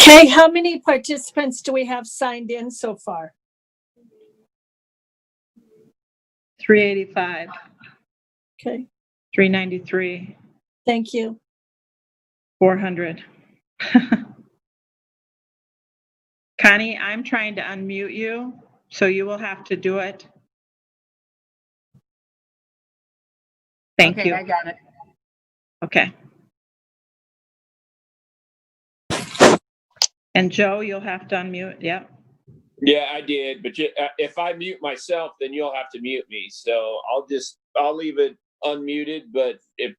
Okay, how many participants do we have signed in so far? 385, Okay, 393, thank you. 400. Connie, I'm trying to unmute you, so you will have to do it. Thank you. I got it. Okay. And Joe, you'll have to unmute. Yep. Yeah, I did. But if I mute myself, then you'll have to mute me. So I'll leave it unmuted. But I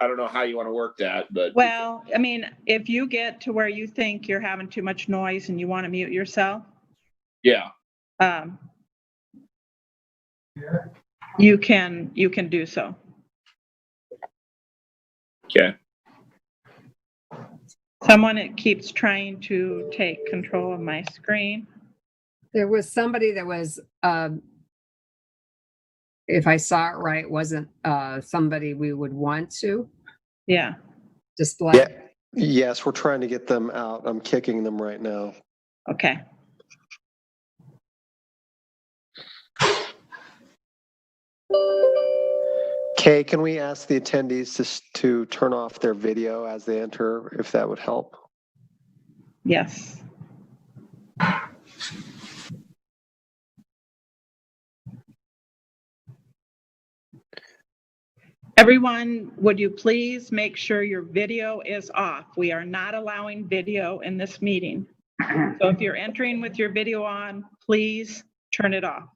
don't know how you want to work that, but. Well, I mean, if you get to where you think you're having too much noise and you want to mute yourself. Yeah. You can do so. Okay. Someone keeps trying to take control of my screen. There was somebody that was, if I saw it right, wasn't somebody we would want to Yeah. display. Yeah. Yes, we're trying to get them out. I'm kicking them right now. Okay. Kay, can we ask the attendees to turn off their video as they enter, if that would help? Yes. Everyone, would you please make sure your video is off? We are not allowing video in this meeting. So if you're entering with your video on, please turn it off.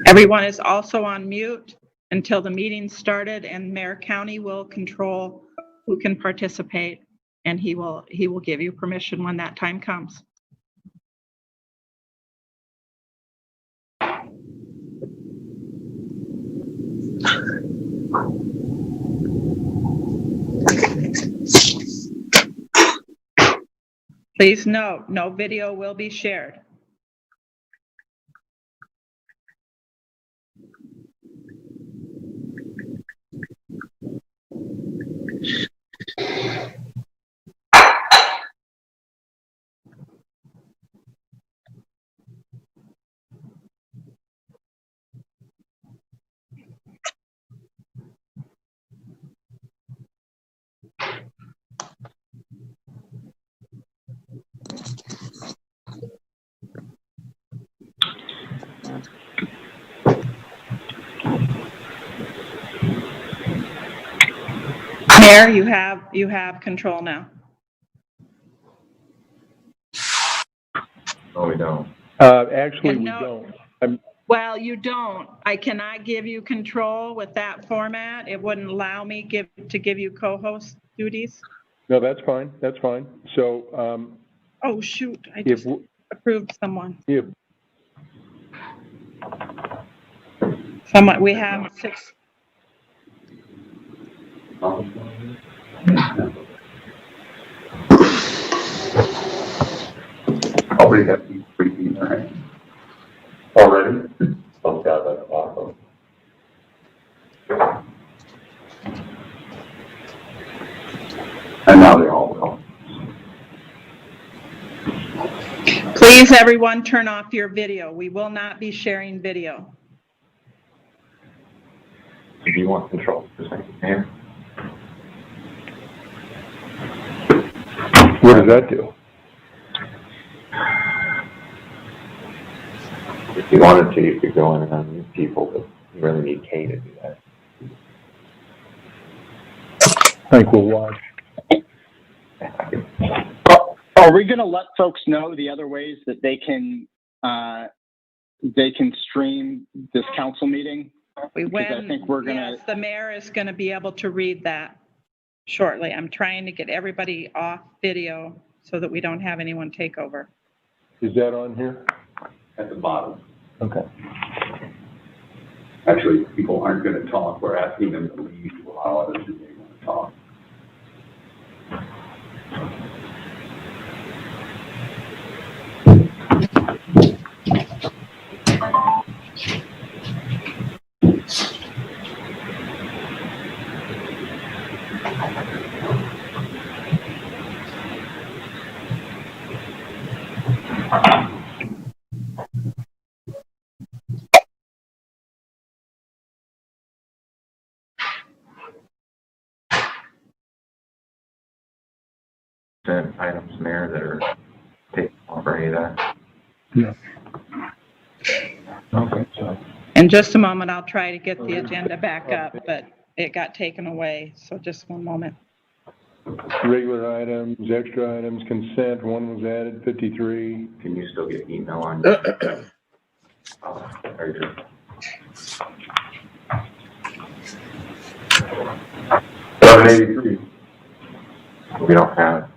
Everyone is also on mute until the meeting started, and Mayor County will control who can participate, and he will give you permission when that time comes. Please note, no video will be shared. Mayor, you have control now. No, we don't. Actually, we don't. Well, you don't. I cannot give you control with that format. It wouldn't allow me to give you co-host duties. No, that's fine. That's fine. So, Oh, shoot. I just approved someone. Yeah. Someone, we have 6. Already got these 3 feet, right? Already? Oh, God, that's awesome. And now they're all gone. Please, everyone, turn off your video. We will not be sharing video. Do you want control for a second here? What does that do? If you wanted to, you could go in and unmute people, but you really need Kay to do that. I think we'll watch. Are we going to let folks know the other ways that they can stream this council meeting? Yes, I think we're going to. Yes, the mayor is going to be able to read that shortly. I'm trying to get everybody off video so that we don't have anyone take over. Is that on here? At the bottom. Okay. Actually, people aren't going to talk. We're asking them to leave to allow others to be able to talk. consent items in there that are taken off or any of that? Yeah. Okay, so, In just a moment, I'll try to get the agenda back up, but it got taken away, so just one moment. regular items, extra items, consent, one was added, 53. Can you still get email on? Are you just? 783. We don't have.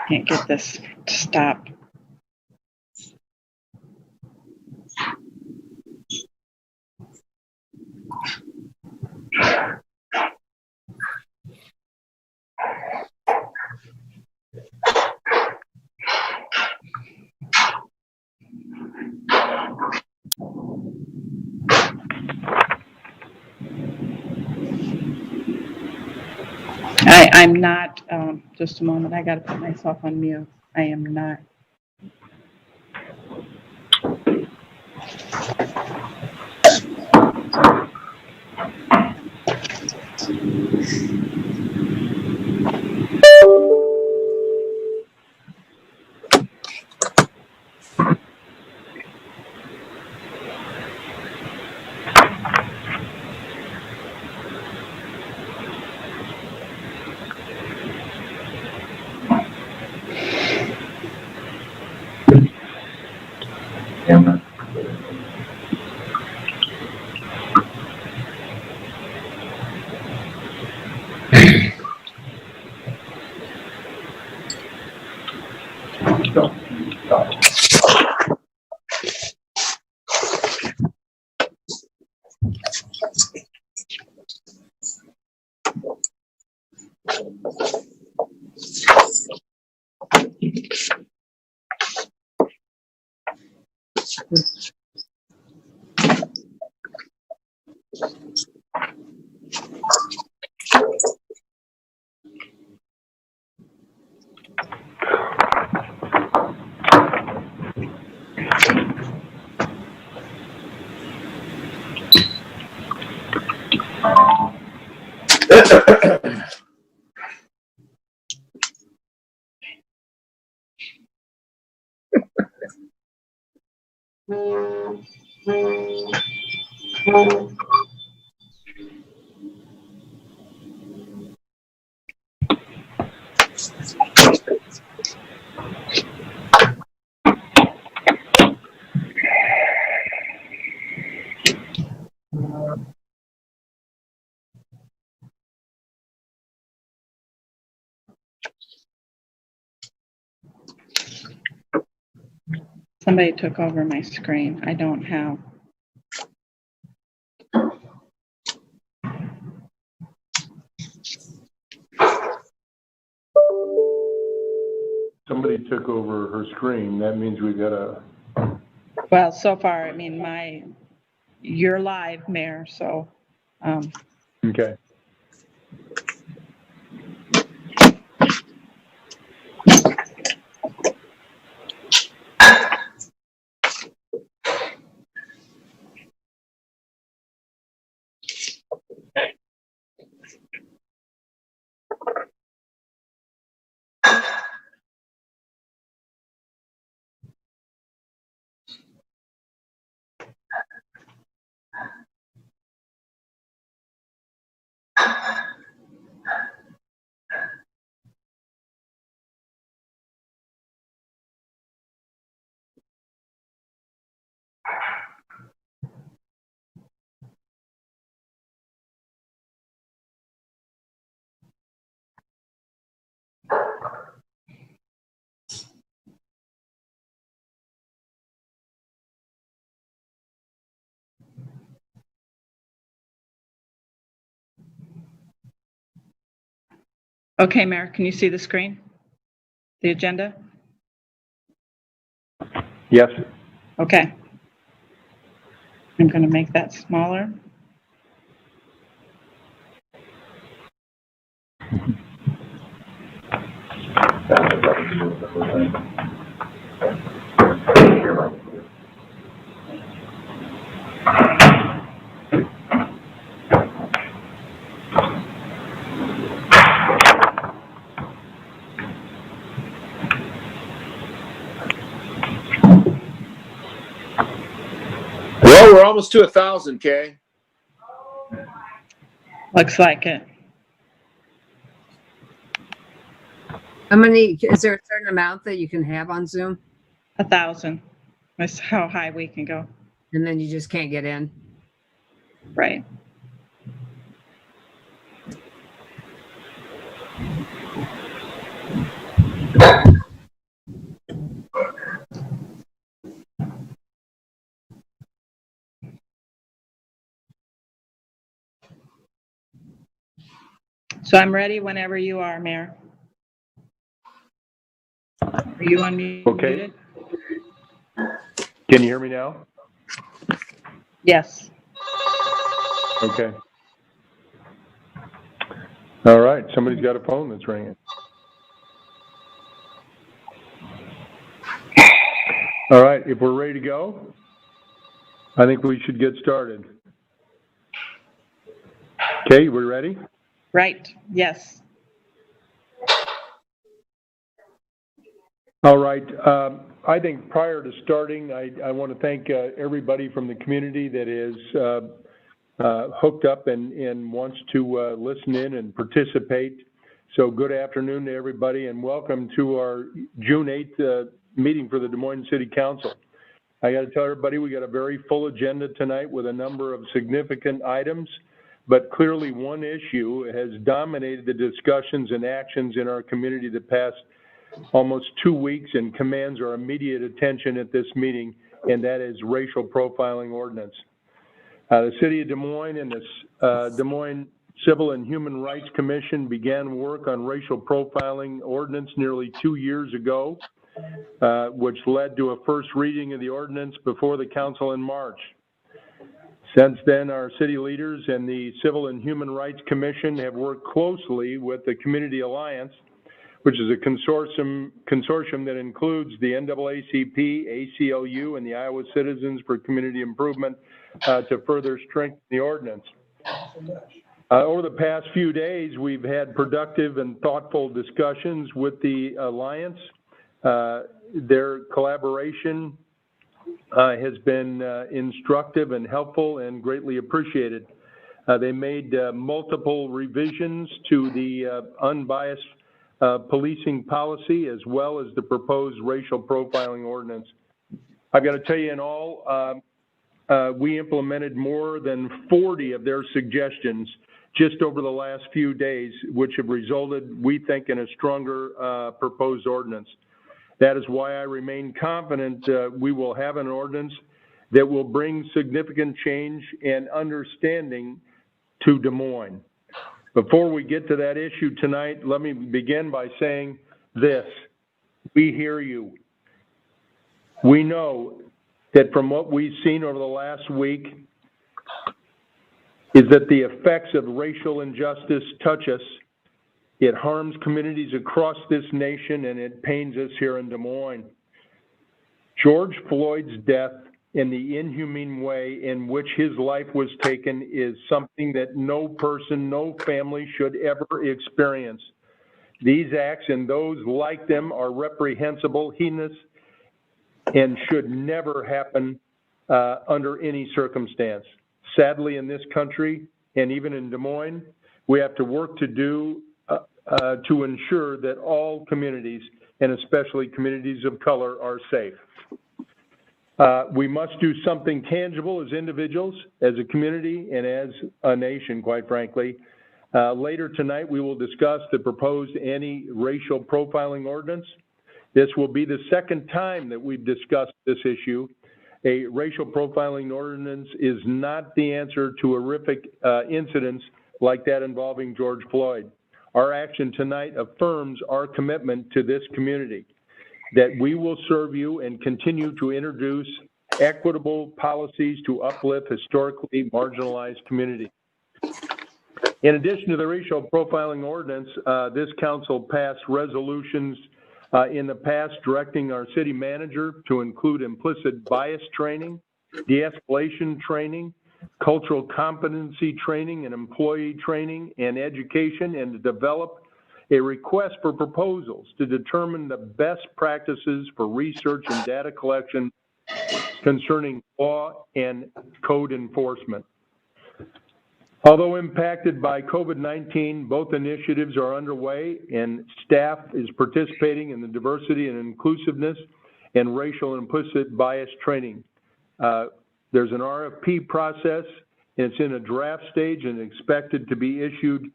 Can't get this to stop. I'm not, just a moment, I gotta put myself on mute. I am not. Camera. Somebody took over my screen. I don't have. Somebody took over her screen, that means we got a, Well, so far, I mean, you're live, Mayor, so, okay. okay, Mayor, can you see the screen? The agenda? Yes, Okay. I'm gonna make that smaller. we're almost to 1,000, Kay. Looks like it. How many, is there a certain amount that you can have on Zoom 1,000. That's how high we can go. and then you just can't get in? Right. So I'm ready whenever you are, Mayor. Are you unmuted? Okay. Can you hear me now? Yes. Okay. All right, somebody's got a phone that's ringing. All right, if we're ready to go, I think we should get started. Okay, we ready? Right. Yes. All right. I think prior to starting, I want to thank everybody from the community that is hooked up and wants to listen in and participate. So good afternoon to everybody and welcome to our June 8th meeting for the Des Moines City Council. I got to tell everybody we got a very full agenda tonight with a number of significant items, but clearly one issue has dominated the discussions and actions in our community the past almost 2 weeks and commands our immediate attention at this meeting, and that is racial profiling ordinance. The City of Des Moines and the Des Moines Civil and Human Rights Commission began work on racial profiling ordinance nearly 2 years ago, which led to a first reading of the ordinance before the council in March. Since then, our city leaders and the Civil and Human Rights Commission have worked closely with the Community Alliance, which is a consortium that includes the NAACP, ACLU, and the Iowa Citizens for Community Improvement to further strengthen the ordinance. Over the past few days, we've had productive and thoughtful discussions with the Alliance. Their collaboration has been instructive and helpful and greatly appreciated. They made multiple revisions to the unbiased policing policy as well as the proposed racial profiling ordinance. I've got to tell you, in all, we implemented more than 40 of their suggestions just over the last few days, which have resulted, we think, in a stronger proposed ordinance. That is why I remain confident we will have an ordinance that will bring significant change and understanding to Des Moines. Before we get to that issue tonight, let me begin by saying this. We hear you. We know that from what we've seen over the last week is that the effects of racial injustice touch us. It harms communities across this nation, and it pains us here in Des Moines. George Floyd's death and the inhumane way in which his life was taken is something that no person, no family should ever experience. These acts and those like them are reprehensible, heinous, and should never happen under any circumstance. Sadly, in this country, and even in Des Moines, we have to work to ensure that all communities, and especially communities of color, are safe. We must do something tangible as individuals, as a community, and as a nation, quite frankly. Later tonight, we will discuss the proposed anti-racial profiling ordinance. This will be the second time that we've discussed this issue. A racial profiling ordinance is not the answer to horrific incidents like that involving George Floyd. Our action tonight affirms our commitment to this community, that we will serve you and continue to introduce equitable policies to uplift historically marginalized communities. In addition to the racial profiling ordinance, this council passed resolutions in the past directing our city manager to include implicit bias training, de-escalation training, cultural competency training, and employee training and education, and to develop a request for proposals to determine the best practices for research and data collection concerning law and code enforcement. Although impacted by COVID-19, both initiatives are underway and staff is participating in the diversity and inclusiveness and racial and implicit bias training. There's an RFP process, and it's in a draft stage and expected to be issued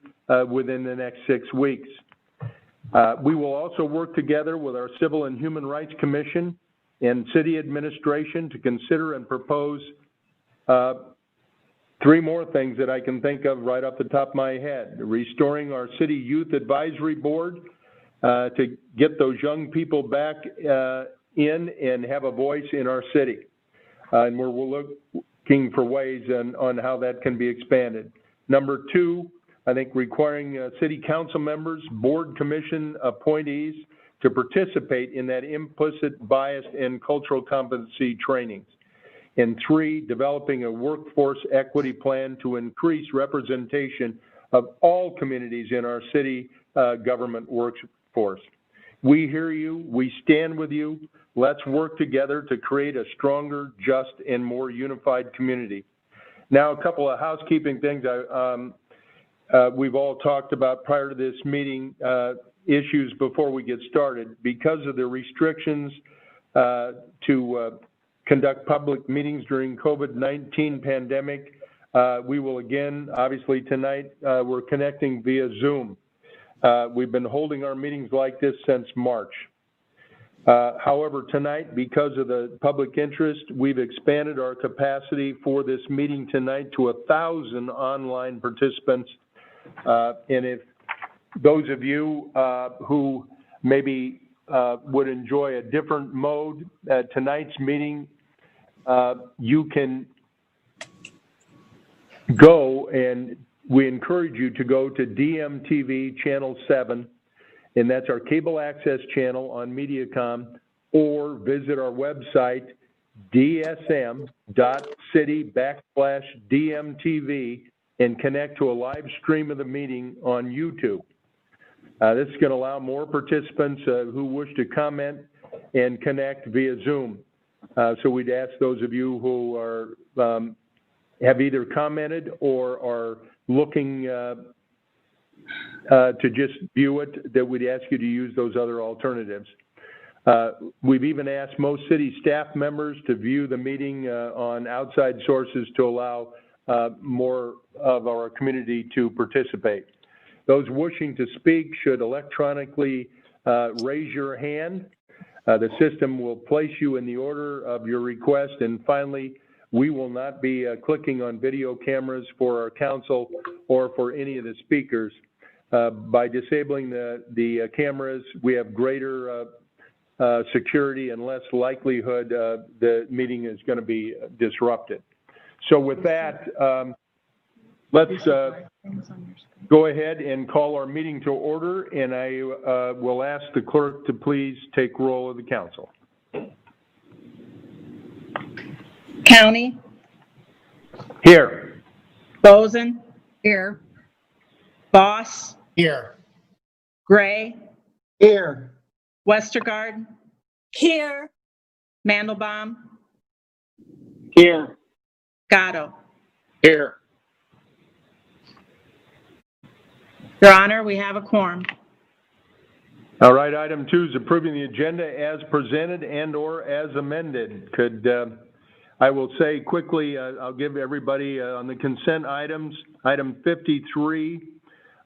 within the next 6 weeks. We will also work together with our Civil and Human Rights Commission and City Administration to consider and propose 3 more things that I can think of right off the top of my head. Restoring our City Youth Advisory Board to get those young people back in and have a voice in our city. And we're looking for ways on how that can be expanded. Number 2, I think requiring city council members, board commission appointees to participate in that implicit bias and cultural competency trainings. And 3, developing a workforce equity plan to increase representation of all communities in our city government workforce. We hear you, we stand with you. Let's work together to create a stronger, just, and more unified community. Now, a couple of housekeeping things we've all talked about prior to this meeting, issues before we get started. Because of the restrictions to conduct public meetings during COVID-19 pandemic, we will again, obviously tonight, we're connecting via Zoom. We've been holding our meetings like this since March. However, tonight, because of the public interest, we've expanded our capacity for this meeting tonight to 1,000 online participants. And if those of you who maybe would enjoy a different mode at tonight's meeting, you can go, and we encourage you to go to DMTV Channel 7, and that's our cable access channel on Mediacom, or visit our website, dsm.city/DMTV, and connect to a live stream of the meeting on YouTube. This is going to allow more participants who wish to comment and connect via Zoom. So we'd ask those of you who are have either commented or are looking to just view it, that we'd ask you to use those other alternatives. We've even asked most city staff members to view the meeting on outside sources to allow more of our community to participate. Those wishing to speak should electronically raise your hand. The system will place you in the order of your request. And finally, we will not be clicking on video cameras for our council or for any of the speakers. By disabling the cameras, we have greater security and less likelihood the meeting is going to be disrupted. So with that, let's go ahead and call our meeting to order, and I will ask the clerk to please take roll of the council. County, Here. Bozen, Here. Boss, Here. Gray, Here. Westergaard, Here. Mandelbaum, Here. Gatto. Here. Your Honor, we have a quorum. All right, item 2 is approving the agenda as presented and or as amended. I will say quickly, I'll give everybody on the consent items. Item 53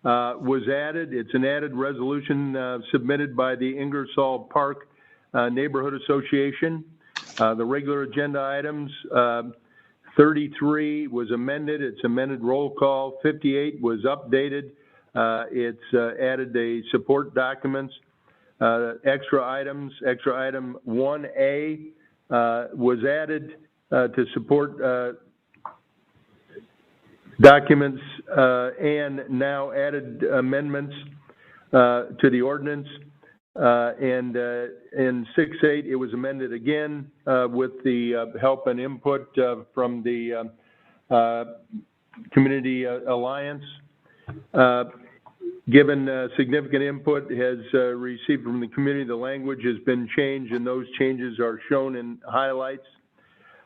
was added. It's an added resolution submitted by the Ingersoll Park Neighborhood Association. The regular agenda items, 33 was amended. It's amended roll call. 58 was updated. It's added a support documents. Extra items, extra item 1A was added to support documents and now added amendments to the ordinance. And in 6.8, it was amended again with the help and input from the Community Alliance. Given significant input has received from the community, the language has been changed, and those changes are shown in highlights.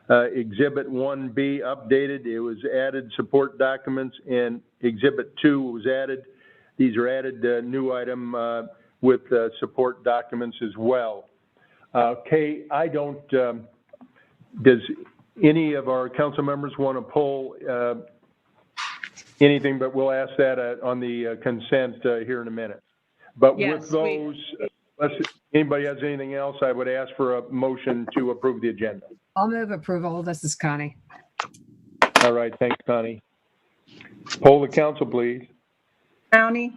Exhibit 1B updated. It was added support documents, and Exhibit 2 was added. These are added new item with support documents as well. Kay, I don't, does any of our council members want to pull anything, but we'll ask that on the consent here in a minute. But Yes, with those, unless anybody has anything else, I would ask for a motion to approve the agenda. I'll move approval. This is Connie. All right, thanks, Connie. Poll the council, please. County,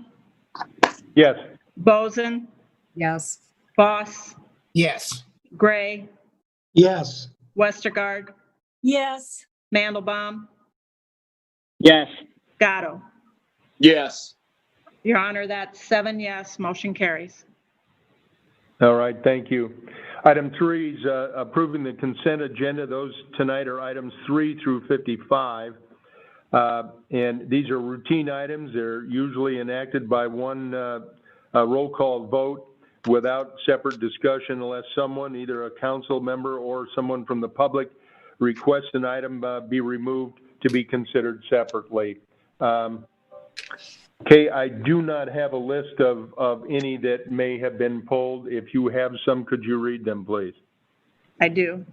Yes. Boson, Yes. Boss, Yes. Gray, Yes. Westergaard, yes, Mandelbaum, Yes. Gatto. Yes. Your Honor, that's 7 yes, motion carries. All right, thank you. Item 3 is approving the consent agenda. Those tonight are items 3 through 55. And these are routine items. They're usually enacted by one roll call vote without separate discussion unless someone, either a council member or someone from the public, requests an item be removed to be considered separately. Kay, I do not have a list of any that may have been pulled. If you have some, could you read them, please? I do.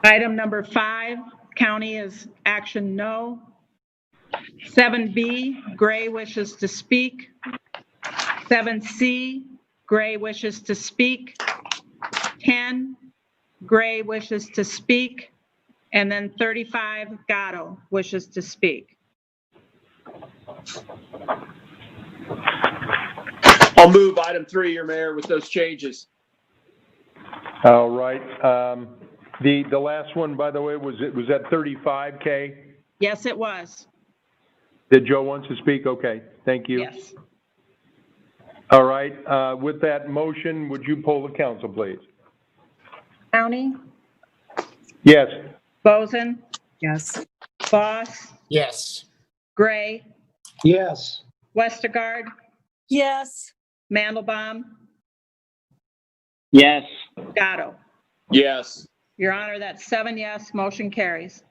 Item number 5, county is action no. 7B, Gray wishes to speak. 7C, Gray wishes to speak. 10, Gray wishes to speak. And then 35, Gatto wishes to speak. I'll move item 3, your mayor, with those changes. All right. The last one, by the way, was that 35, Kay? Yes, it was. Did Joe want to speak? Okay, thank you. Yes. All right, with that motion, would you poll the council, please? County, Yes. Boson, Yes. Boss, Yes. Gray, Yes. Westergaard, yes, Mandelbaum, Yes. Gatto. Yes. Your Honor, that's 7 yes, motion carries.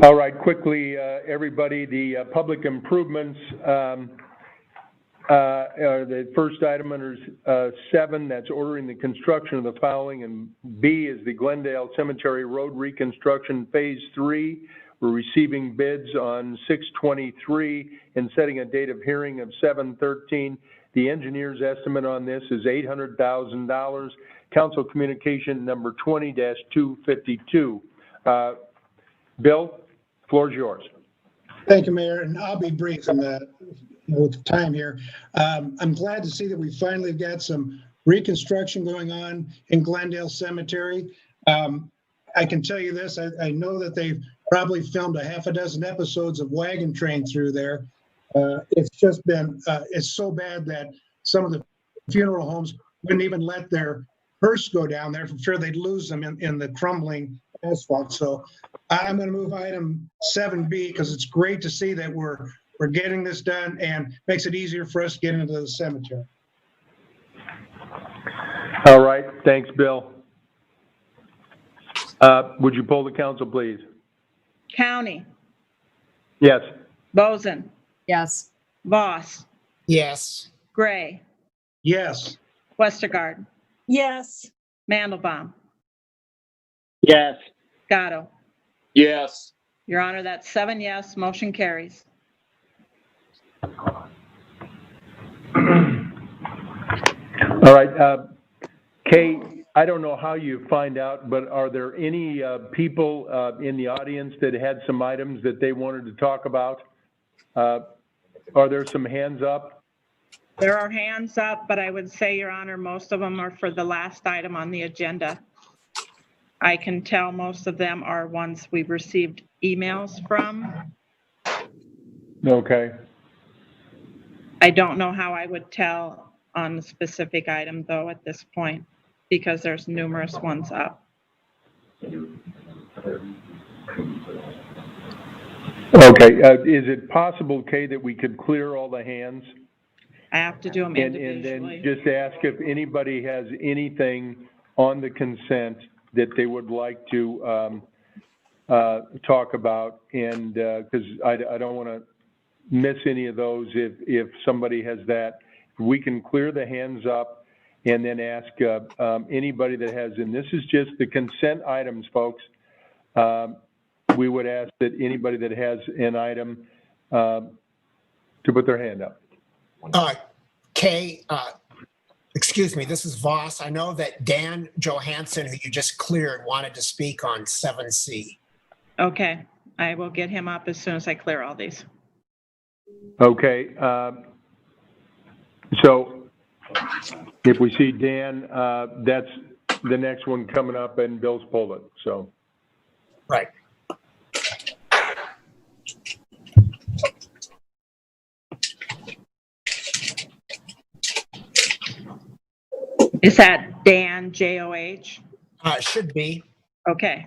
All right, quickly, everybody, the public improvements, the first item under 7, that's ordering the construction of the following, and B is the Glendale Cemetery Road Reconstruction Phase 3. We're receiving bids on 6/23 and setting a date of hearing of 7/13. The engineer's estimate on this is $800,000. Council communication number 20-252. Bill, floor is yours. Thank you, Mayor, and I'll be brief in that with time here. I'm glad to see that we finally got some reconstruction going on in Glendale Cemetery. I can tell you this, I know that they've probably filmed a half a dozen episodes of Wagon Train through there. It's just been, it's so bad that some of the funeral homes wouldn't even let their hearse go down there for fear they'd lose them in the crumbling asphalt. So I'm going to move item 7B because it's great to see that we're getting this done and makes it easier for us to get into the cemetery. All right, thanks, Bill. Would you poll the council, please? County, Yes. Boson, Yes. Voss, Yes. Gray, Yes. Westergaard, yes, Mandelbaum, Yes. Gatto. Yes. Your Honor, that's 7 yes, motion carries. All right, Kay, I don't know how you find out, but are there any people in the audience that had some items that they wanted to talk about? Are there some hands up? There are hands up, but I would say, Your Honor, most of them are for the last item on the agenda. I can tell most of them are ones we've received emails from. Okay. I don't know how I would tell on the specific item though at this point, because there's numerous ones up. Okay, is it possible, Kay, that we could clear all the hands? I have to do them And individually. then just ask if anybody has anything on the consent that they would like to talk about, and because I don't want to miss any of those if somebody has that. We can clear the hands up and then ask anybody that has, and this is just the consent items, folks. We would ask that anybody that has an item to put their hand up. Kay, excuse me, this is Voss. I know that Dan Johansson, who you just cleared, wanted to speak on 7C. Okay, I will get him up as soon as I clear all these. Okay. So if we see Dan, that's the next one coming up, and Bill's pulled it. So. Right. Is that Dan, J-O-H? Should be. Okay.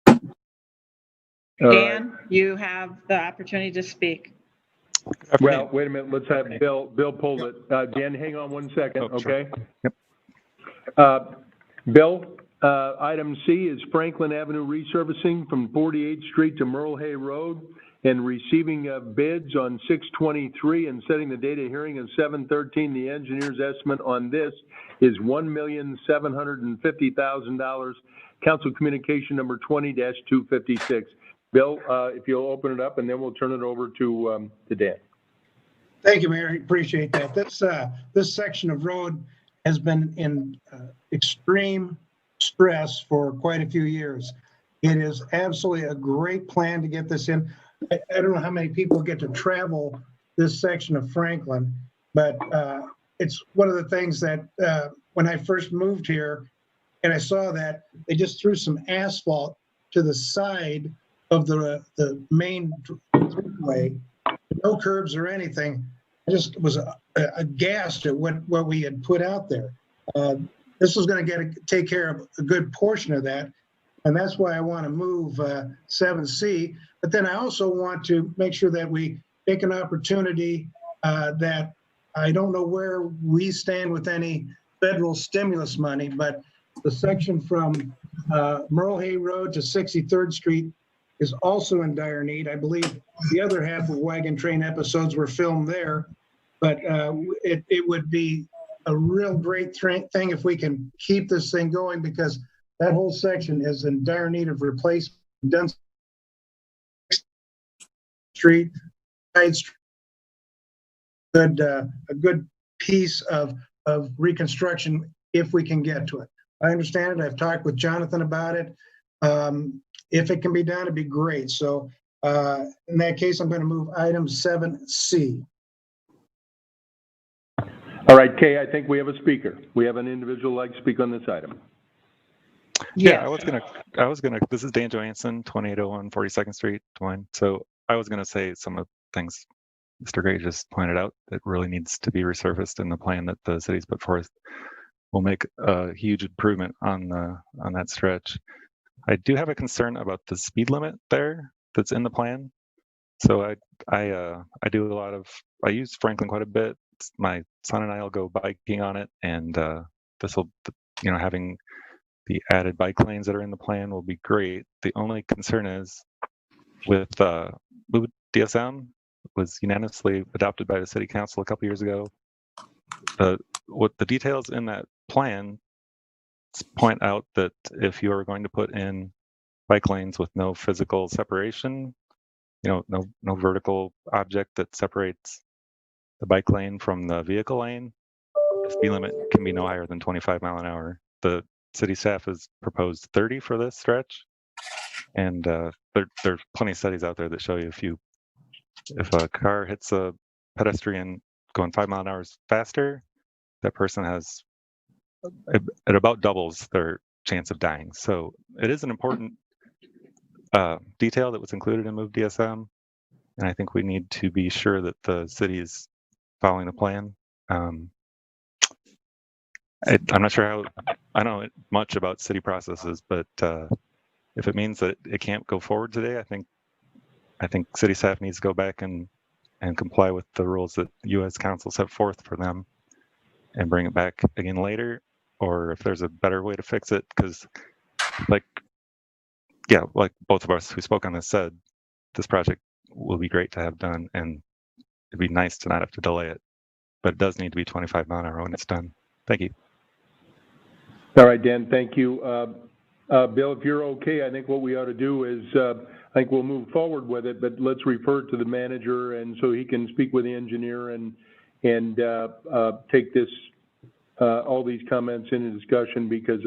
All Dan, you have the opportunity to speak. Well, wait a minute. Let's have Bill. Bill pulled it. Dan, hang on one second, okay? Yep. Bill, item C is Franklin Avenue resurfacing from 48th Street to Merle Hay Road, and receiving bids on 6/23 and setting the date of hearing of 7/13. The engineer's estimate on this is $1,750,000. Council communication number 20-256. Bill, if you'll open it up, and then we'll turn it over to Dan. Thank you, Mayor. I appreciate that. This section of road has been in extreme stress for quite a few years. It is absolutely a great plan to get this in. I don't know how many people get to travel this section of Franklin, but it's one of the things that when I first moved here and I saw that they just threw some asphalt to the side of the main way, no curbs or anything. I just was aghast at what we had put out there. This was going to take care of a good portion of that. And that's why I want to move 7C. But then I also want to make sure that we take an opportunity that I don't know where we stand with any federal stimulus money, but the section from Merle Hay Road to 63rd Street is also in dire need. I believe the other half of Wagon Train episodes were filmed there, but it would be a real great thing if we can keep this thing going, because that whole section is in dire need of replacement. Dunn Street, Side Street, a good piece of reconstruction if we can get to it. I understand it. I've talked with Jonathan about it. If it can be done, it'd be great. So in that case, I'm going to move item 7C. All right, Kay, I think we have a speaker. We have an individual like to speak on this item. Yeah, I was gonna, this is Dan Johansson, 2801 42nd Street, Des Moines. So I was gonna say some of the things Mr. Gray just pointed out that really needs to be resurfaced in the plan that the city's put forth. Will make a huge improvement on that stretch. I do have a concern about the speed limit there that's in the plan. So I use Franklin quite a bit. My son and I will go biking on it, and this will, having the added bike lanes that are in the plan will be great. The only concern is with DSM was unanimously adopted by the city council a couple years ago. What the details in that plan point out that if you are going to put in bike lanes with no physical separation, no vertical object that separates the bike lane from the vehicle lane, the speed limit can be no higher than 25 miles an hour. The city staff has proposed 30 for this stretch, and there's plenty of studies out there that show you if a car hits a pedestrian going 5 miles an hour faster, that person has it about doubles their chance of dying. So it is an important detail that was included in Move DSM, and I think we need to be sure that the city is following the plan. I'm not sure how, I don't know much about city processes, but if it means that it can't go forward today, I think city staff needs to go back and comply with the rules that U.S. Council set forth for them and bring it back again later. or if there's a better way to fix it. Because, like, yeah, like both of us who spoke on this said, this project will be great to have done, and it'd be nice to not have to delay it. But it does need to be 25 mile an hour when it's done. Thank you. All right, Dan, thank you. Bill, if you're okay, I think what we ought to do is, I think we'll move forward with it, but let's refer to the manager and so he can speak with the engineer and take this, all these comments into discussion, because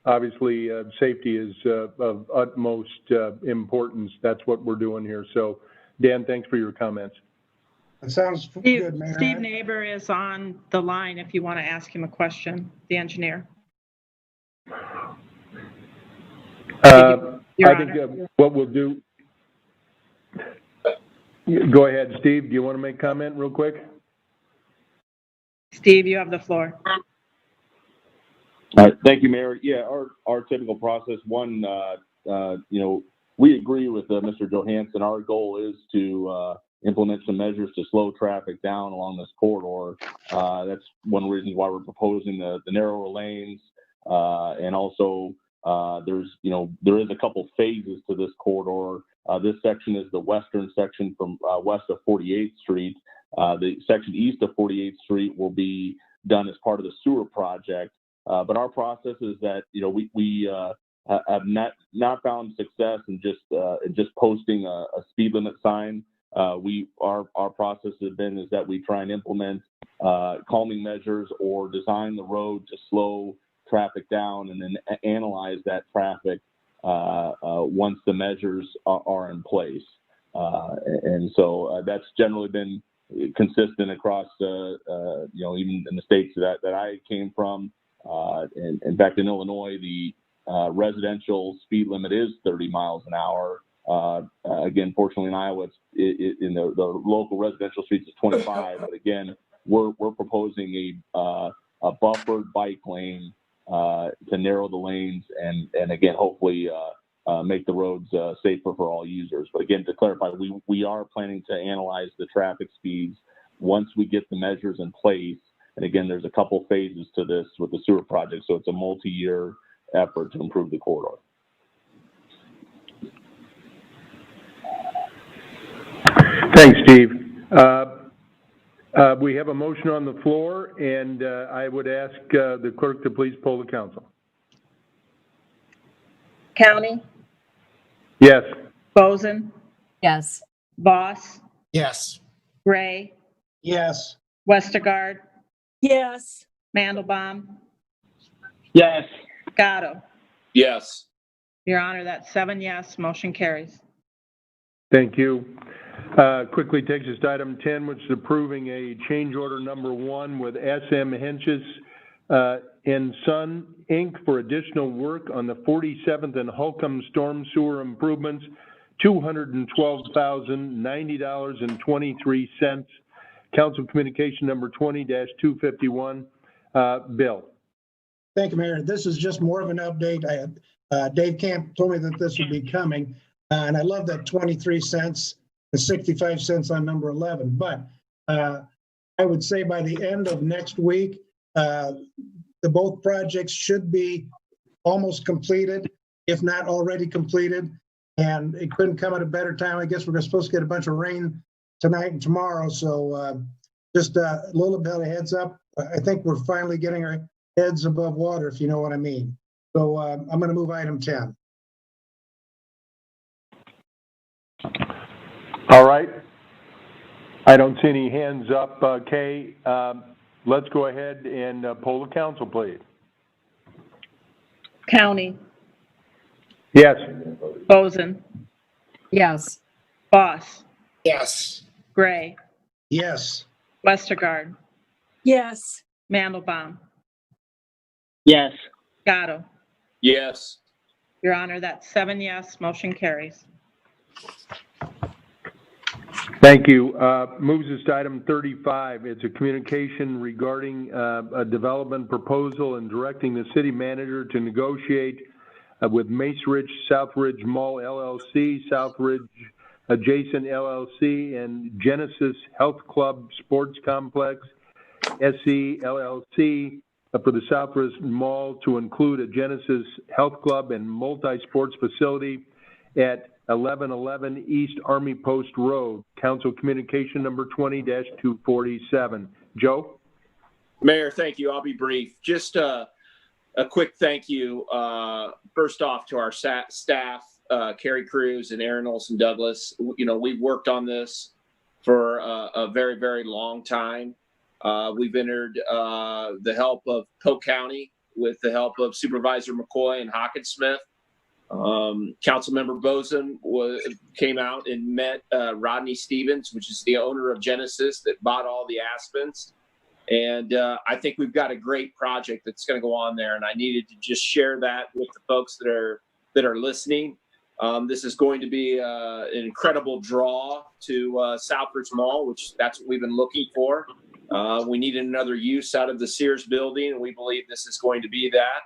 obviously safety is of utmost importance. That's what we're doing here. So, Dan, thanks for your comments. That sounds good, Mayor. Steve Neighbor is on the line if you want to ask him a question, the engineer. I think what we'll do, go ahead, Steve. Do you want to make a comment real quick? Steve, you have the floor. Thank you, Mayor. Yeah, our typical process, we agree with Mr. Johansson. Our goal is to implement some measures to slow traffic down along this corridor. That's one of the reasons why we're proposing the narrower lanes, and also there is a couple phases to this corridor. This section is the western section from west of 48th Street. The section east of 48th Street will be done as part of the sewer project. But our process is that we have not found success in just posting a speed limit sign. Our process has been is that we try and implement calming measures or design the road to slow traffic down, and then analyze that traffic once the measures are in place. And so that's generally been consistent across, even in the states that I came from. In fact, in Illinois, the residential speed limit is 30 miles an hour. Again, fortunately in Iowa, in the local residential streets is 25. But again, we're proposing a buffered bike lane to narrow the lanes and again, hopefully make the roads safer for all users. But again, to clarify, we are planning to analyze the traffic speeds once we get the measures in place. And again, there's a couple phases to this with the sewer project, so it's a multi-year effort to improve the corridor. Thanks, Steve. We have a motion on the floor, and I would ask the clerk to please poll the council. County? Yes. Boson? Yes. Voss? Yes. Gray? Yes. Westergaard? Yes. Mandelbaum? Yes. Gatto? Yes. Your Honor, that's 7 yes, motion carries. Thank you. Quickly takes us to item 10, which is approving a change order number 1 with SM Henches and Son, Inc. for additional work on the 47th and Holcomb storm sewer improvements, $212,090.23. Council Communication number 20-251. Bill. Thank you, Mayor. This is just more of an update. Dave Camp told me that this would be coming, and I love that 23 cents and 65 cents on number 11. But I would say by the end of next week, both projects should be almost completed, if not already completed. And it couldn't come at a better time. I guess we're supposed to get a bunch of rain tonight and tomorrow. So just a little bit of a heads up. I think we're finally getting our heads above water, if you know what I mean. So I'm going to move item 10. All right. I don't see any hands up, Kay. Let's go ahead and poll the council, please. County? Yes. Boson? Yes. Voss? Yes. Gray? Yes. Westergaard? Yes. Mandelbaum? Yes. Gatto? Yes. Your Honor, that's 7 yes, motion carries. Thank you. Moves us to item 35. It's a communication regarding a development proposal and directing the city manager to negotiate with Mace Ridge Southridge Mall LLC, Southridge Adjacent LLC, and Genesis Health Club Sports Complex, SC LLC, for the Southwest Mall to include a Genesis Health Club and multi-sports facility at 1111 East Army Post Road. Council communication number 20-247. Joe? Mayor, thank you. I'll be brief. Just a quick thank you, first off, to our staff, Carrie Cruz and Aaron Olson Douglas. We've worked on this for a very, very long time. We've entered the help of Polk County with the help of Supervisor McCoy and Hawkinsmith. Councilmember Boson came out and met Rodney Stevens, which is the owner of Genesis that bought all the Aspens. And I think we've got a great project that's going to go on there. And I needed to just share that with the folks that are listening. This is going to be an incredible draw to Southbridge Mall, which that's what we've been looking for. We needed another use out of the Sears building, and we believe this is going to be that.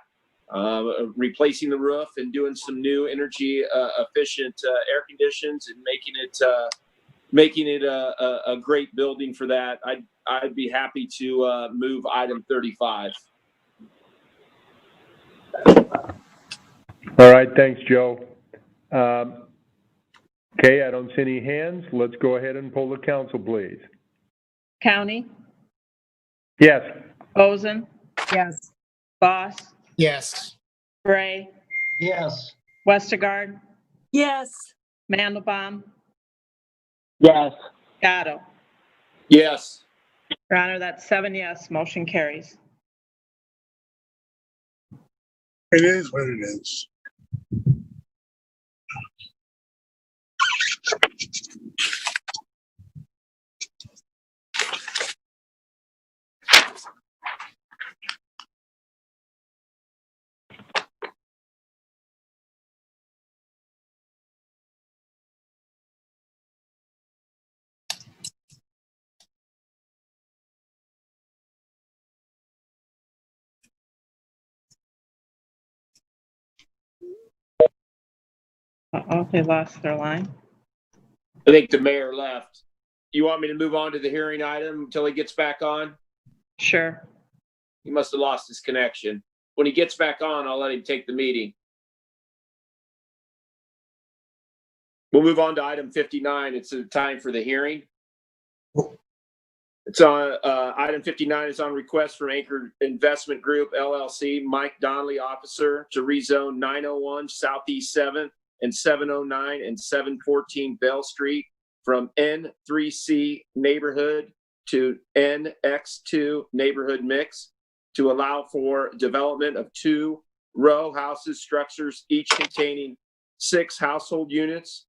Replacing the roof and doing some new energy efficient air conditions and making it a great building for that. I'd be happy to move item 35. All right, thanks, Joe. Okay, I don't see any hands. Let's go ahead and poll the council, please. County, Yes. Boson, Yes. Boss, Yes. Gray, Yes. Westergaard, Yes. Mandelbaum, Yes. Gatto. Yes. Your Honor, that's 7 yes, motion carries. It is what it is. Uh-oh, they lost their line. I think the mayor left. You want me to move on to the hearing item until he gets back on? Sure. He must have lost his connection. When he gets back on, I'll let him take the meeting. We'll move on to item 59. It's the time for the hearing. It's on item 59 is on request from Anchor Investment Group LLC, Mike Donnelly, officer, to rezone 901 Southeast 7th and 709 and 714 Bell Street from N3C neighborhood to NX2 neighborhood mix to allow for development of 2 row houses structures, each containing 6 household units.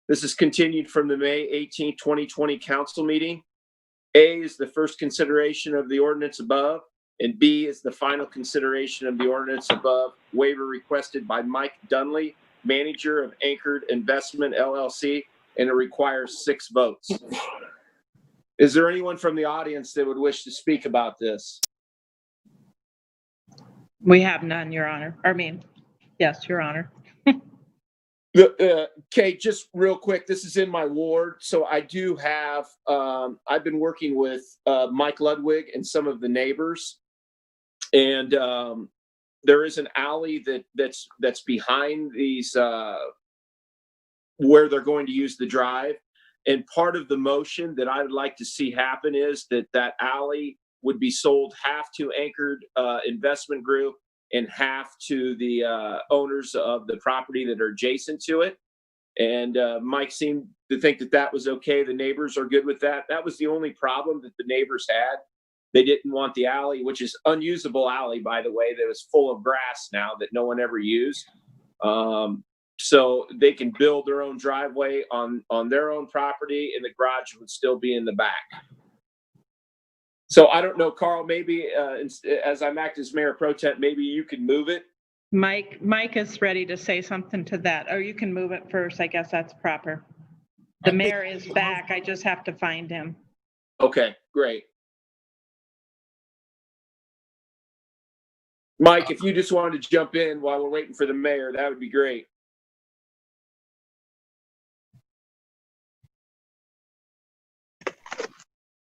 This is continued from the May 18, 2020 council meeting. A is the first consideration of the ordinance above, and B is the final consideration of the ordinance above. Waiver requested by Mike Dunley, manager of Anchored Investment LLC, and it requires 6 votes. Is there anyone from the audience that would wish to speak about this? We have none, Your Honor. Yes, Your Honor. Kate, just real quick, this is in my ward, so I do have, I've been working with Mike Ludwig and some of the neighbors, and there is an alley that's behind these, where they're going to use the drive, and part of the motion that I would like to see happen is that alley would be sold half to Anchored Investment Group and half to the owners of the property that are adjacent to it. And Mike seemed to think that was okay. The neighbors are good with that. That was the only problem that the neighbors had. They didn't want the alley, which is unusable alley, by the way, that was full of grass now that no one ever used. So they can build their own driveway on their own property, and the garage would still be in the back. So I don't know, Carl, maybe as I'm acting as mayor pro tem, maybe you can move it. Mike is ready to say something to that. Or you can move it first. I guess that's proper. The mayor is back. I just have to find him. Okay, great. Mike, if you just wanted to jump in while we're waiting for the mayor, that would be great.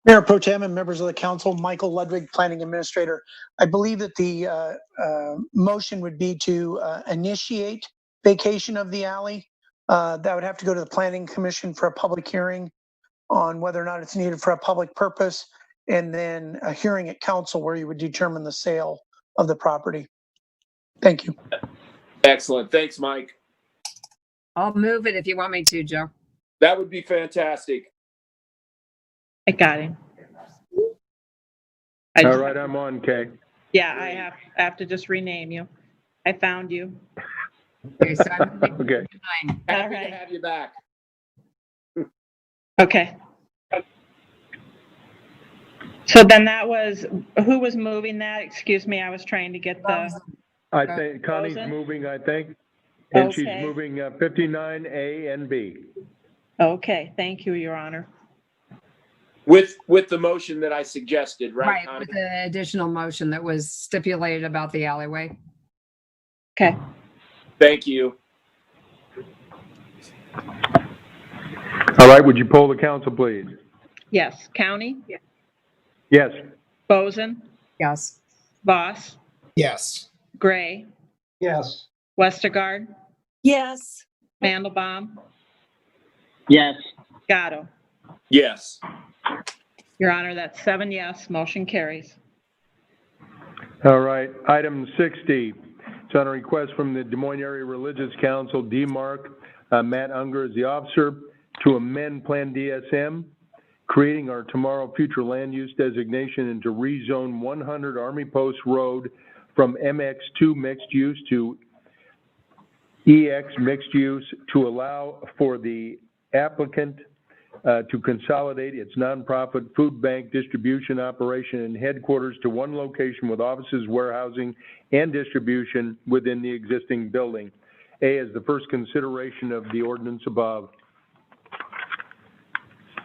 Mayor Pro Tem and members of the council, Michael Ludwig, Planning Administrator. I believe that the motion would be to initiate vacation of the alley. That would have to go to the Planning Commission for a public hearing on whether or not it's needed for a public purpose, and then a hearing at council where you would determine the sale of the property. Thank you. Excellent. Thanks, Mike. I'll move it if you want me to, Joe. That would be fantastic. I got him. All right, I'm on, Kay. Yeah, I have to just rename you. I found you. Okay, so I'm moving Okay. mine. Happy right. to have you back. Okay. So then that was, who was moving that? Excuse me, I was trying to get the, I think Connie's Rosen? moving, I think, and she's Okay. moving 59A and B. okay, thank you, Your Honor. With the motion that I suggested, right, Right, Connie? with the additional motion that was stipulated about the alleyway. Okay. Thank you. All right, would you poll the council, please? Yes, County, Yes. Boson, Yes. Voss, Yes. Gray, Yes. Westergaard, Yes. Mandelbaum, Yes. Gatto. Yes. Your Honor, that's 7 yes, motion carries. All right, item 60. It's on a request from the Des Moines Area Religious Council, DMARC, Matt Unger is the officer, to amend Plan DSM, creating our tomorrow future land use designation and to rezone 100 Army Post Road from MX2 mixed use to EX mixed use to allow for the applicant to consolidate its nonprofit food bank distribution operation and headquarters to one location with offices, warehousing, and distribution within the existing building. A is the first consideration of the ordinance above.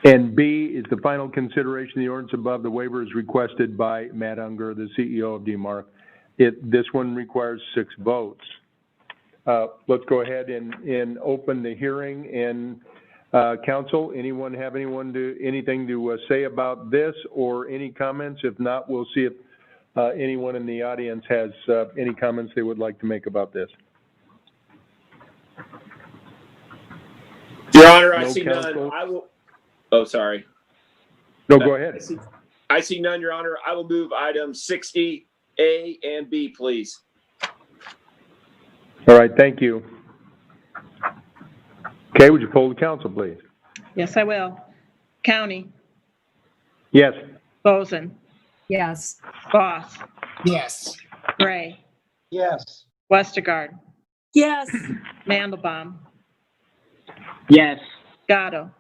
And B is the final consideration of the ordinance above. The waiver is requested by Matt Unger, the CEO of DMARC. This one requires 6 votes. Let's go ahead and open the hearing. And council, anyone have anything to say about this or any comments? If not, we'll see if anyone in the audience has any comments they would like to make about this. Your Honor, I No, see counsel? none. I will. Oh, sorry. No, go ahead. I see none, Your Honor. I will move items 60A and B, please. All right, thank you. Okay, would you poll the council, please? Yes, I will. County, Yes. Boson, Yes. Voss, Yes. Gray, Yes. Westergaard, Yes. Mandelbaum, Yes. Gatto.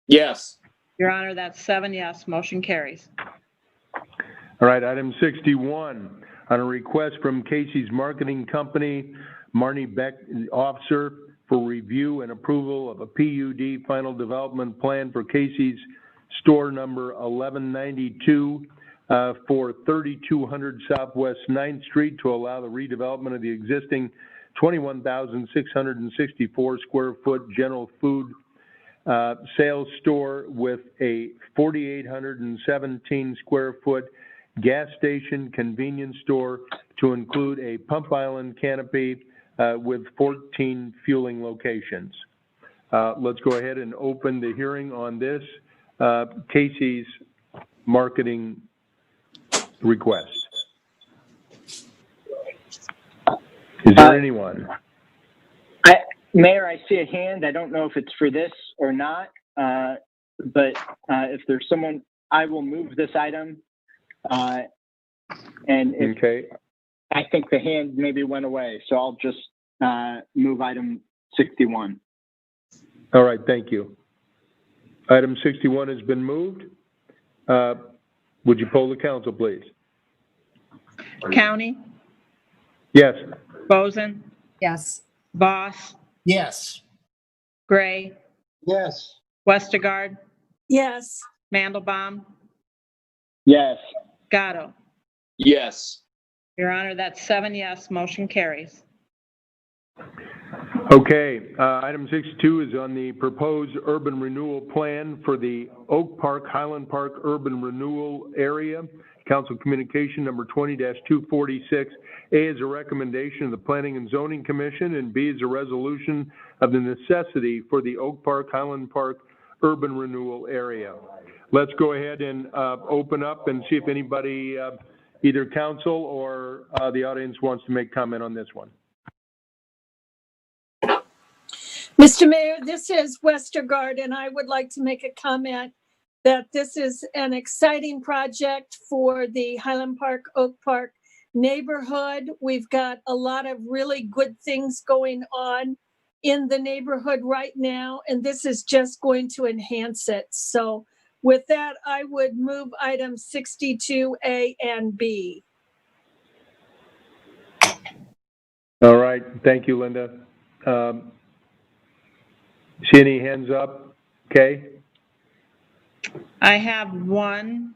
Yes. Your Honor, that's 7 yes, motion carries. All right, item 61, on a request from Casey's Marketing Company, Marnie Beck, officer, for review and approval of a PUD final development plan for Casey's store number 1192 for 3200 Southwest 9th Street to allow the redevelopment of the existing 21,664 square foot general food sales store with a 4,817 square foot gas station convenience store to include a pump island canopy with 14 fueling locations. Let's go ahead and open the hearing on this Casey's marketing request. Is there anyone? Mayor, I see a hand. I don't know if it's for this or not, but if there's someone, I will move this item. And if, Okay. I think the hand maybe went away, so I'll just move item 61. All right, thank you. Item 61 has been moved. Would you poll the council, please? County, Yes. Boson, Yes. Voss, Yes. Gray, Yes. Westergaard, Yes. Mandelbaum, Yes. Gatto. Yes. Your Honor, that's 7 yes, motion carries. Okay, item 62 is on the proposed urban renewal plan for the Oak Park, Highland Park Urban Renewal Area. Council Communication number 20-246. A is a recommendation of the Planning and Zoning Commission, and B is a resolution of the necessity for the Oak Park, Highland Park Urban Renewal Area. Let's go ahead and open up and see if anybody, either council or the audience, wants to make comment on this one. Mr. Mayor, this is Westergaard, and I would like to make a comment that this is an exciting project for the Highland Park, Oak Park neighborhood. We've got a lot of really good things going on in the neighborhood right now, and this is just going to enhance it. So with that, I would move items 62A and B. All right, thank you, Linda. See any hands up? Okay. I have one,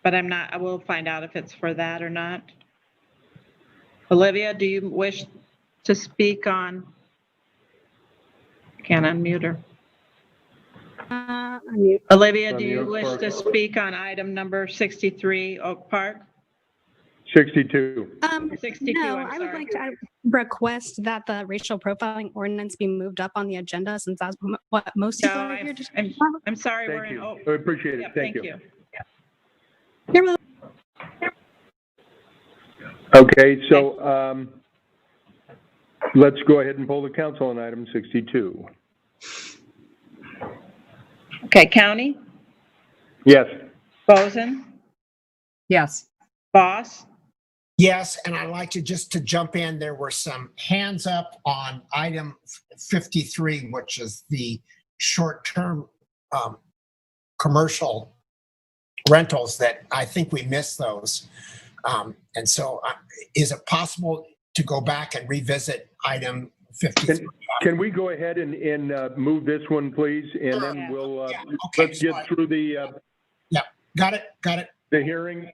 but I will find out if it's for that or not. Olivia, do you wish to speak on? Can't unmute her. Olivia, do you wish to speak on item number 63, Oak Park? 62. 62, no, I'm I would sorry. like to request that the racial profiling ordinance be moved up on the agenda, since that's what most people are here to. I'm sorry, we're Thank in. you. Oh, I appreciate it. yep, Thank you. You're welcome. Okay, so let's go ahead and poll the council on item 62. Okay, County, Yes. Boson, Yes. Boss, Yes, and I'd like to just to jump in, there were some hands up on item 53, which is the short-term commercial rentals that I think we missed those. And so is it possible to go back and revisit item 53? Can we go ahead and move this one, please? And then we'll, okay, let's get through the got it. the hearing.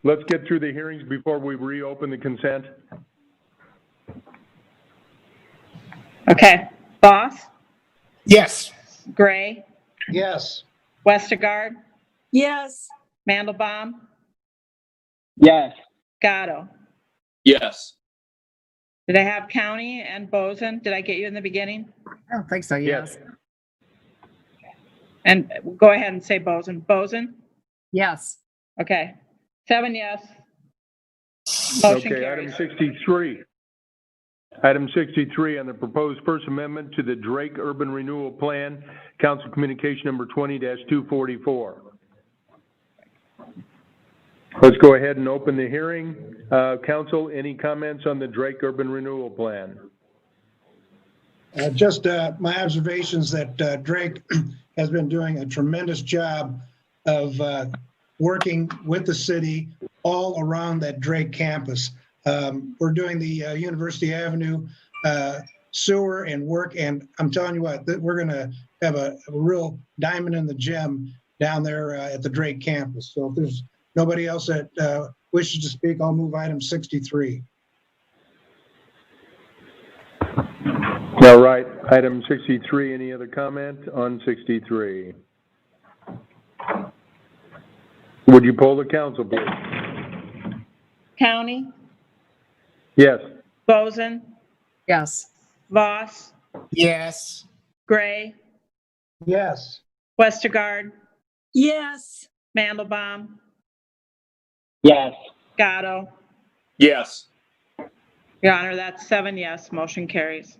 Let's get through the hearings before we reopen the consent. okay, Boss, Yes. Gray, Yes. Westergaard, Yes. Mandelbaum, Yes. Gatto. Yes. Did I have County and Boson? Did I get you in the beginning? I don't think so, yes. And go ahead and say Boson. Boson? Yes. Okay. 7 yes. Motion Okay, carries. item 63. Item 63 on the proposed First Amendment to the Drake Urban Renewal Plan, Council Communication number 20-244. Let's go ahead and open the hearing. Council, any comments on the Drake Urban Renewal Plan? Just my observations that Drake has been doing a tremendous job of working with the city all around that Drake campus. We're doing the University Avenue sewer and work, and I'm telling you what, we're going to have a real diamond in the gem down there at the Drake campus. So if there's nobody else that wishes to speak, I'll move item 63. All right, item 63, any other comment on 63? Would you poll the council, please? County, Yes. Boson, Yes. Voss, Yes. Gray, Yes. Westergaard, Yes. Mandelbaum, Yes. Gatto. Yes. Your Honor, that's 7 yes. Motion carries.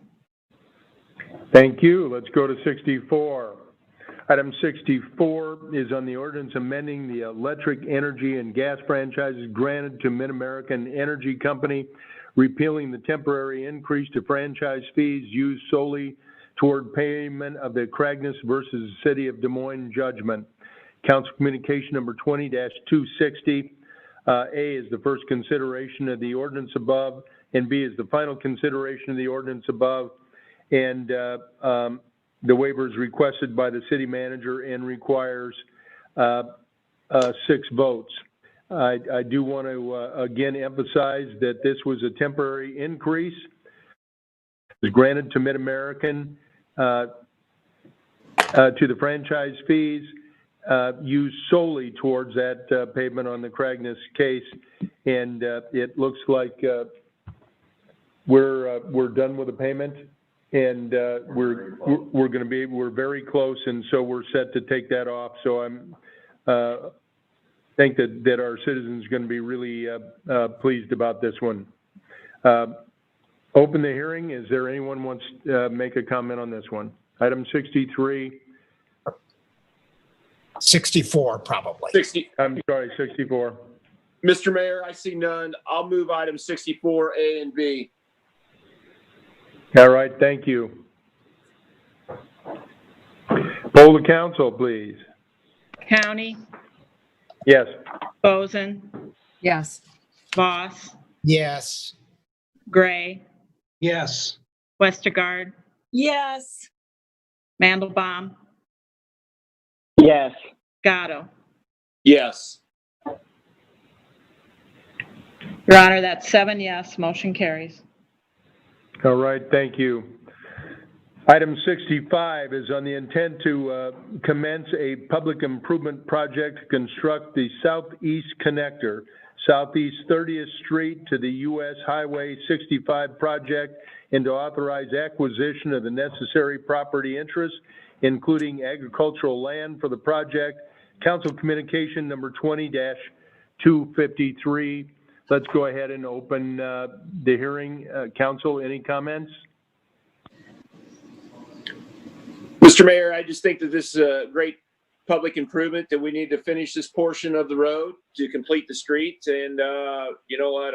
Thank you. Let's go to 64. Item 64 is on the ordinance amending the electric, energy, and gas franchises granted to Mid-American Energy Company, repealing the temporary increase to franchise fees used solely toward payment of the Cragness versus City of Des Moines judgment. Council Communication number 20-260. A is the first consideration of the ordinance above, and B is the final consideration of the ordinance above. And the waiver is requested by the city manager and requires 6 votes. I do want to again emphasize that this was a temporary increase. is granted to Mid-American to the franchise fees used solely towards that pavement on the Cragness case. And it looks like we're done with the payment, and we're very close, and so we're set to take that off. So I'm think that our citizens are going to be really pleased about this one. Open the hearing. Is there anyone wants to make a comment on this one? Item 63. 64, probably. 60. I'm sorry, 64. Mr. Mayor, I see none. I'll move items 64A and B. All right, thank you. Poll the council, please. County, Yes. Boson, Yes. Voss, Yes. Gray, Yes. Westergaard, Yes. Mandelbaum, Yes. Gatto. Yes. Your Honor, that's 7 yes, motion carries. All right, thank you. Item 65 is on the intent to commence a public improvement project to construct the Southeast Connector, Southeast 30th Street to the U.S. Highway 65 project, and to authorize acquisition of the necessary property interests, including agricultural land for the project. Council Communication number 20-253. Let's go ahead and open the hearing. Council, any comments? Mr. Mayor, I just think that this is a great public improvement, that we need to finish this portion of the road to complete the street. And you know what?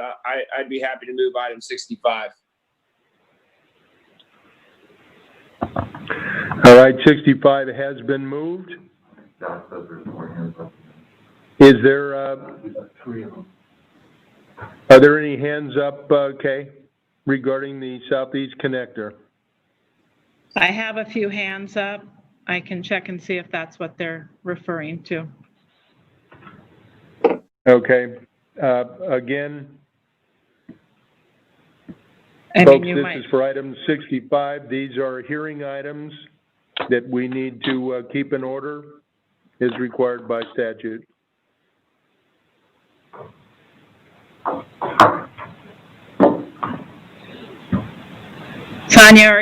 I'd be happy to move item 65. All right, 65 has been moved. Scott says there's more hands up. Is there, 3 of them. are there any hands up, Kay, regarding the Southeast Connector? I have a few hands up. I can check and see if that's what they're referring to. Okay. Again, folks, this is for item 65. These are hearing items that we need to keep in order as required by statute. Tanya, are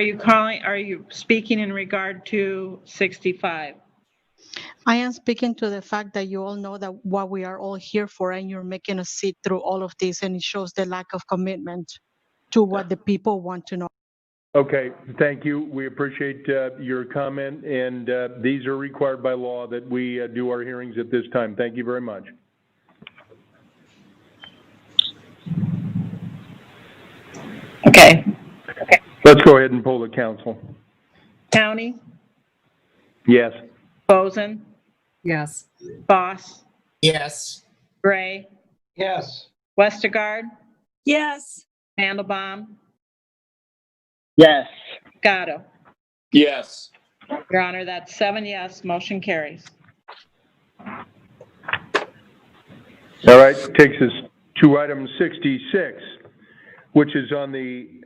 you speaking in regard to 65? I am speaking to the fact that you all know that what we are all here for, and you're making us sit through all of this, and it shows the lack of commitment to what the people want to know. Okay, thank you. We appreciate your comment, and these are required by law that we do our hearings at this time. Thank you very much. Okay. Let's go ahead and poll the council. County, Yes. Boson, Yes. Voss, Yes. Gray, Yes. Westergaard, Yes. Mandelbaum, Yes. Gatto. Yes. Your Honor, that's 7 yes, motion carries. All right, takes us to item 66, which is on the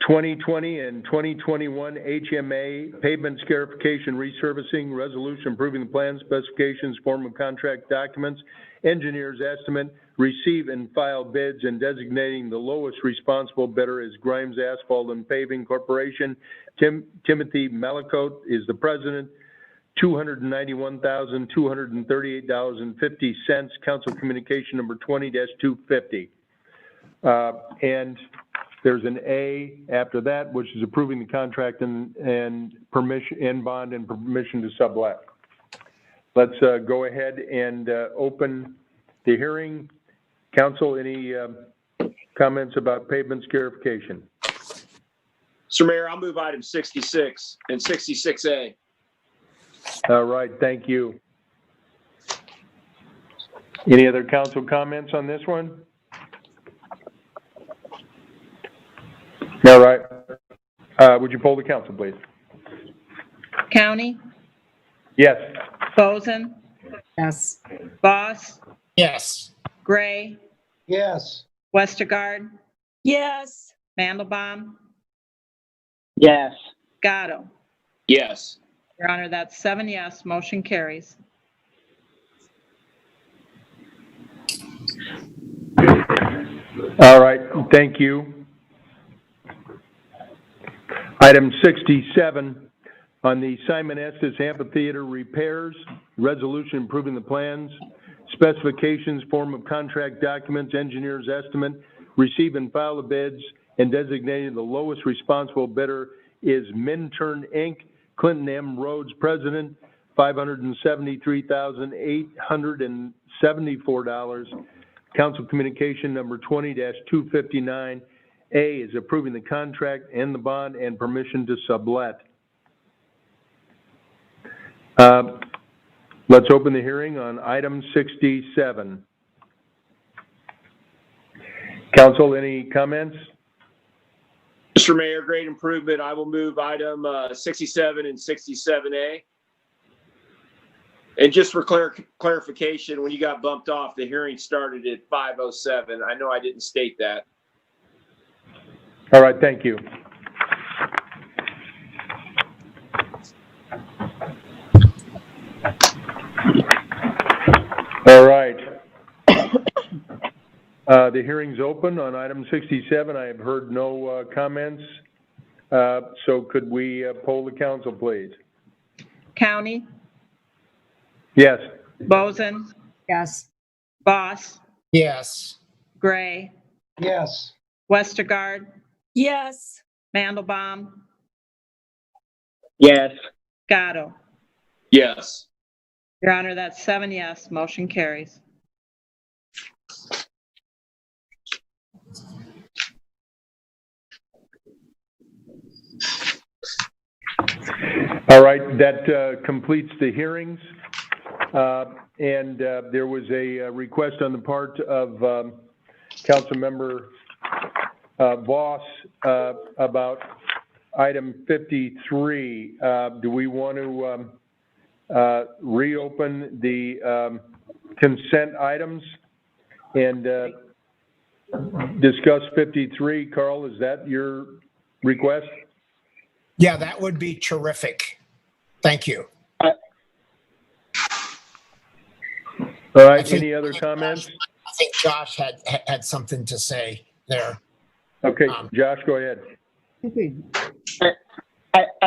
2020 and 2021 HMA pavement scarification resurfacing resolution approving the plan specifications, form of contract documents, engineer's estimate, receive and file bids, and designating the lowest responsible bidder as Grimes Asphalt and Paving Corporation. Timothy Malicote is the president. $291,238.50. Council Communication number 20-250. And there's an A after that, which is approving the contract and permission and bond and permission to sublet. Let's go ahead and open the hearing. Council, any comments about pavement scarification? Mr. Mayor, I'll move item 66 and 66A. All right, thank you. Any other council comments on this one? All right. Would you poll the council, please? County, Yes. Boson, Yes. Voss, Yes. Gray, Yes. Westergaard, Yes. Mandelbaum, Yes. Gatto. Yes. Your Honor, that's 7 yes, motion carries. All right, thank you. Item 67, on the Simon Estes Amphitheater repairs, resolution improving the plans, specifications, form of contract documents, engineer's estimate, receive and file the bids, and designating the lowest responsible bidder is Minturn Inc., Clinton M. Rhodes, President, $573,874. Council Communication number 20-259. A is approving the contract and the bond and permission to sublet. Let's open the hearing on item 67. Council, any comments? Mr. Mayor, great improvement. I will move item 67 and 67A. And just for clarification, when you got bumped off, the hearing started at 5:07. I know I didn't state that. All right, thank you. All right. The hearing's open on item 67. I have heard no comments. So could we poll the council, please? County, Yes. Boson, Yes. Boss, Yes. Gray, Yes. Westergaard, Yes. Mandelbaum, Yes. Gatto. Yes. Your Honor, that's 7 yes, motion carries. All right, that completes the hearings. And there was a request on the part of Councilmember Voss about item 53. Do we want to reopen the consent items and discuss 53? Carl, is that your request? Yeah, that would be terrific. Thank you. All right, any other comments? I think Josh had something to say there. Okay, Josh, go ahead. I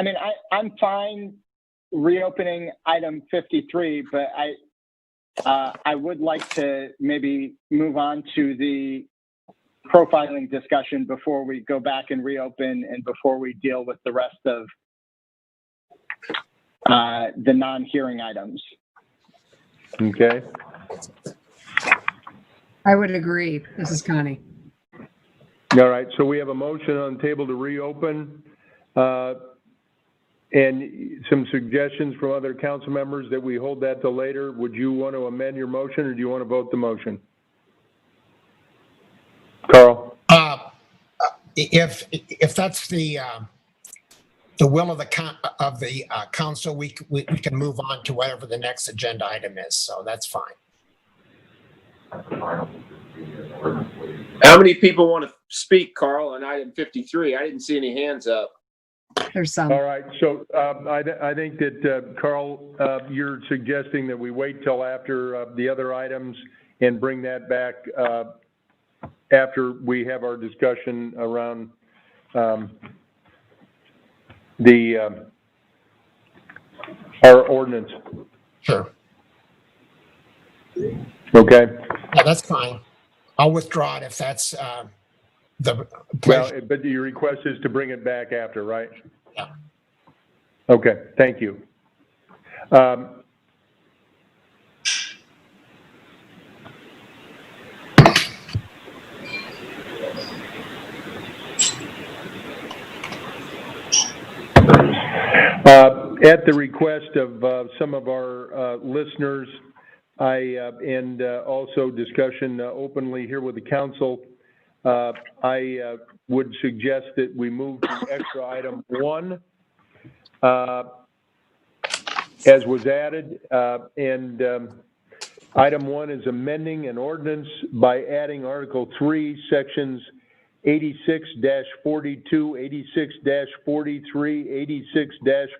mean, I'm fine reopening item 53, but I would like to maybe move on to the profiling discussion before we go back and reopen and before we deal with the rest of the non-hearing items. Okay. I would agree. This is Connie. All right, so we have a motion on the table to reopen and some suggestions from other council members that we hold that till later. Would you want to amend your motion or do you want to vote the motion? Carl? If that's the will of the council, we can move on to whatever the next agenda item is. So that's fine. How many people want to speak, Carl, on item 53? I didn't see any hands up. There's some. All right, so I think that, Carl, you're suggesting that we wait till after the other items and bring that back after we have our discussion around our ordinance. Sure. Okay. Yeah, that's fine. I'll withdraw it if that's the Well, but your request is to bring it back after, right? Yeah. Okay, thank you. At the request of some of our listeners, and also discussion openly here with the council, I would suggest that we move to extra item 1, as was added, and item 1 is amending an ordinance by adding Article 3, Sections 86-42, 86-43,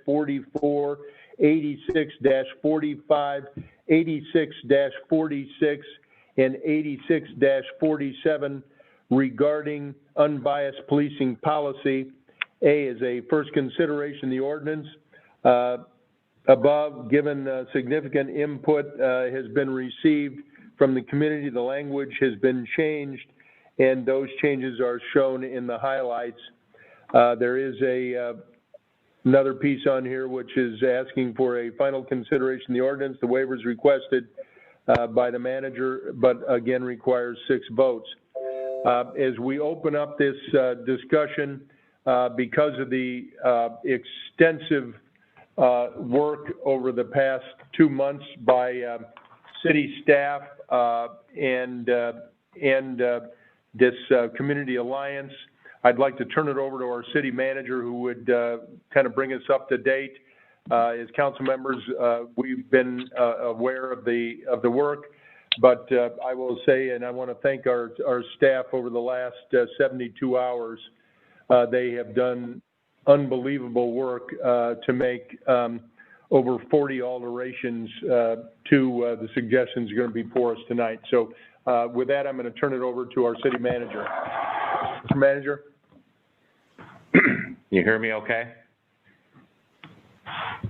86-44, 86-45, 86-46, and 86-47 regarding unbiased policing policy. A is a first consideration, the ordinance. Above, given significant input has been received from the community, the language has been changed, and those changes are shown in the highlights. There is another piece on here which is asking for a final consideration of the ordinance. The waiver is requested by the manager, but again requires 6 votes. As we open up this discussion, because of the extensive work over the past 2 months by city staff and this community alliance, I'd like to turn it over to our city manager, who would kind of bring us up to date. As council members, we've been aware of the work, but I will say, and I want to thank our staff over the last 72 hours. They have done unbelievable work to make over 40 alterations to the suggestions are going to be before us tonight. So with that, I'm going to turn it over to our city manager. Mr. Manager? You hear me okay?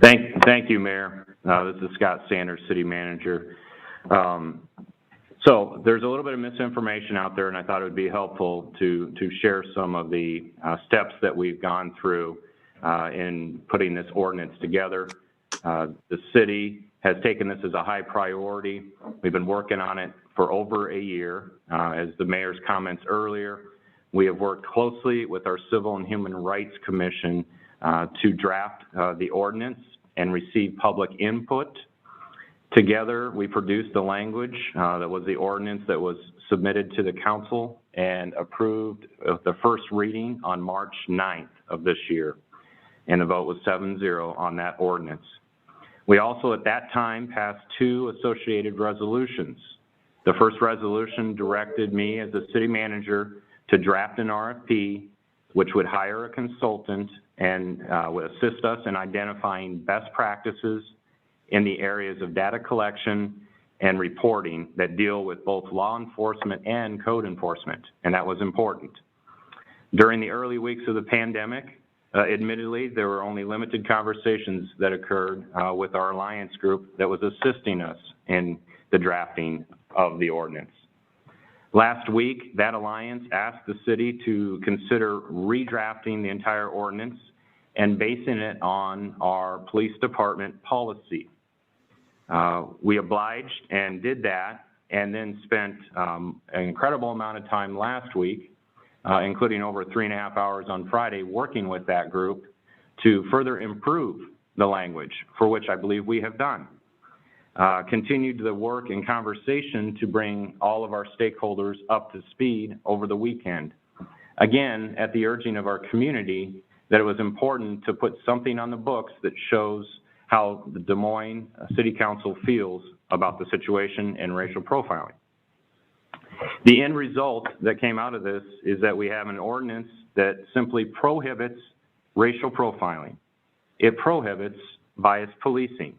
Thank you, Mayor. This is Scott Sanders, City Manager. So there's a little bit of misinformation out there, and I thought it would be helpful to share some of the steps that we've gone through in putting this ordinance together. The city has taken this as a high priority. We've been working on it for over a year. As the mayor's comments earlier, we have worked closely with our Civil and Human Rights Commission to draft the ordinance and receive public input. Together, we produced the language that was the ordinance that was submitted to the council and approved the first reading on March 9th of this year. And the vote was 7-0 on that ordinance. We also at that time passed 2 associated resolutions. The first resolution directed me as the city manager to draft an RFP, which would hire a consultant and would assist us in identifying best practices in the areas of data collection and reporting that deal with both law enforcement and code enforcement, and that was important. During the early weeks of the pandemic, admittedly, there were only limited conversations that occurred with our alliance group that was assisting us in the drafting of the ordinance. Last week, that alliance asked the city to consider redrafting the entire ordinance and basing it on our police department policy. We obliged and did that, and then spent an incredible amount of time last week, including over 3.5 hours on Friday, working with that group to further improve the language, for which I believe we have done. Continued the work and conversation to bring all of our stakeholders up to speed over the weekend. Again, at the urging of our community, that it was important to put something on the books that shows how the Des Moines City Council feels about the situation and racial profiling. The end result that came out of this is that we have an ordinance that simply prohibits racial profiling. It prohibits biased policing.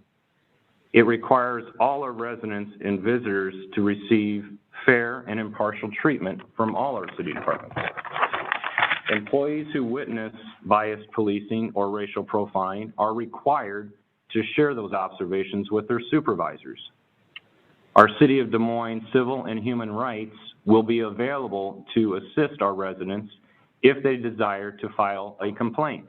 It requires all our residents and visitors to receive fair and impartial treatment from all our city departments. Employees who witness biased policing or racial profiling are required to share those observations with their supervisors. Our City of Des Moines Civil and Human Rights will be available to assist our residents if they desire to file a complaint.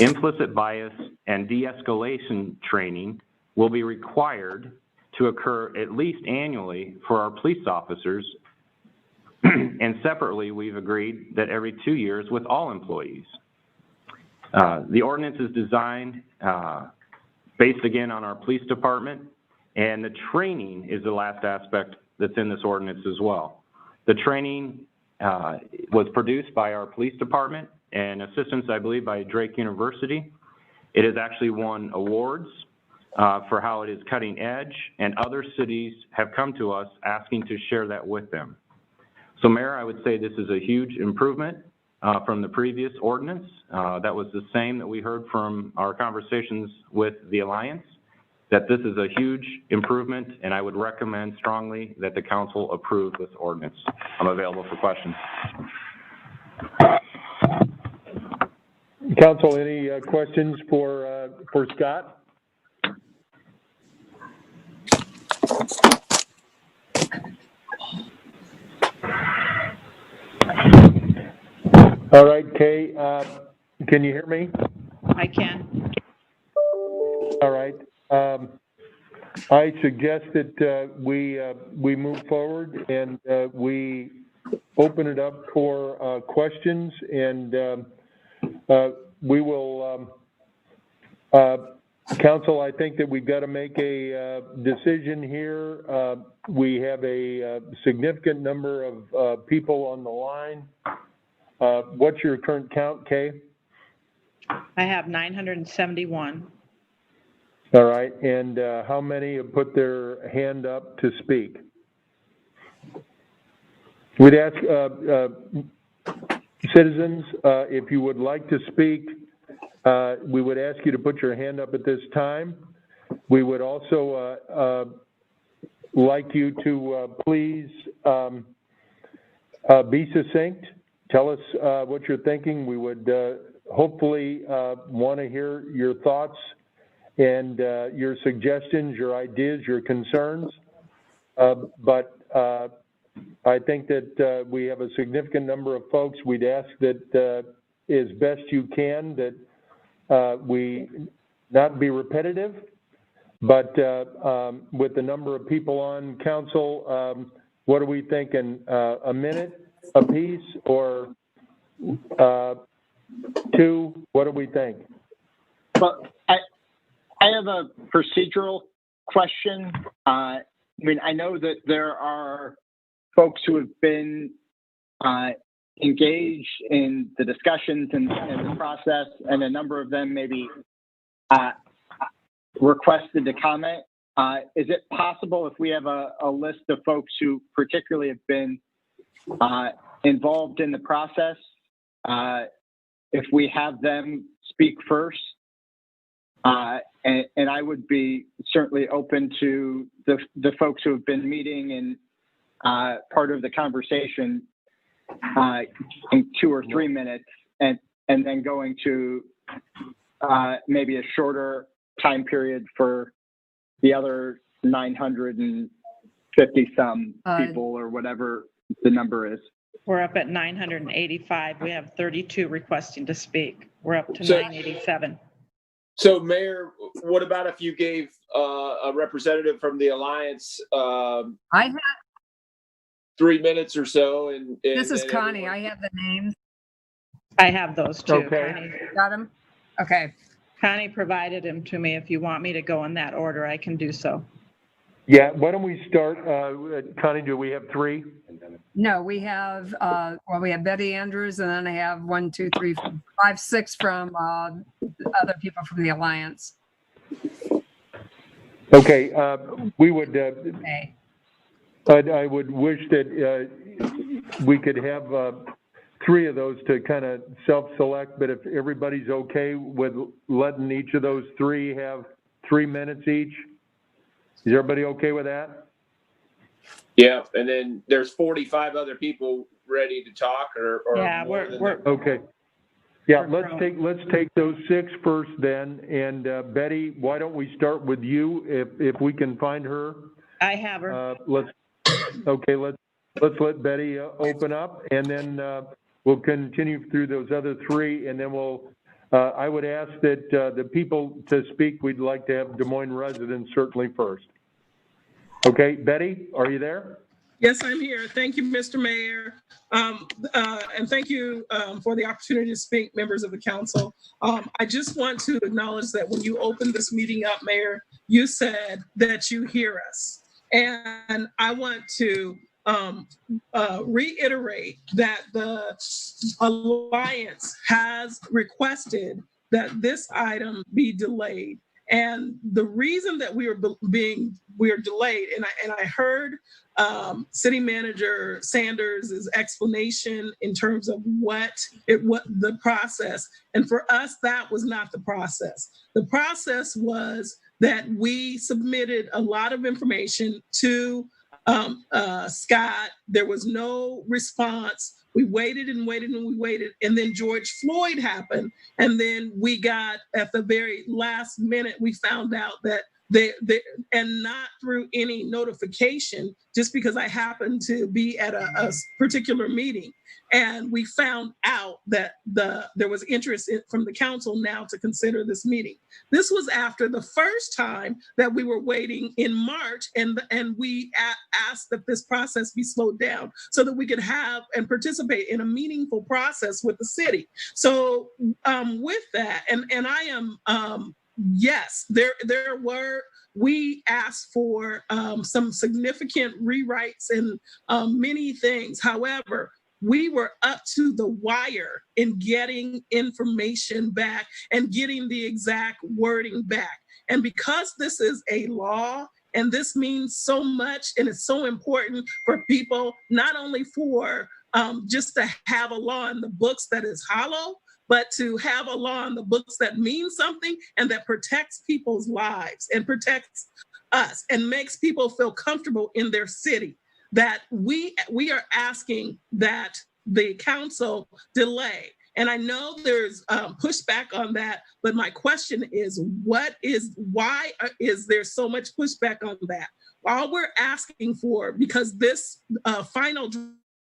Implicit bias and de-escalation training will be required to occur at least annually for our police officers, and separately, we've agreed that every 2 years with all employees. The ordinance is designed based again on our police department, and the training is the last aspect that's in this ordinance as well. The training was produced by our police department and assistance, I believe, by Drake University. It has actually won awards for how it is cutting edge, and other cities have come to us asking to share that with them. So Mayor, I would say this is a huge improvement from the previous ordinance. That was the same that we heard from our conversations with the Alliance, that this is a huge improvement, and I would recommend strongly that the council approve this ordinance. I'm available for questions. Council, any questions for Scott? All right, Kay, can you hear me? I can. All right. I suggest that we move forward and we open it up for questions, and we will, Council, I think that we've got to make a decision here. We have a significant number of people on the line. What's your current count, Kay? I have 971. All right, and how many have put their hand up to speak? We'd ask citizens, if you would like to speak, we would ask you to put your hand up at this time. We would also like you to please be succinct. Tell us what you're thinking. We would hopefully want to hear your thoughts and your suggestions, your ideas, your concerns. But I think that we have a significant number of folks. We'd ask that as best you can, that we not be repetitive, but with the number of people on council, what are we thinking? A minute apiece or two? What do we think? Well, I have a procedural question. I mean, I know that there are folks who have been engaged in the discussions and the process, and a number of them maybe requested to comment. Is it possible, if we have a list of folks who particularly have been involved in the process, if we have them speak first? And I would be certainly open to the folks who have been meeting and part of the conversation in 2 or 3 minutes, and then going to maybe a shorter time period for the other 950 some people or whatever the number is. We're up at 985. We have 32 requesting to speak. We're up to So- 987. So, Mayor, what about if you gave a representative from the Alliance I have, 3 minutes or so? And this is then Connie. everyone- I have the names. I have those too. Okay. Connie, Got them? Okay. Connie provided them to me. If you want me to go in that order, I can do so. Yeah, why don't we start, Connie, do we have 3? No, we have, we have Betty Andrews, and then I have 1, 2, 3, 4, 5, 6 from other people from the Alliance. Okay, we would, Okay. I would wish that we could have 3 of those to kind of self-select, but if everybody's okay with letting each of those 3 have 3 minutes each, is everybody okay with that? Yeah, and then there's 45 other people ready to talk, or Yeah, more than that. Okay. Yeah, We're let's take those 6 first then, and Betty, why don't we start with you if we can find her? I have her. Let's let Betty open up, and then we'll continue through those other 3, and then I would ask that the people to speak, we'd like to have Des Moines residents certainly first. Okay, Betty, are you there? Yes, I'm here. Thank you, Mr. Mayor. And thank you for the opportunity to speak, members of the council. I just want to acknowledge that when you opened this meeting up, Mayor, you said that you hear us. And I want to reiterate that the Alliance has requested that this item be delayed. And the reason that we are delayed, and I heard City Manager Sanders' explanation in terms of what the process. And for us, that was not the process. The process was that we submitted a lot of information to Scott. There was no response. We waited and waited and we waited. And then George Floyd happened. And then we got, at the very last minute, we found out that and not through any notification, just because I happened to be at a particular meeting. And we found out that there was interest from the council now to consider this meeting. This was after the first time that we were waiting in March, and we asked that this process be slowed down so that we could have and participate in a meaningful process with the city. So with that, and I am, yes, we asked for some significant rewrites and many things. However, we were up to the wire in getting information back and getting the exact wording back. And because this is a law and this means so much and it's so important for people, not only for just to have a law in the books that is hollow, but to have a law in the books that means something and that protects people's lives and protects us and makes people feel comfortable in their city, that we are asking that the council delay. And I know there's pushback on that, but my question is, why is there so much pushback on that? All we're asking for, because this final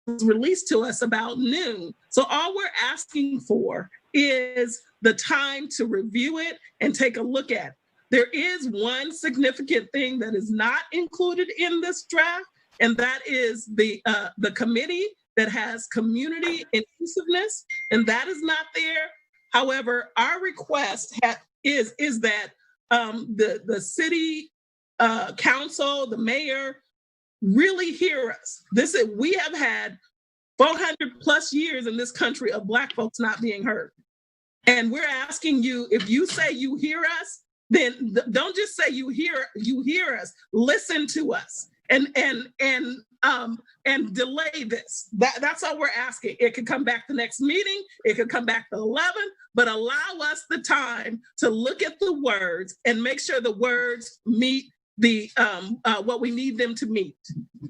was released to us about noon. So all we're asking for is the time to review it and take a look at it. There is one significant thing that is not included in this draft, and that is the committee that has community inclusiveness, and that is not there. However, our request is that the city council, the mayor, really hear us. We have had 400 plus years in this country of Black folks not being heard. And we're asking you, if you say you hear us, then don't just say you hear us, listen to us and delay this. That's all we're asking. It could come back the next meeting, it could come back the 11th, but allow us the time to look at the words and make sure the words meet the what we need them to meet.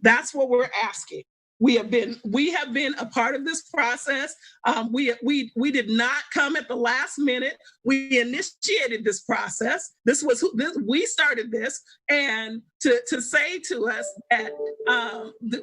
That's what we're asking. We have been a part of this process. We did not come at the last minute. We initiated this process. We started this, and to say to us that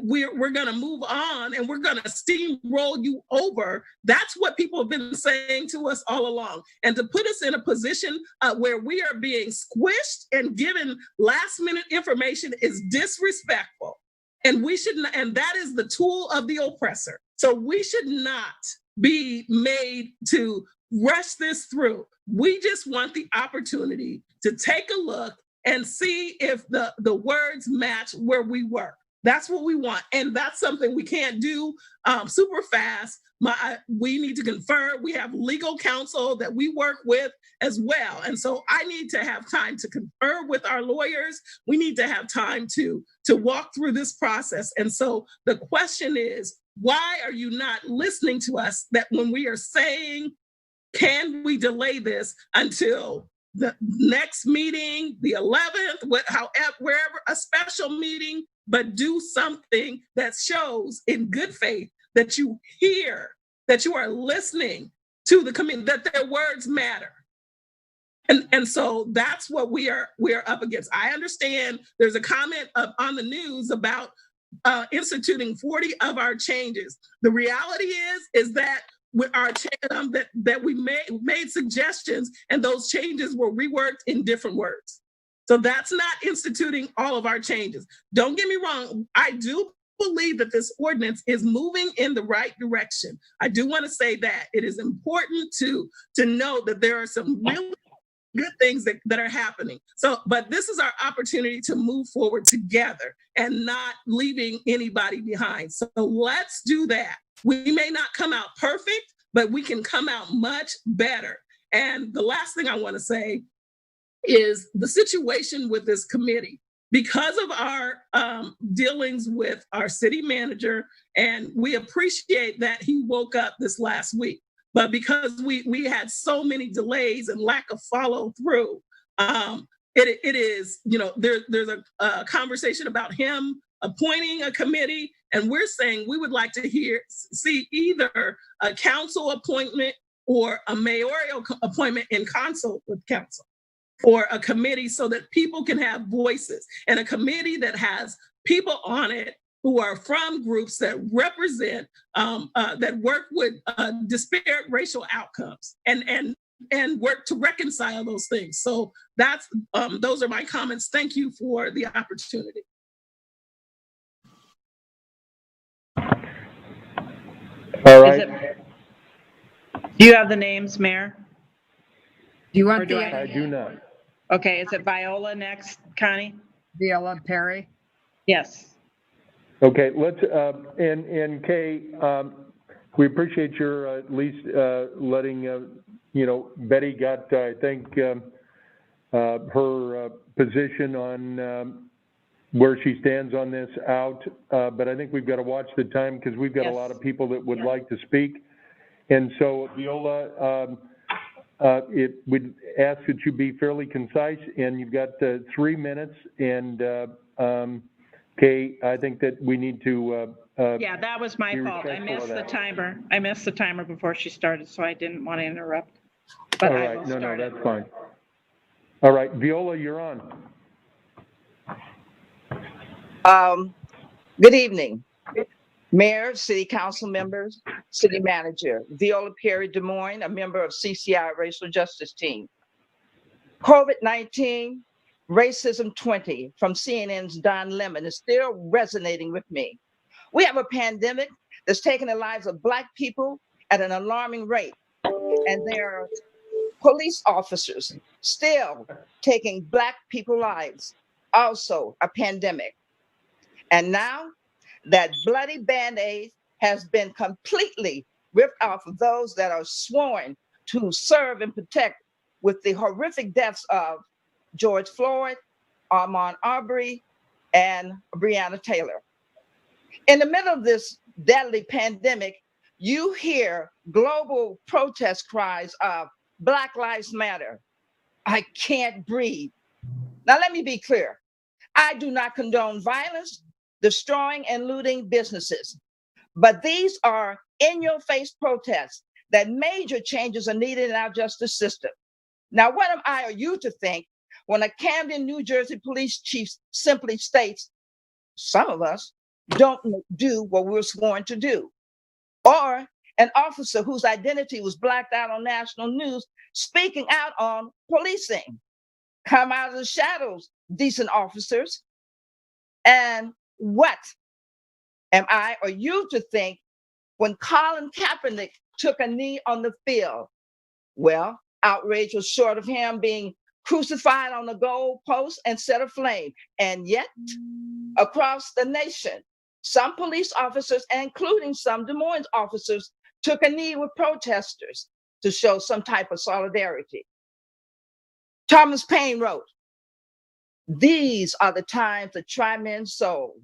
we're going to move on and we're going to steamroll you over. That's what people have been saying to us all along. And to put us in a position where we are being squished and given last minute information is disrespectful. And that is the tool of the oppressor. So we should not be made to rush this through. We just want the opportunity to take a look and see if the words match where we were. That's what we want. And that's something we can't do super fast. We need to confer. We have legal counsel that we work with as well. And so I need to have time to confer with our lawyers. We need to have time to walk through this process. And so the question is, why are you not listening to us that when we are saying, can we delay this until the next meeting, the 11th, wherever, a special meeting, but do something that shows in good faith that you hear, that you are listening to the community, that their words matter. And so that's what we are up against. I understand there's a comment on the news about instituting 40 of our changes. The reality is that with our that we made suggestions and those changes were reworked in different words. So that's not instituting all of our changes. Don't get me wrong. I do believe that this ordinance is moving in the right direction. I do want to say that it is important to know that there are some really good things that are happening. So, but this is our opportunity to move forward together and not leaving anybody behind. So let's do that. We may not come out perfect, but we can come out much better. And the last thing I want to say is the situation with this committee. Because of our dealings with our city manager, and we appreciate that he woke up this last week, but because we had so many delays and lack of follow through, it is, there's a conversation about him appointing a committee, and we're saying we would like to see either a council appointment or a mayoral appointment in consult with council, or a committee so that people can have voices, and a committee that has people on it who are from groups that represent, that work with disparate racial outcomes and work to reconcile those things. So those are my comments. Thank you for the opportunity. All right. Do you have the names, Mayor? Do you want I do not. Okay, is it Viola next, Connie? Viola Perry? Yes. Okay, let's, and Kay, we appreciate your at least letting, Betty got, I think, her position on where she stands on this out, but I think we've got to watch the time because we've got a lot of people that would like to speak. And so, Viola, we'd ask that you be fairly concise, and you've got 3 minutes. And Kay, I think that we need to. Yeah, that was my fault. I missed the timer. I missed the timer before she started, so I didn't want to interrupt. But all right, no, that's fine. All right, Viola, you're on. Good evening, Mayor, City Council members, City Manager. Viola Perry, Des Moines, a member of CCI Racial Justice Team. COVID-19, Racism 20 from CNN's Don Lemon is still resonating with me. We have a pandemic that's taken the lives of Black people at an alarming rate, and there are police officers still taking Black people's lives, also a pandemic. And now that bloody Band-Aid has been completely ripped off of those that are sworn to serve and protect with the horrific deaths of George Floyd, Ahmaud Arbery, and Breonna Taylor. In the middle of this deadly pandemic, you hear global protest cries of Black Lives Matter. I can't breathe. Now, let me be clear. I do not condone violence, destroying and looting businesses. But these are in-your-face protests that major changes are needed in our justice system. Now, what am I or you to think when a Camden, New Jersey police chief simply states, some of us don't do what we're sworn to do? Or an officer whose identity was blacked out on national news speaking out on policing. Come out of the shadows, decent officers. And what am I or you to think when Colin Kaepernick took a knee on the field? Well, outrage was short of him being crucified on the goal post and set aflame. And yet, across the nation, some police officers, including some Des Moines officers, took a knee with protesters to show some type of solidarity. Thomas Paine wrote, "These are the times that try men's soul."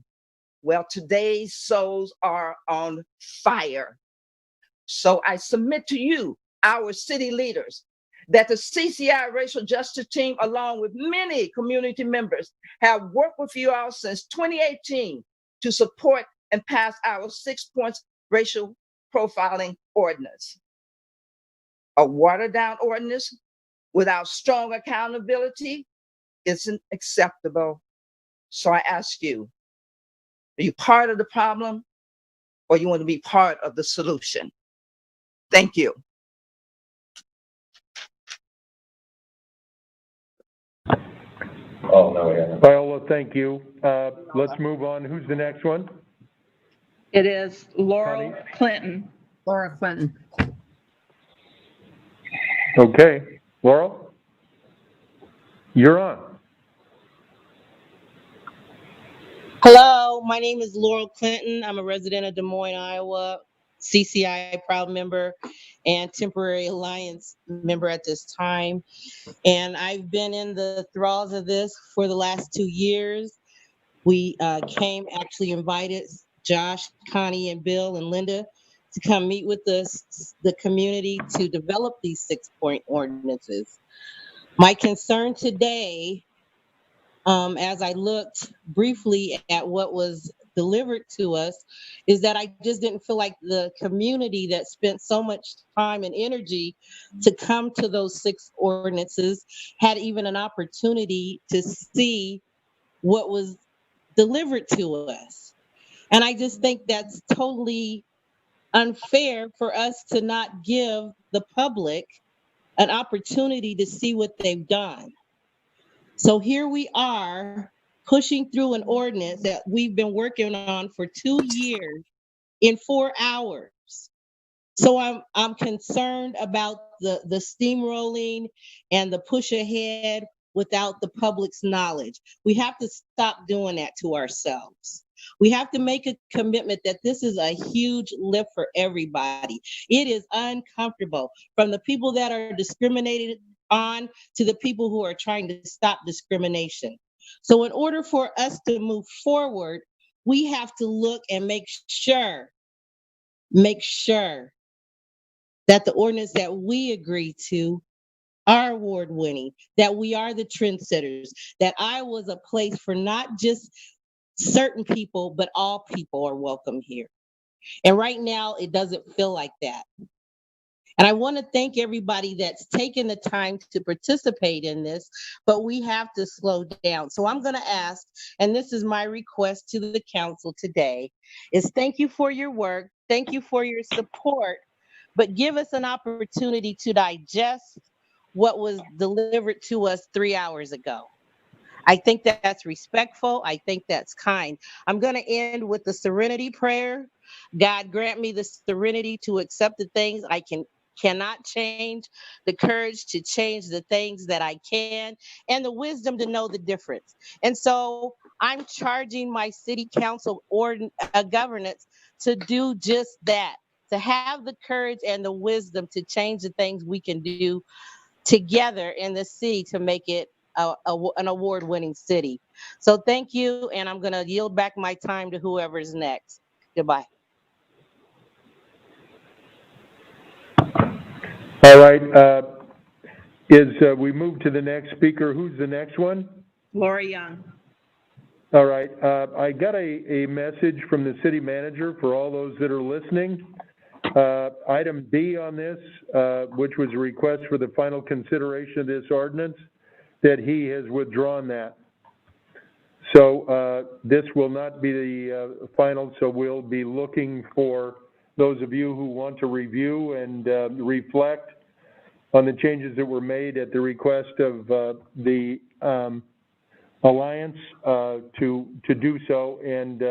Well, today's souls are on fire. So I submit to you, our city leaders, that the CCI Racial Justice Team, along with many community members, have worked with you all since 2018 to support and pass our 6-point racial profiling ordinance. A watered-down ordinance without strong accountability isn't acceptable. So I ask you, are you part of the problem, or you want to be part of the solution? Thank you. Oh, no, we haven't. Viola, thank you. Let's move on. Who's the next one? It is Laurel Clinton. Laura Clinton. Okay, Laurel, you're on. Hello, my name is Laurel Clinton. I'm a resident of Des Moines, Iowa. CCI proud member and temporary alliance member at this time. And I've been in the thralls of this for the last 2 years. We actually invited Josh, Connie, and Bill and Linda to come meet with us, the community, to develop these 6-point ordinances. My concern today, as I looked briefly at what was delivered to us, is that I just didn't feel like the community that spent so much time and energy to come to those 6 ordinances had even an opportunity to see what was delivered to us. And I just think that's totally unfair for us to not give the public an opportunity to see what they've done. So here we are pushing through an ordinance that we've been working on for 2 years in 4 hours. So I'm concerned about the steamrolling and the push ahead without the public's knowledge. We have to stop doing that to ourselves. We have to make a commitment that this is a huge lift for everybody. It is uncomfortable, from the people that are discriminated on to the people who are trying to stop discrimination. So in order for us to move forward, we have to look and make sure that the ordinance that we agree to are award winning, that we are the trendsetters, that Iowa is a place for not just certain people, but all people are welcome here. And right now, it doesn't feel like that. And I want to thank everybody that's taken the time to participate in this, but we have to slow down. So I'm going to ask, and this is my request to the council today, is thank you for your work. Thank you for your support, but give us an opportunity to digest what was delivered to us 3 hours ago. I think that's respectful. I think that's kind. I'm going to end with the serenity prayer. God grant me the serenity to accept the things I cannot change, the courage to change the things that I can, and the wisdom to know the difference. And so I'm charging my city council governance to do just that, to have the courage and the wisdom to change the things we can do together in the city to make it an award-winning city. So thank you, and I'm going to yield back my time to whoever's next. Goodbye. All right. We move to the next speaker. Who's the next one? Lori Young. All right. I got a message from the city manager for all those that are listening. Item B on this, which was a request for the final consideration of this ordinance, that he has withdrawn that. So this will not be the final, so we'll be looking for those of you who want to review and reflect on the changes that were made at the request of the Alliance to do so and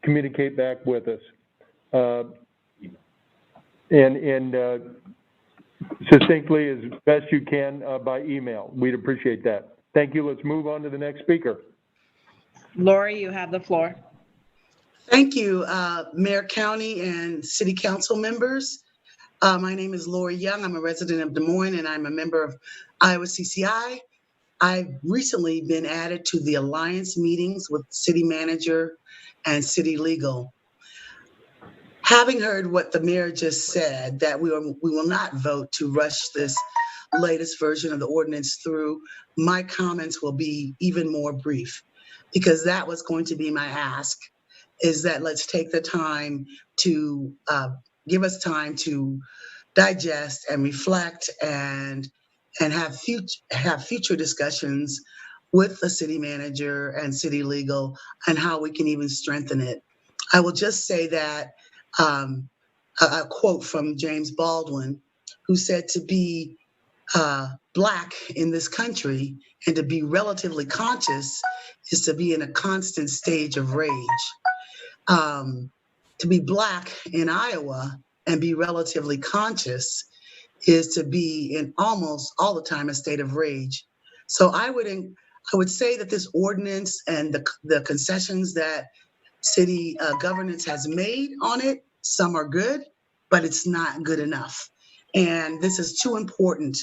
communicate back with us. And succinctly as best you can by email. We'd appreciate that. Thank you. Let's move on to the next speaker. Lori, you have the floor. Thank you, Mayor, County, and City Council members. My name is Lori Young. I'm a resident of Des Moines, and I'm a member of Iowa CCI. I've recently been added to the Alliance meetings with City Manager and City Legal. Having heard what the mayor just said, that we will not vote to rush this latest version of the ordinance through, my comments will be even more brief, because that was going to be my ask, is that let's take the time to give us time to digest and reflect and have future discussions with the city manager and city legal and how we can even strengthen it. I will just say that a quote from James Baldwin, who said to be Black in this country and to be relatively conscious is to be in a constant stage of rage. To be Black in Iowa and be relatively conscious is to be in almost all the time a state of rage. So I would say that this ordinance and the concessions that city governance has made on it some are good, but it's not good enough. And this is too important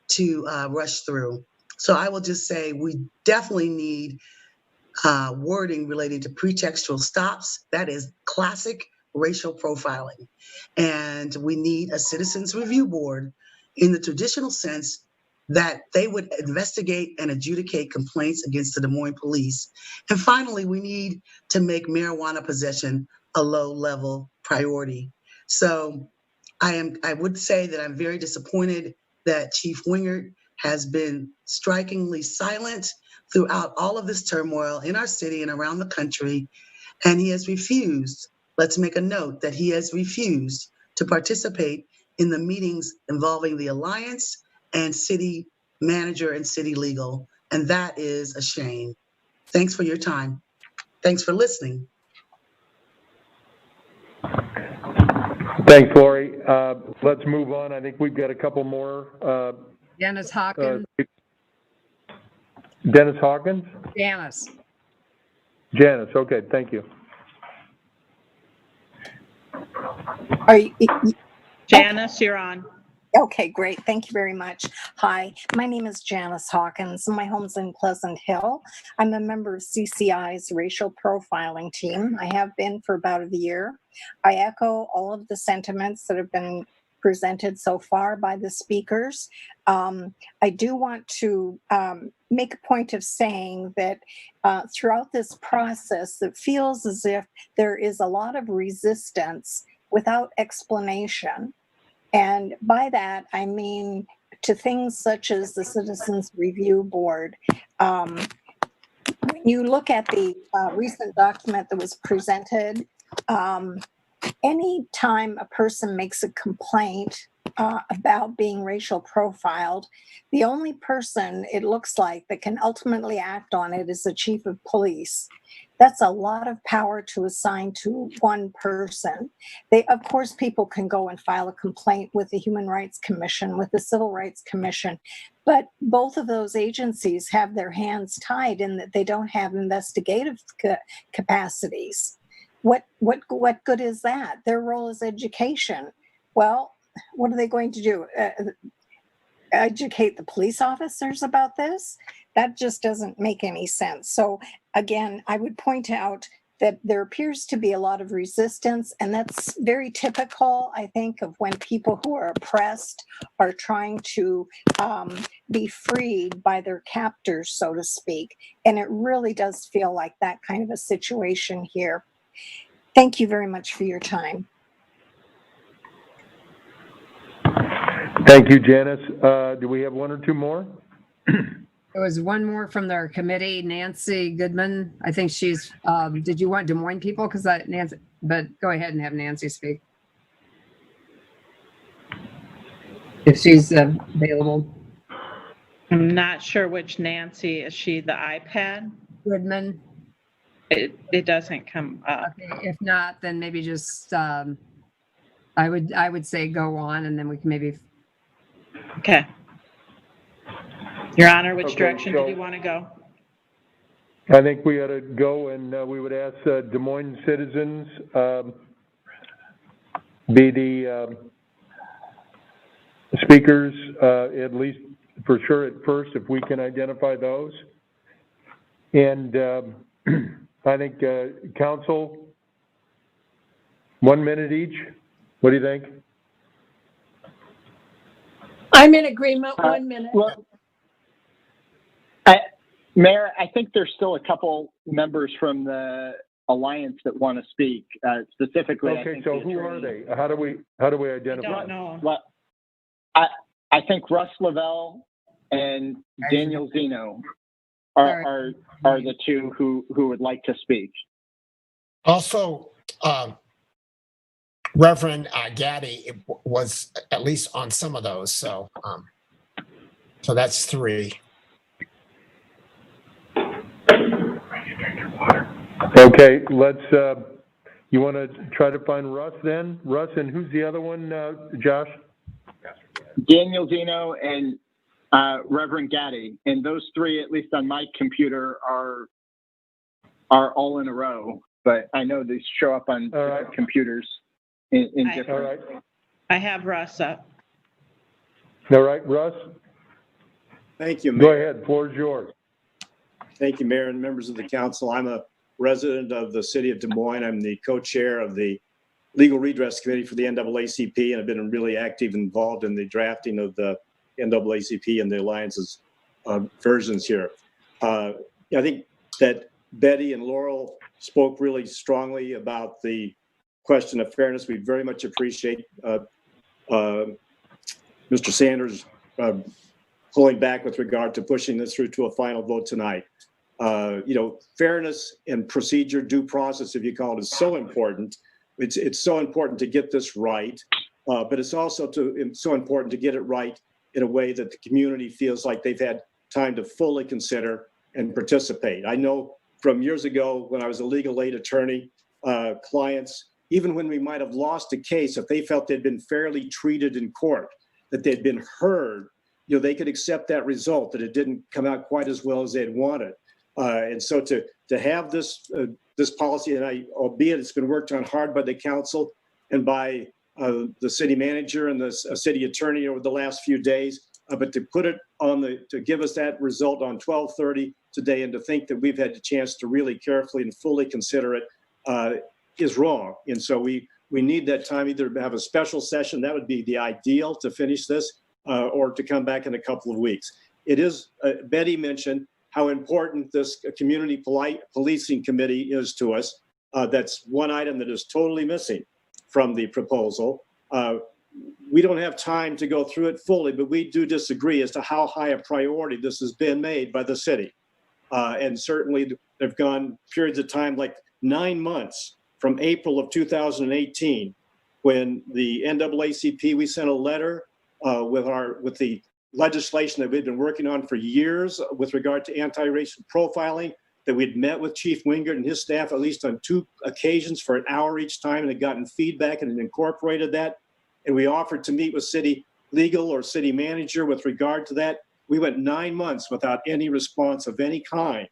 to rush through. So I will just say we definitely need wording related to pretextual stops. That is classic racial profiling. And we need a citizens review board in the traditional sense that they would investigate and adjudicate complaints against the Des Moines police. And finally, we need to make marijuana possession a low-level priority. So I would say that I'm very disappointed that Chief Wingert has been strikingly silent throughout all of this turmoil in our city and around the country, and he has refused, let's make a note that he has refused to participate in the meetings involving the Alliance and city manager and city legal, and that is a shame. Thanks for your time. Thanks for listening. Thanks, Lori. Let's move on. I think we've got a couple more. Dennis Hawkins. Dennis Hawkins? Janice. Janice, okay, thank you. Are you, Janice, you're on. okay, great. Thank you very much. Hi, my name is Janice Hawkins. My home's in Pleasant Hill. I'm a member of CCI's racial profiling team. I have been for about a year. I echo all of the sentiments that have been presented so far by the speakers. I do want to make a point of saying that throughout this process, it feels as if there is a lot of resistance without explanation. And by that, I mean to things such as the Citizens Review Board. When you look at the recent document that was presented, any time a person makes a complaint about being racial profiled, the only person it looks like that can ultimately act on it is the chief of police. That's a lot of power to assign to one person. Of course, people can go and file a complaint with the Human Rights Commission, with the Civil Rights Commission, but both of those agencies have their hands tied in that they don't have investigative capacities. What good is that? Their role is education. Well, what are they going to do? Educate the police officers about this? That just doesn't make any sense. So again, I would point out that there appears to be a lot of resistance, and that's very typical, I think, of when people who are oppressed are trying to be freed by their captors, so to speak. And it really does feel like that kind of a situation here. Thank you very much for your time. Thank you, Janice. Do we have one or two more? There was one more from their committee, Nancy Goodman. I think she's, did you want Des Moines people? Because Nancy, but go ahead and have Nancy speak. If she's available. I'm not sure which Nancy. Is she the iPad? Goodman. It doesn't come up. Okay, if not, then maybe just, I would say go on, and then we can maybe. Okay. Your Honor, which direction did you want to go? I think we ought to go, and we would ask Des Moines citizens be the speakers, at least for sure at first, if we can identify those. And I think council, 1 minute each. What do you think? I'm in agreement. 1 minute. Well, Mayor, I think there's still a couple members from the Alliance that want to speak specifically. Okay, so who are they? How do we identify? I don't know. Well, I think Russ Lavelle and Daniel Zeno are the two who would like to speak. Also, Reverend Gaddy was at least on some of those, so that's three. Okay, let's. You want to try to find Russ then? Russ, and who's the other one, Josh? Daniel Zeno and Reverend Gaddy, and those three, at least on my computer, are all in a row. But I know these show up on different computers. indifferent. All right. I have Russ up. All right, Russ, Thank you, go Mayor. ahead. Floor is yours. Thank you, Mayor and members of the council. I'm a resident of the city of Des Moines. I'm the co-chair of the Legal Redress Committee for the NAACP, and I've been really active involved in the drafting of the NAACP and the Alliance's versions here. I think that Betty and Laurel spoke really strongly about the question of fairness. We very much appreciate Mr. Sanders pulling back with regard to pushing this through to a final vote tonight. Fairness and procedure, due process, if you call it, is so important. It's so important to get this right, but it's also so important to get it right in a way that the community feels like they've had time to fully consider and participate. I know from years ago when I was a legal aid attorney, clients, even when we might have lost a case, if they felt they'd been fairly treated in court, that they'd been heard, they could accept that result, that it didn't come out quite as well as they'd wanted. And so to have this policy, and albeit it's been worked on hard by the council and by the city manager and the city attorney over the last few days, but to put it to give us that result on 12/30 today, and to think that we've had the chance to really carefully and fully consider it is wrong. And so we need that time, either to have a special session, that would be the ideal to finish this, or to come back in a couple of weeks. It is, Betty mentioned how important this community policing committee is to us. That's one item that is totally missing from the proposal. We don't have time to go through it fully, but we do disagree as to how high a priority this has been made by the city. And certainly they've gone periods of time like 9 months from April of 2018, when the NAACP, we sent a letter with the legislation that we've been working on for years with regard to anti-racial profiling, that we'd met with Chief Wingert and his staff at least on 2 occasions for an hour each time, and had gotten feedback and had incorporated that. And we offered to meet with city legal or city manager with regard to that. We went 9 months without any response of any kind,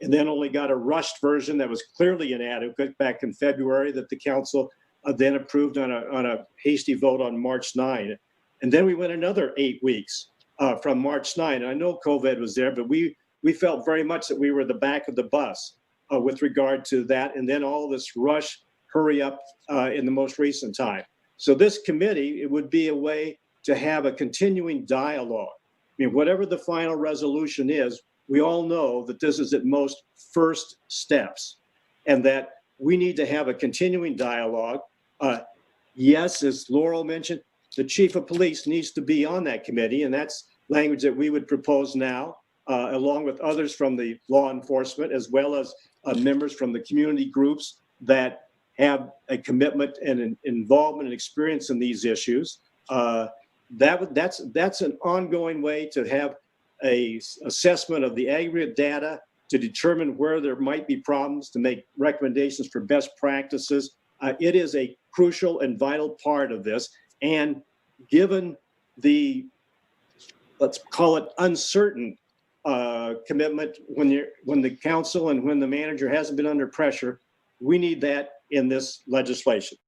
and then only got a rushed version that was clearly inadequate back in February that the council then approved on a hasty vote on March 9. And then we went another 8 weeks from March 9. And I know COVID was there, but we felt very much that we were the back of the bus with regard to that. And then all this rush, hurry up in the most recent time. So this committee, it would be a way to have a continuing dialogue. I mean, whatever the final resolution is, we all know that this is at most first steps, and that we need to have a continuing dialogue. Yes, as Laurel mentioned, the chief of police needs to be on that committee, and that's language that we would propose now, along with others from the law enforcement, as well as members from the community groups that have a commitment and an involvement and experience in these issues. That's an ongoing way to have a assessment of the aggregate data, to determine where there might be problems, to make recommendations for best practices. It is a crucial and vital part of this. And given the, let's call it uncertain commitment, when the council and when the manager hasn't been under pressure, we need that in this legislation.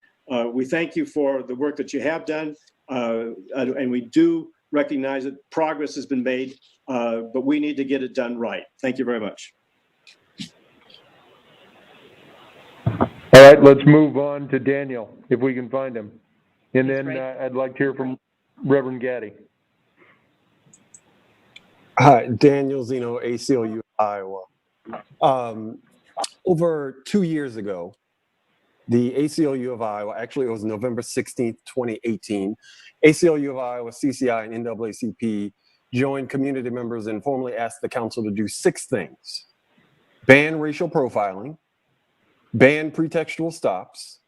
We thank you for the work that you have done, and we do recognize that progress has been made, but we need to get it done right. Thank you very much. All right, let's move on to Daniel, if we can find him. And then I'd like to hear from Reverend Gaddy. Hi, Daniel Zeno, ACLU, Iowa. Over 2 years ago, the ACLU of Iowa, actually it was November 16th, 2018, ACLU of Iowa, CCI, and NAACP joined community members and formally asked the council to do 6 things: ban racial profiling, ban pretextual stops,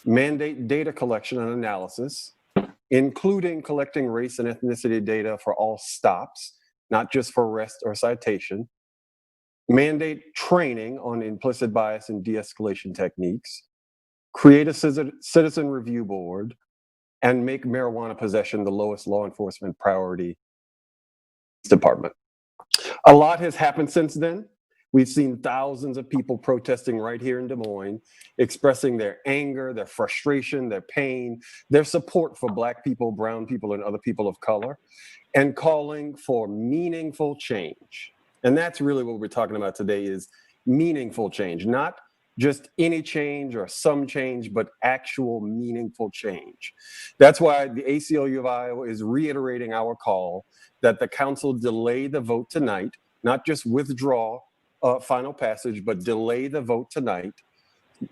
mandate data collection and analysis, including collecting race and ethnicity data for all stops, not just for arrest or citation, mandate training on implicit bias and de-escalation techniques, create a citizen review board, and make marijuana possession the lowest law enforcement priority department. A lot has happened since then. We've seen thousands of people protesting right here in Des Moines, expressing their anger, their frustration, their pain, their support for Black people, brown people, and other people of color, and calling for meaningful change. And that's really what we're talking about today, is meaningful change, not just any change or some change, but actual meaningful change. That's why the ACLU of Iowa is reiterating our call that the council delay the vote tonight, not just withdraw final passage, but delay the vote tonight,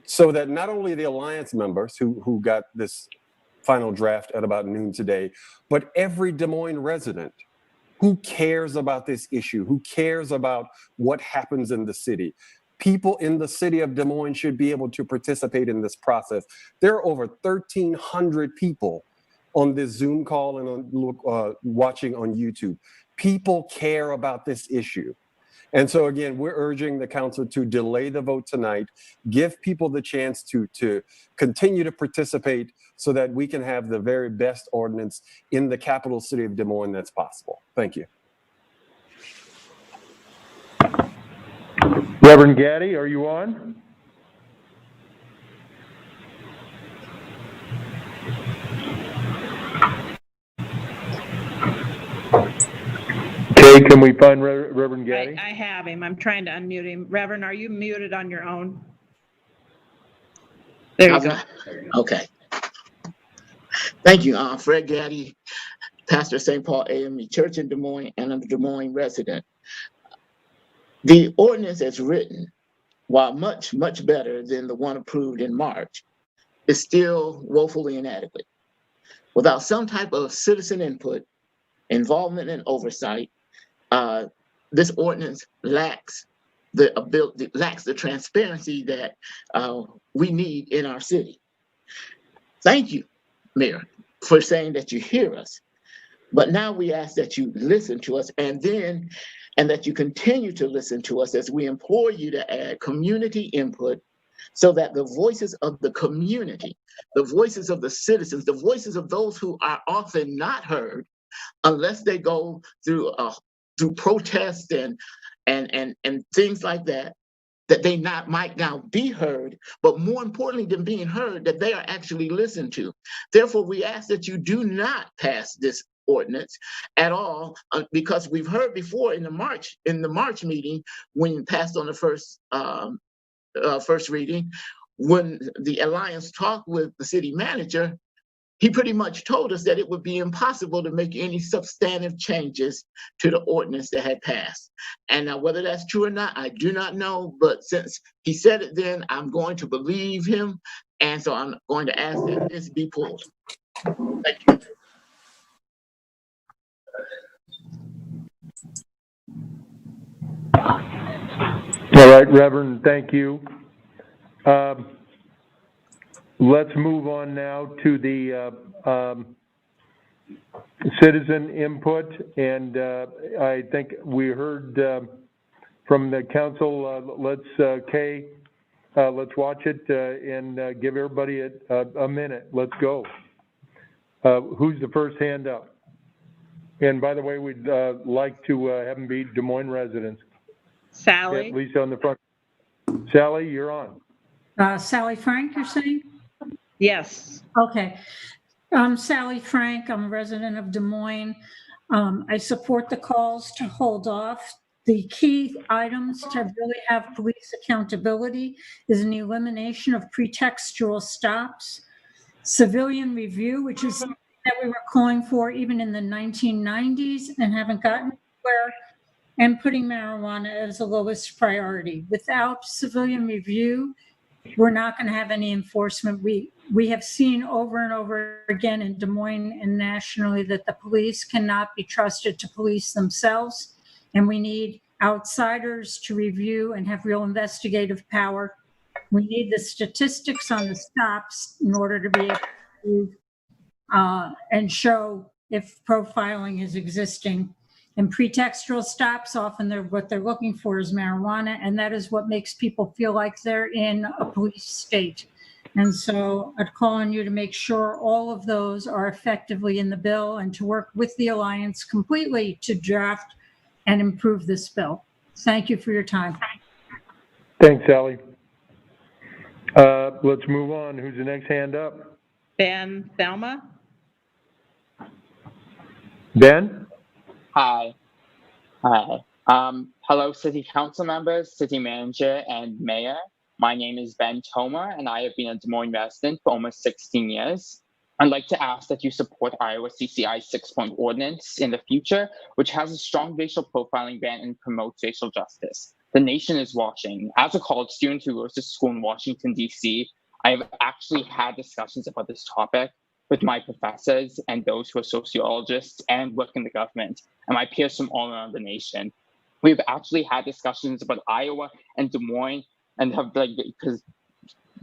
so that not only the Alliance members who got this final draft at about noon today, but every Des Moines resident who cares about this issue, who cares about what happens in the city. People in the city of Des Moines should be able to participate in this process. There are over 1,300 people on this Zoom call and on watching on YouTube. People care about this issue. And so again, we're urging the council to delay the vote tonight, give people the chance to continue to participate so that we can have the very best ordinance in the capital city of Des Moines that's possible. Thank you. Reverend Gaddy, are you on? Okay, can we find Reverend Gaddy? I have him. I'm trying to unmute him. Reverend, are you muted on your own? There you go. Okay. Thank you. Fred Gaddy, pastor of St. Paul AME Church in Des Moines, and I'm a Des Moines resident. The ordinance as written, while much, much better than the one approved in March, is still woefully inadequate. Without some type of citizen input, involvement, and oversight, this ordinance lacks the ability, lacks the transparency that we need in our city. Thank you, Mayor, for saying that you hear us. But now we ask that you listen to us, and that you continue to listen to us as we implore you to add community input so that the voices of the community, the voices of the citizens, the voices of those who are often not heard unless they go through protests and things like that, that they might now be heard, but more importantly than being heard, that they are actually listened to. Therefore, we ask that you do not pass this ordinance at all, because we've heard before in the March meeting, when you passed on the first reading, when the Alliance talked with the city manager, he pretty much told us that it would be impossible to make any substantive changes to the ordinance that had passed. And now whether that's true or not, I do not know, but since he said it then, I'm going to believe him, and so I'm going to ask that this be pulled. Thank you. All right, Reverend, thank you. Let's move on now to the citizen input, and I think we heard from the council. Kay, let's watch it and give everybody a minute. Let's go. Who's the first hand up? And by the way, we'd like to have them be Des Moines residents. Sally. At least on the front. Sally, you're on. Sally Frank, you're saying? Yes. Okay. Sally Frank, I'm a resident of Des Moines. I support the calls to hold off. The key items to really have police accountability is an elimination of pretextual stops, civilian review, which is something that we were calling for even in the 1990s and haven't gotten anywhere, and putting marijuana as the lowest priority. Without civilian review, we're not going to have any enforcement. We have seen over and over again in Des Moines and nationally that the police cannot be trusted to police themselves, and we need outsiders to review and have real investigative power. We need the statistics on the stops in order to be able to and show if profiling is existing. And pretextual stops, often what they're looking for is marijuana, and that is what makes people feel like they're in a police state. And so I'd call on you to make sure all of those are effectively in the bill and to work with the Alliance completely to draft and improve this bill. Thank you for your time. Thanks, Sally. Let's move on. Who's the next hand up? Ben Thelma? Ben? Hi. Hi. Hello, City Council members, City Manager, and Mayor. My name is Ben Tomer, and I have been a Des Moines resident for almost 16 years. I'd like to ask that you support Iowa CCI's 6-point ordinance in the future, which has a strong racial profiling ban and promotes racial justice. The nation is watching. As a college student who goes to school in Washington, D.C., I have actually had discussions about this topic with my professors and those who are sociologists and work in the government, and my peers from all around the nation. We've actually had discussions about Iowa and Des Moines, and because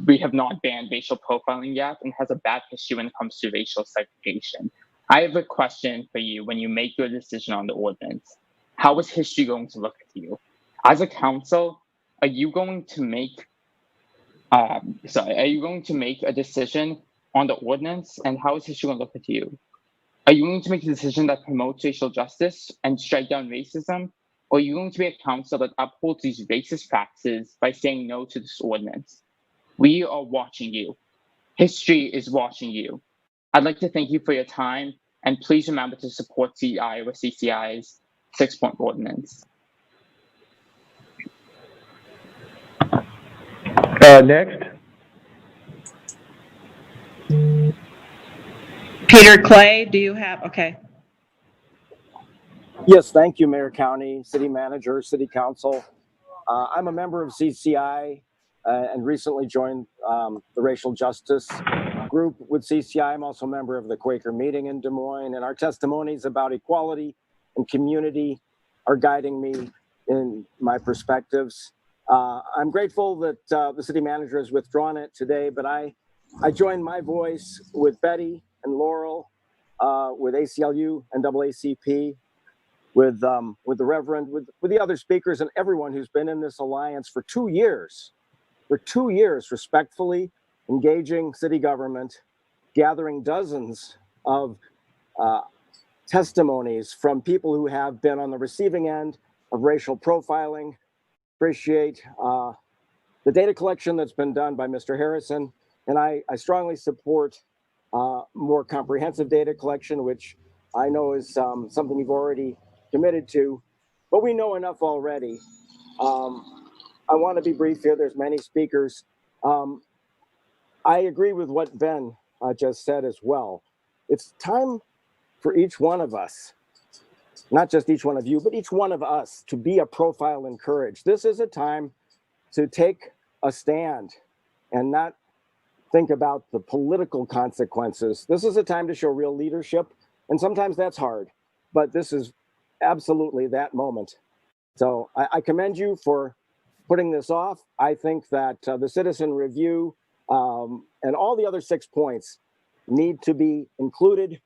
we have not banned racial profiling yet and has a bad history when it comes to racial segregation. I have a question for you when you make your decision on the ordinance. How is history going to look at you? As a council, are you going to make a decision on the ordinance, and how is history going to look at you? Are you going to make a decision that promotes racial justice and strike down racism? Or are you going to be a council that upholds these racist practices by saying no to this ordinance? We are watching you. History is watching you. I'd like to thank you for your time, and please remember to support Iowa CCI's 6-point ordinance. Next. Peter Clay, do you have, okay. Yes, thank you, Mayor, County, City Manager, City Council. I'm a member of CCI and recently joined the Racial Justice Group with CCI. I'm also a member of the Quaker Meeting in Des Moines, and our testimonies about equality and community are guiding me in my perspectives. I'm grateful that the City Manager has withdrawn it today, but I joined my voice with Betty and Laurel, with ACLU and AACP, with the Reverend, with the other speakers and everyone who's been in this alliance for 2 years. For 2 years, respectfully engaging city government, gathering dozens of testimonies from people who have been on the receiving end of racial profiling. Appreciate the data collection that's been done by Mr. Harrison, and I strongly support more comprehensive data collection, which I know is something you've already committed to, but we know enough already. I want to be brief here. There's many speakers. I agree with what Ben just said as well. It's time for each one of us, not just each one of you, but each one of us to be a profile in courage. This is a time to take a stand and not think about the political consequences. This is a time to show real leadership, and sometimes that's hard, but this is absolutely that moment. So I commend you for putting this off. I think that the citizen review and all the other 6 points need to be included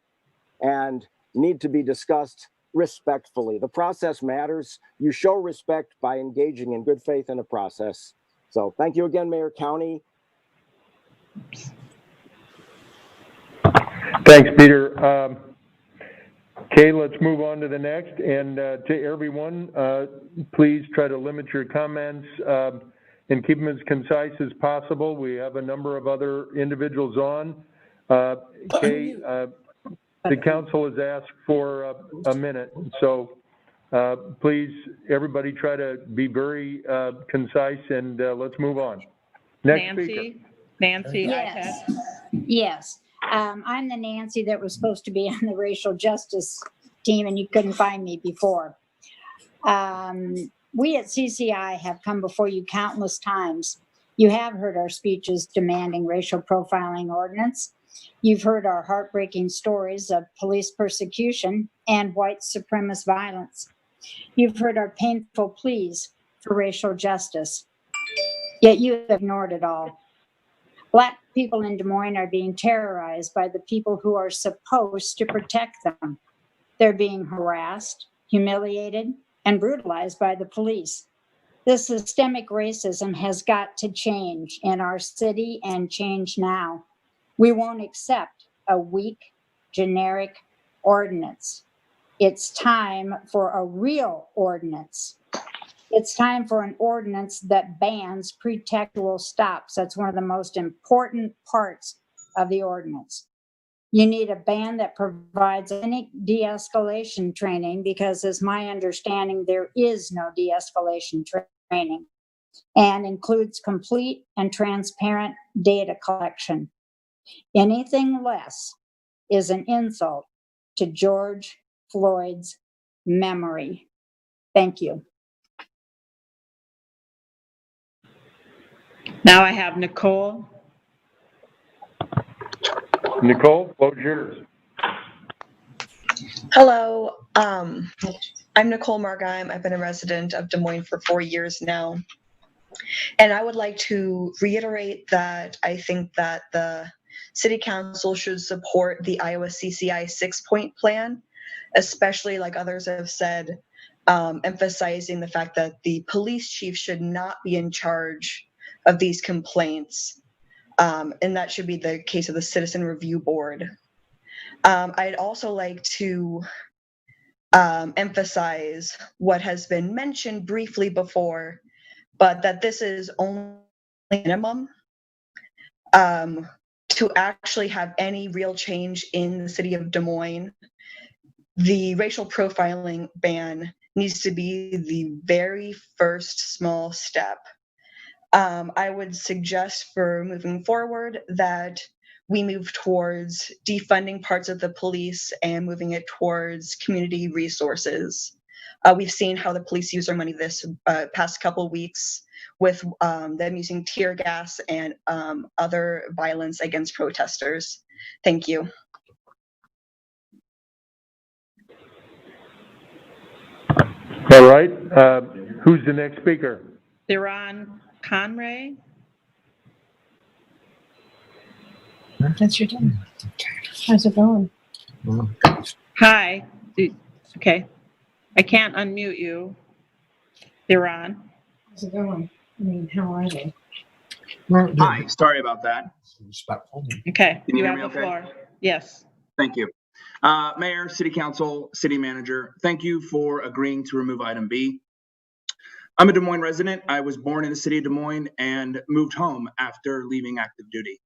and need to be discussed respectfully. The process matters. You show respect by engaging in good faith in a process. So thank you again, Mayor, County. Thanks, Peter. Okay, let's move on to the next. And to everyone, please try to limit your comments and keep them as concise as possible. We have a number of other individuals on. Kay, the council has asked for a minute. So please, everybody try to be very concise, and let's move on. Next speaker. Nancy, yes. Yes. I'm the Nancy that was supposed to be on the racial justice team, and you couldn't find me before. We at CCI have come before you countless times. You have heard our speeches demanding racial profiling ordinance. You've heard our heartbreaking stories of police persecution and white supremacist violence. You've heard our painful pleas for racial justice, yet you have ignored it all. Black people in Des Moines are being terrorized by the people who are supposed to protect them. They're being harassed, humiliated, and brutalized by the police. This systemic racism has got to change in our city, and change now. We won't accept a weak, generic ordinance. It's time for a real ordinance. It's time for an ordinance that bans pretextual stops. That's one of the most important parts of the ordinance. You need a ban that provides any de-escalation training because, as my understanding, there is no de-escalation training, and includes complete and transparent data collection. Anything less is an insult to George Floyd's memory. Thank you. Now I have Nicole. Nicole, floor's yours. Hello, I'm Nicole Margheim. I've been a resident of Des Moines for 4 years now. And I would like to reiterate that I think that the City Council should support the Iowa CCI 6-point plan, especially like others have said, emphasizing the fact that the police chief should not be in charge of these complaints. And that should be the case of the Citizen Review Board. I'd also like to emphasize what has been mentioned briefly before, but that this is only minimum to actually have any real change in the city of Des Moines. The racial profiling ban needs to be the very first small step. I would suggest for moving forward that we move towards defunding parts of the police and moving it towards community resources. We've seen how the police use their money this past couple weeks with them using tear gas and other violence against protesters. Thank you. All right. Who's the next speaker? Theron Conray. That's your turn. How's it going? Hi. Okay. I can't unmute you. Theron. How's it going? I mean, how are they? Hi, sorry about that. Okay, Can you hear have me the okay? floor. Yes. Thank you. Mayor, City Council, City Manager, thank you for agreeing to remove item B. I'm a Des Moines resident. I was born in the city of Des Moines and moved home after leaving active duty.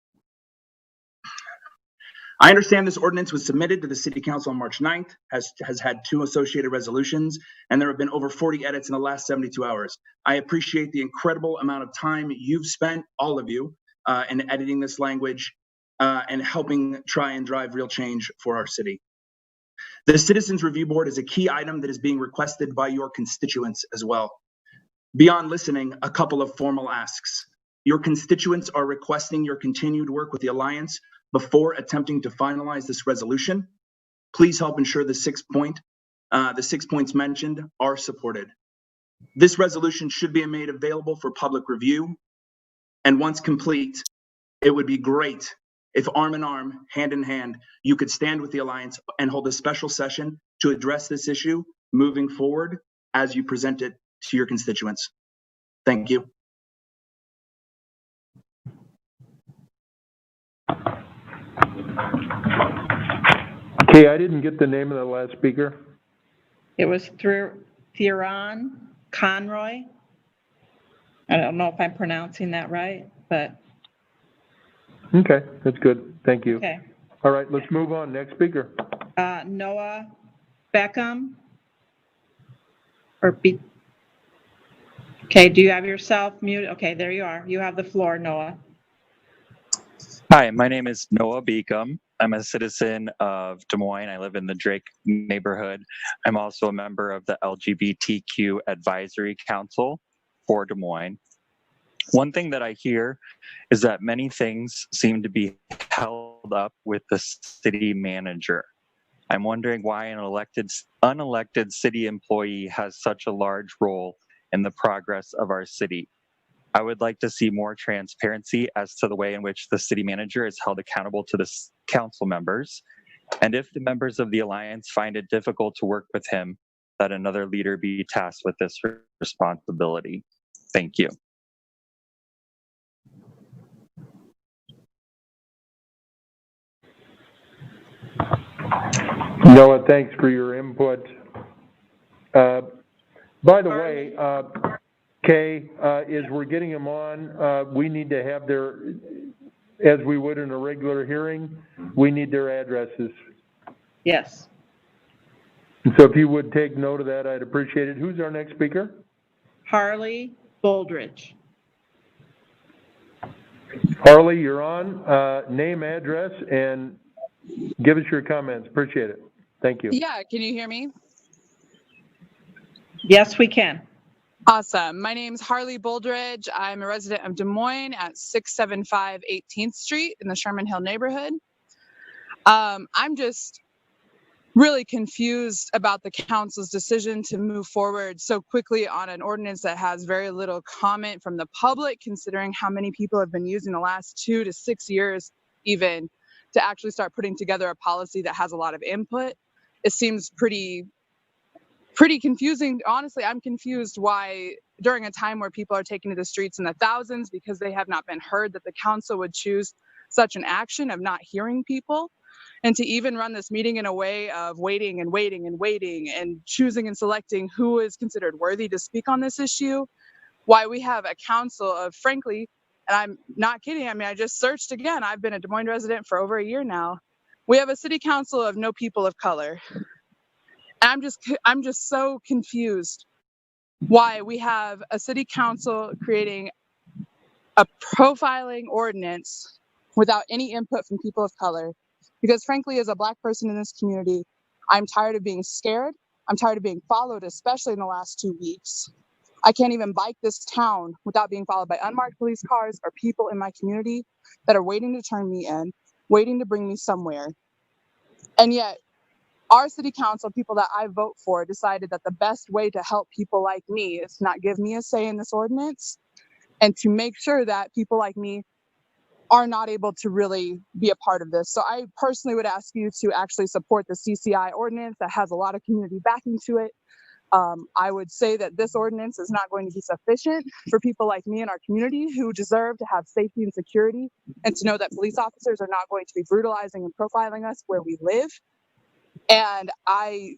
I understand this ordinance was submitted to the City Council on March 9th, has had 2 associated resolutions, and there have been over 40 edits in the last 72 hours. I appreciate the incredible amount of time you've spent, all of you, in editing this language and helping try and drive real change for our city. The Citizens Review Board is a key item that is being requested by your constituents as well. Beyond listening, a couple of formal asks. Your constituents are requesting your continued work with the Alliance before attempting to finalize this resolution. Please help ensure the 6 points mentioned are supported. This resolution should be made available for public review. And once complete, it would be great if arm in arm, hand in hand, you could stand with the Alliance and hold a special session to address this issue moving forward as you present it to your constituents. Thank you. Okay, I didn't get the name of the last speaker. It was through Theron Conroy. I don't know if I'm pronouncing that right, but. Okay, that's good. Thank you. Okay. All right, let's move on. Next speaker. Noah Beckham. Okay, do you have yourself muted? Okay, there you are. You have the floor, Noah. Hi, my name is Noah Beacom. I'm a citizen of Des Moines. I live in the Drake neighborhood. I'm also a member of the LGBTQ Advisory Council for Des Moines. One thing that I hear is that many things seem to be held up with the city manager. I'm wondering why an unelected city employee has such a large role in the progress of our city. I would like to see more transparency as to the way in which the city manager is held accountable to the council members. And if the members of the Alliance find it difficult to work with him, that another leader be tasked with this responsibility. Thank you. Noah, thanks for your input. By the way, Kay, is we're getting them on, we need to have their, as we would in a regular hearing, we need their addresses. Yes. And so if you would take note of that, I'd appreciate it. Who's our next speaker? Harley Boldridge. Harley, you're on. Name, address, and give us your comments. Appreciate it. Thank you. Yeah, can you hear me? Yes, we can. Awesome. My name's Harley Boldridge. I'm a resident of Des Moines at 675 18th Street in the Sherman Hill neighborhood. I'm just really confused about the council's decision to move forward so quickly on an ordinance that has very little comment from the public, considering how many people have been using the last 2 to 6 years even to actually start putting together a policy that has a lot of input. It seems pretty confusing. Honestly, I'm confused why during a time where people are taking to the streets in the thousands because they have not been heard, that the council would choose such an action of not hearing people. And to even run this meeting in a way of waiting and waiting and waiting and choosing and selecting who is considered worthy to speak on this issue, why we have a council of, frankly, and I'm not kidding, I mean, I just searched again. I've been a Des Moines resident for over a year now. We have a city council of no people of color. And I'm just so confused why we have a city council creating a profiling ordinance without any input from people of color. Because frankly, as a Black person in this community, I'm tired of being scared. I'm tired of being followed, especially in the last 2 weeks. I can't even bike this town without being followed by unmarked police cars or people in my community that are waiting to turn me in, waiting to bring me somewhere. And yet, our city council, people that I vote for, decided that the best way to help people like me is to not give me a say in this ordinance and to make sure that people like me are not able to really be a part of this. So I personally would ask you to actually support the CCI ordinance that has a lot of community backing to it. I would say that this ordinance is not going to be sufficient for people like me in our community who deserve to have safety and security and to know that police officers are not going to be brutalizing and profiling us where we live. And I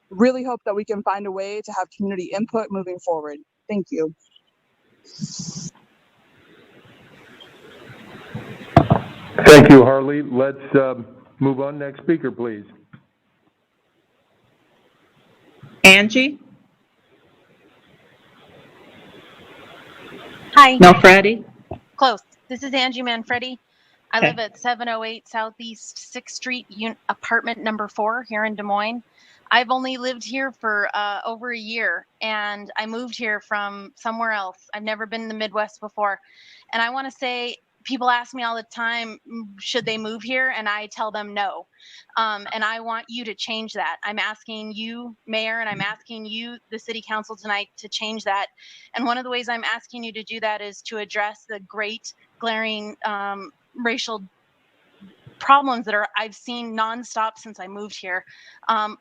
really hope that we can find a way to have community input moving forward. Thank you. Thank you, Harley. Let's move on. Next speaker, please. Angie? Hi. No, Freddie? Close. This is Angie Manfredi. I Okay. live at 708 Southeast 6th Street, apartment number 4 here in Des Moines. I've only lived here for over a year, and I moved here from somewhere else. I've never been in the Midwest before. And I want to say, people ask me all the time, should they move here? And I tell them no. And I want you to change that. I'm asking you, Mayor, and I'm asking you, the City Council tonight, to change that. And one of the ways I'm asking you to do that is to address the great glaring racial problems that I've seen nonstop since I moved here.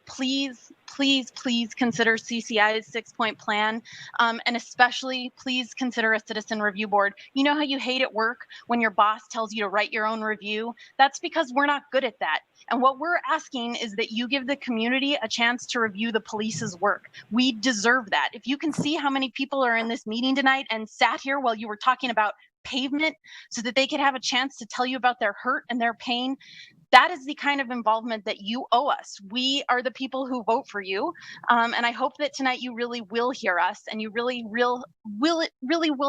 Please, please, please consider CCI's 6-point plan, and especially please consider a citizen review board. You know how you hate at work when your boss tells you to write your own review? That's because we're not good at that. And what we're asking is that you give the community a chance to review the police's work. We deserve that. If you can see how many people are in this meeting tonight and sat here while you were talking about pavement so that they could have a chance to tell you about their hurt and their pain, that is the kind of involvement that you owe us. We are the people who vote for you, and I hope that tonight you really will hear us, and you really will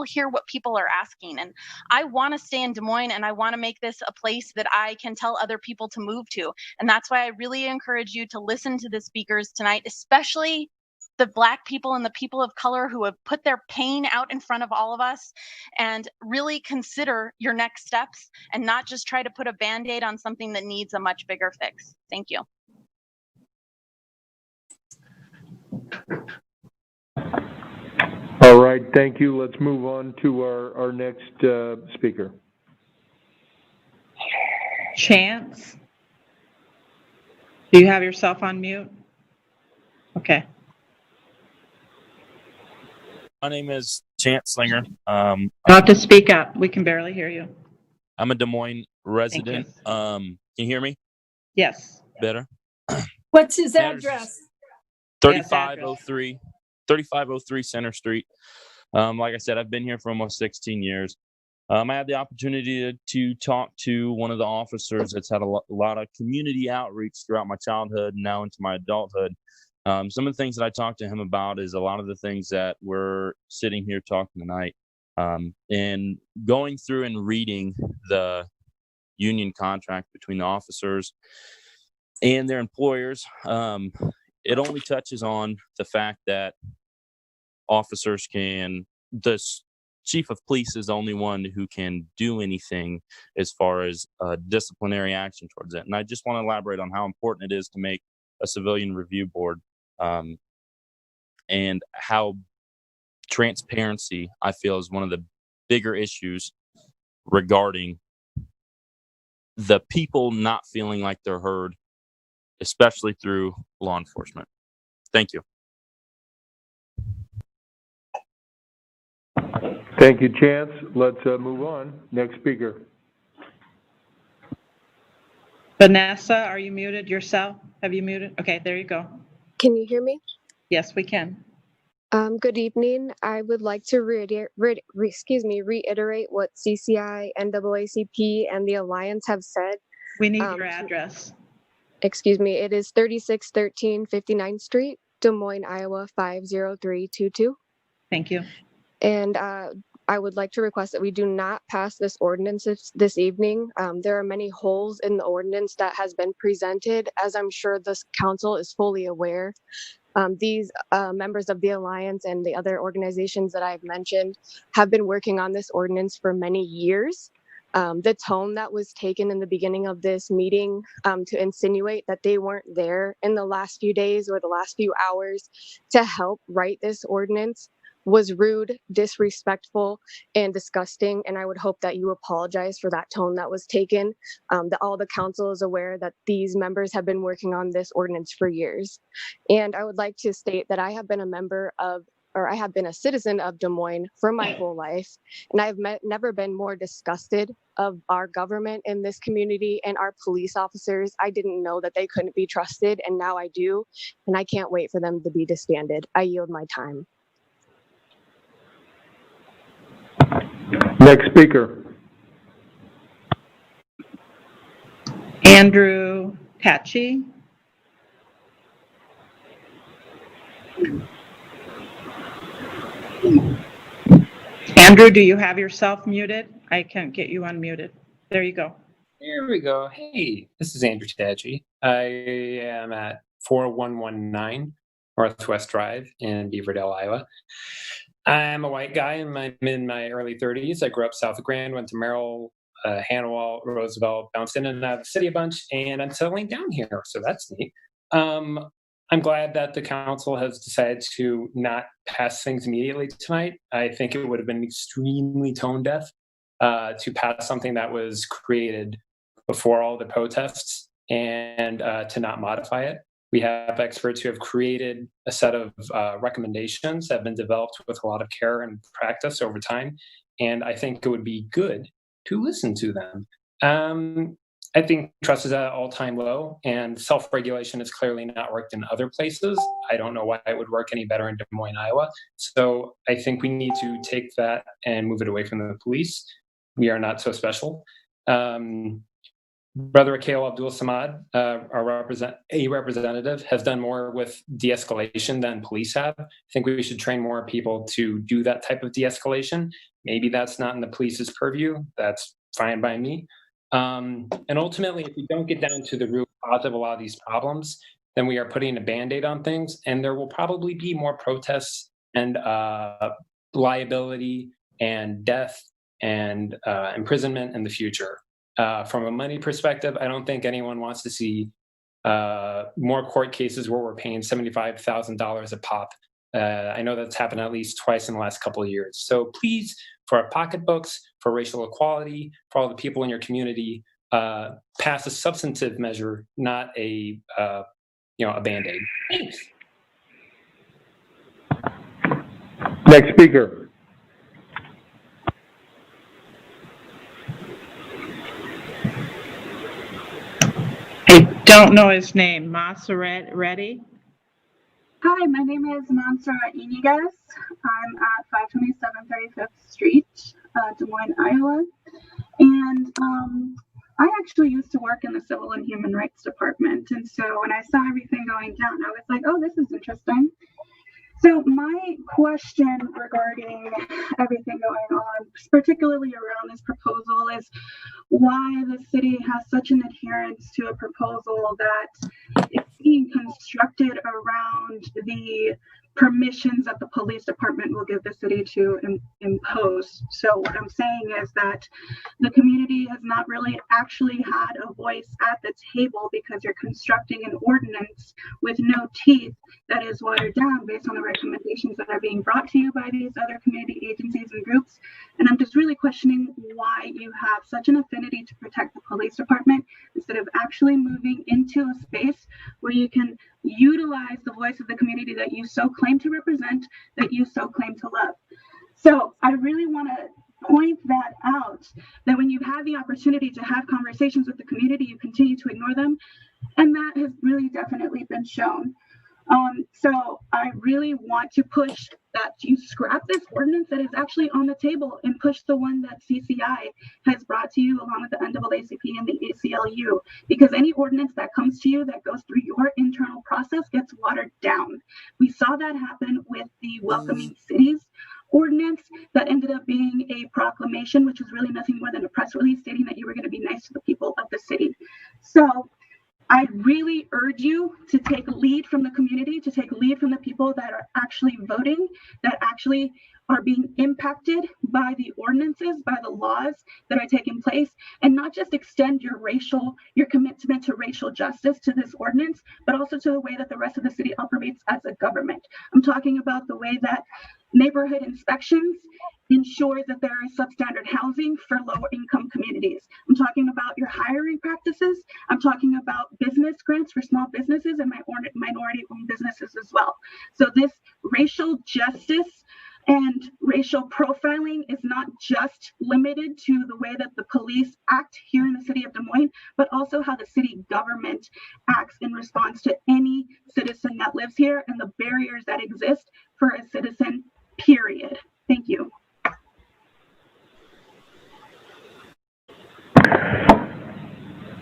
hear what people are asking. And I want to stay in Des Moines, and I want to make this a place that I can tell other people to move to. And that's why I really encourage you to listen to the speakers tonight, especially the Black people and the people of color who have put their pain out in front of all of us, and really consider your next steps and not just try to put a Band-Aid on something that needs a much bigger fix. Thank you. All right, thank you. Let's move on to our next speaker. Chance? Do you have yourself on mute? Okay. My name is Chance Slinger. You'll have to speak up. We can barely hear you. I'm a Des Moines resident. Can you hear me? Yes. Better? What's his address? 3503 Center Street, Like I said, I've been here for almost 16 years. I had the opportunity to talk to one of the officers that's had a lot of community outreach throughout my childhood and now into my adulthood. Some of the things that I talked to him about is a lot of the things that we're sitting here talking tonight. And going through and reading the union contract between the officers and their employers, it only touches on the fact that officers the chief of police is the only one who can do anything as far as disciplinary action towards it. And I just want to elaborate on how important it is to make a civilian review board, and how transparency, I feel, is one of the bigger issues regarding the people not feeling like they're heard, especially through law enforcement. Thank you. Thank you, Chance. Let's move on. Next speaker. Vanessa, are you muted yourself? Have you muted? Okay, there you go. Can you hear me? Yes, we can. Good evening. I would like to reiterate what CCI, NAACP, and the Alliance have said. We need your address. Excuse me. It is 3613 59th Street, Des Moines, Iowa, 50322. Thank you. And I would like to request that we do not pass this ordinance this evening. There are many holes in the ordinance that has been presented, as I'm sure this council is fully aware. These members of the Alliance and the other organizations that I've mentioned have been working on this ordinance for many years. The tone that was taken in the beginning of this meeting to insinuate that they weren't there in the last few days or the last few hours to help write this ordinance was rude, disrespectful, and disgusting. And I would hope that you apologize for that tone that was taken. That all the council is aware that these members have been working on this ordinance for years. And I would like to state that I have been a citizen of Des Moines for my whole life. And I've never been more disgusted of our government in this community and our police officers. I didn't know that they couldn't be trusted, and now I do. And I can't wait for them to be disbanded. I yield my time. Next speaker. Andrew Tachi. Andrew, do you have yourself muted? I can't get you unmuted. There you go. There we go. Hey, this is Andrew Tachi. I am at 4119 Northwest Drive in Beaverdale, Iowa. I'm a white guy. I'm in my early 30s. I grew up south of Grand, went to Merrill, Hannawalt, Roosevelt, bounced in and out of the city a bunch, and I'm settling down here, so that's neat. I'm glad that the council has decided to not pass things immediately tonight. I think it would have been extremely tone deaf to pass something that was created before all the protests and to not modify it. We have experts who have created a set of recommendations that have been developed with a lot of care and practice over time. And I think it would be good to listen to them. I think trust is at an all-time low, and self-regulation has clearly not worked in other places. I don't know why it would work any better in Des Moines, Iowa. So I think we need to take that and move it away from the police. We are not so special. Brother Akil Abdul Samad, a representative, has done more with de-escalation than police have. I think we should train more people to do that type of de-escalation. Maybe that's not in the police's purview. That's fine by me. And ultimately, if we don't get down to the root cause of a lot of these problems, then we are putting a Band-Aid on things, and there will probably be more protests and liability and death and imprisonment in the future. From a money perspective, I don't think anyone wants to see more court cases where we're paying $75,000 a pop. I know that's happened at least twice in the last couple of years. So please, for our pocketbooks, for racial equality, for all the people in your community, pass a substantive measure, not a Band-Aid. Thanks. Next speaker. Don't know his name. Maseret Reddy. Hi, my name is Mansa Inigas. I'm at 2735th Street, Des Moines, Iowa. And I actually used to work in the Civil and Human Rights Department. And so when I saw everything going down, I was like, oh, this is interesting. So my question regarding everything going on, particularly around this proposal, is why the city has such an adherence to a proposal that is being constructed around the permissions that the police department will give the city to impose. So what I'm saying is that the community has not really actually had a voice at the table because you're constructing an ordinance with no teeth that is watered down based on the recommendations that are being brought to you by these other community agencies and groups. And I'm just really questioning why you have such an affinity to protect the police department instead of actually moving into a space where you can utilize the voice of the community that you so claim to represent, that you so claim to love. So I really want to point that out, that when you've had the opportunity to have conversations with the community, you continue to ignore them. And that has really definitely been shown. So I really want to push that you scrap this ordinance that is actually on the table and push the one that CCI has brought to you along with the NAACP and the ACLU, because any ordinance that comes to you that goes through your internal process gets watered down. We saw that happen with the Welcoming Cities ordinance that ended up being a proclamation, which was really nothing more than a press release stating that you were going to be nice to the people of the city. So I really urge you to take lead from the community, to take lead from the people that are actually voting, that actually are being impacted by the ordinances, by the laws that are taking place, and not just extend your commitment to racial justice to this ordinance, but also to the way that the rest of the city operates as a government. I'm talking about the way that neighborhood inspections ensure that there is substandard housing for lower income communities. I'm talking about your hiring practices. I'm talking about business grants for small businesses and minority-owned businesses as well. So this racial justice and racial profiling is not just limited to the way that the police act here in the city of Des Moines, but also how the city government acts in response to any citizen that lives here and the barriers that exist for a citizen, period. Thank you.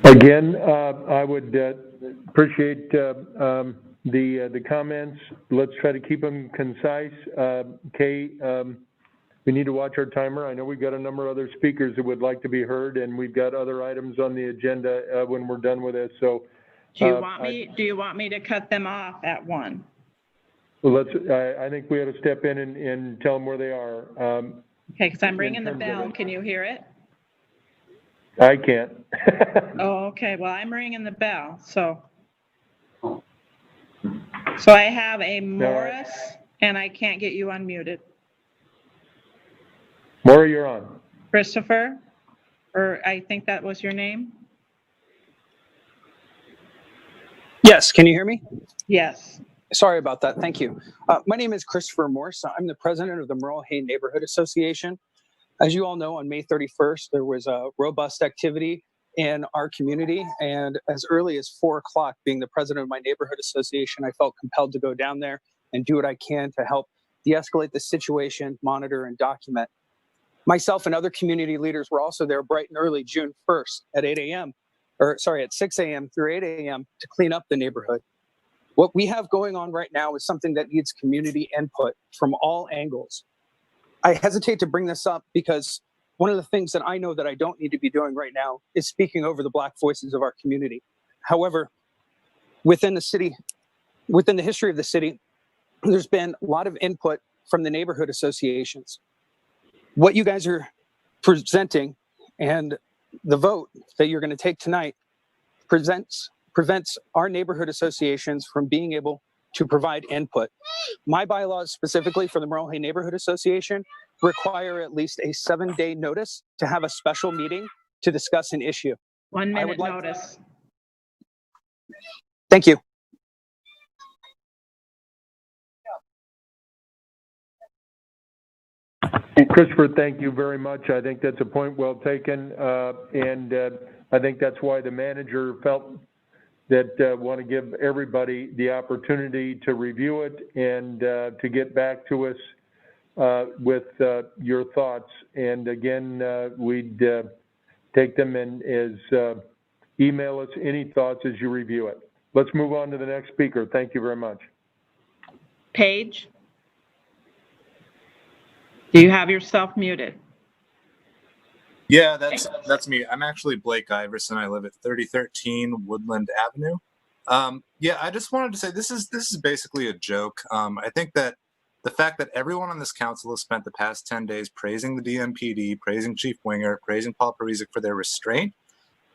Again, I would appreciate the comments. Let's try to keep them concise. Kay, we need to watch our timer. I know we've got a number of other speakers that would like to be heard, and we've got other items on the agenda when we're done with this. So, do you want me to cut them off at 1? Well, I think we ought to step in and tell them where they are. Okay, because I'm ringing the bell. Can you hear it? I can't. Oh, okay. Well, I'm ringing the bell. So I have a Morris, and I can't get you unmuted. Maura, you're on. Christopher, or I think that was your name. Yes, can you hear me? Yes. Sorry about that. Thank you. My name is Christopher Morse. I'm the president of the Merle Hay Neighborhood Association. As you all know, on May 31st, there was a robust activity in our community. And as early as 4 o'clock, being the president of my neighborhood association, I felt compelled to go down there and do what I can to help de-escalate the situation, monitor, and document. Myself and other community leaders were also there bright and early June 1st at 6 a.m. through 8 a.m. to clean up the neighborhood. What we have going on right now is something that needs community input from all angles. I hesitate to bring this up because one of the things that I know that I don't need to be doing right now is speaking over the Black voices of our community. However, within the history of the city, there's been a lot of input from the neighborhood associations. What you guys are presenting and the vote that you're going to take tonight prevents our neighborhood associations from being able to provide input. My bylaws specifically for the Merle Hay Neighborhood Association require at least a 7-day notice to have a special meeting to discuss an issue. 1 minute notice. Thank you. Christopher, thank you very much. I think that's a point well taken. And I think that's why the manager felt that want to give everybody the opportunity to review it and to get back to us with your thoughts. And again, we'd take them and email us any thoughts as you review it. Let's move on to the next speaker. Thank you very much. Paige, do you have yourself muted? Yeah, that's me. I'm actually Blake Iverson. I live at 3013 Woodland Avenue. Yeah, I just wanted to say this is basically a joke. I think that the fact that everyone on this council has spent the past 10 days praising the DMPD, praising Chief Winger, praising Paul Parizek for their restraint,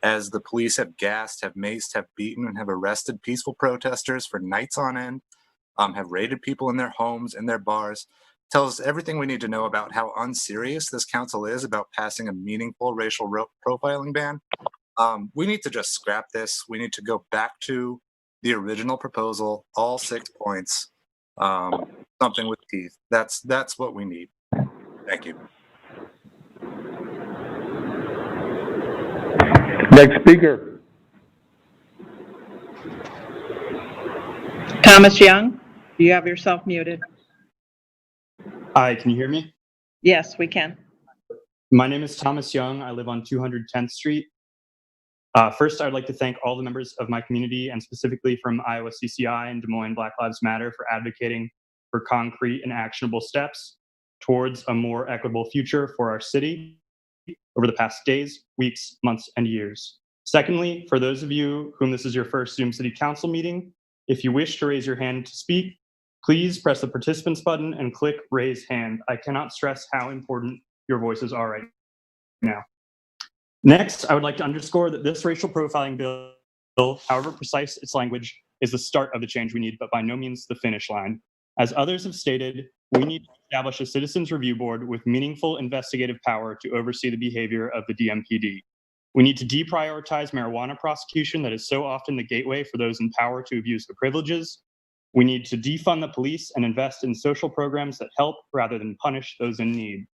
as the police have gassed, have maced, have beaten, and have arrested peaceful protesters for nights on end, have raided people in their homes, in their bars, tells us everything we need to know about how unserious this council is about passing a meaningful racial profiling ban. We need to just scrap this. We need to go back to the original proposal, all 6 points, something with teeth. That's what we need. Thank you. Next speaker. Thomas Young, do you have yourself muted? Hi, can you hear me? Yes, we can. My name is Thomas Young. I live on 210th Street. First, I'd like to thank all the members of my community and specifically from Iowa CCI and Des Moines Black Lives Matter for advocating for concrete and actionable steps towards a more equitable future for our city over the past days, weeks, months, and years. Secondly, for those of you whom this is your first Zoom City Council meeting, if you wish to raise your hand to speak, please press the participants button and click raise hand. I cannot stress how important your voices are right now. Next, I would like to underscore that this racial profiling bill, however precise its language, is the start of the change we need, but by no means the finish line. As others have stated, we need to establish a citizens review board with meaningful investigative power to oversee the behavior of the DMPD. We need to deprioritize marijuana prosecution that is so often the gateway for those in power to abuse their privileges. We need to defund the police and invest in social programs that help rather than punish those in need.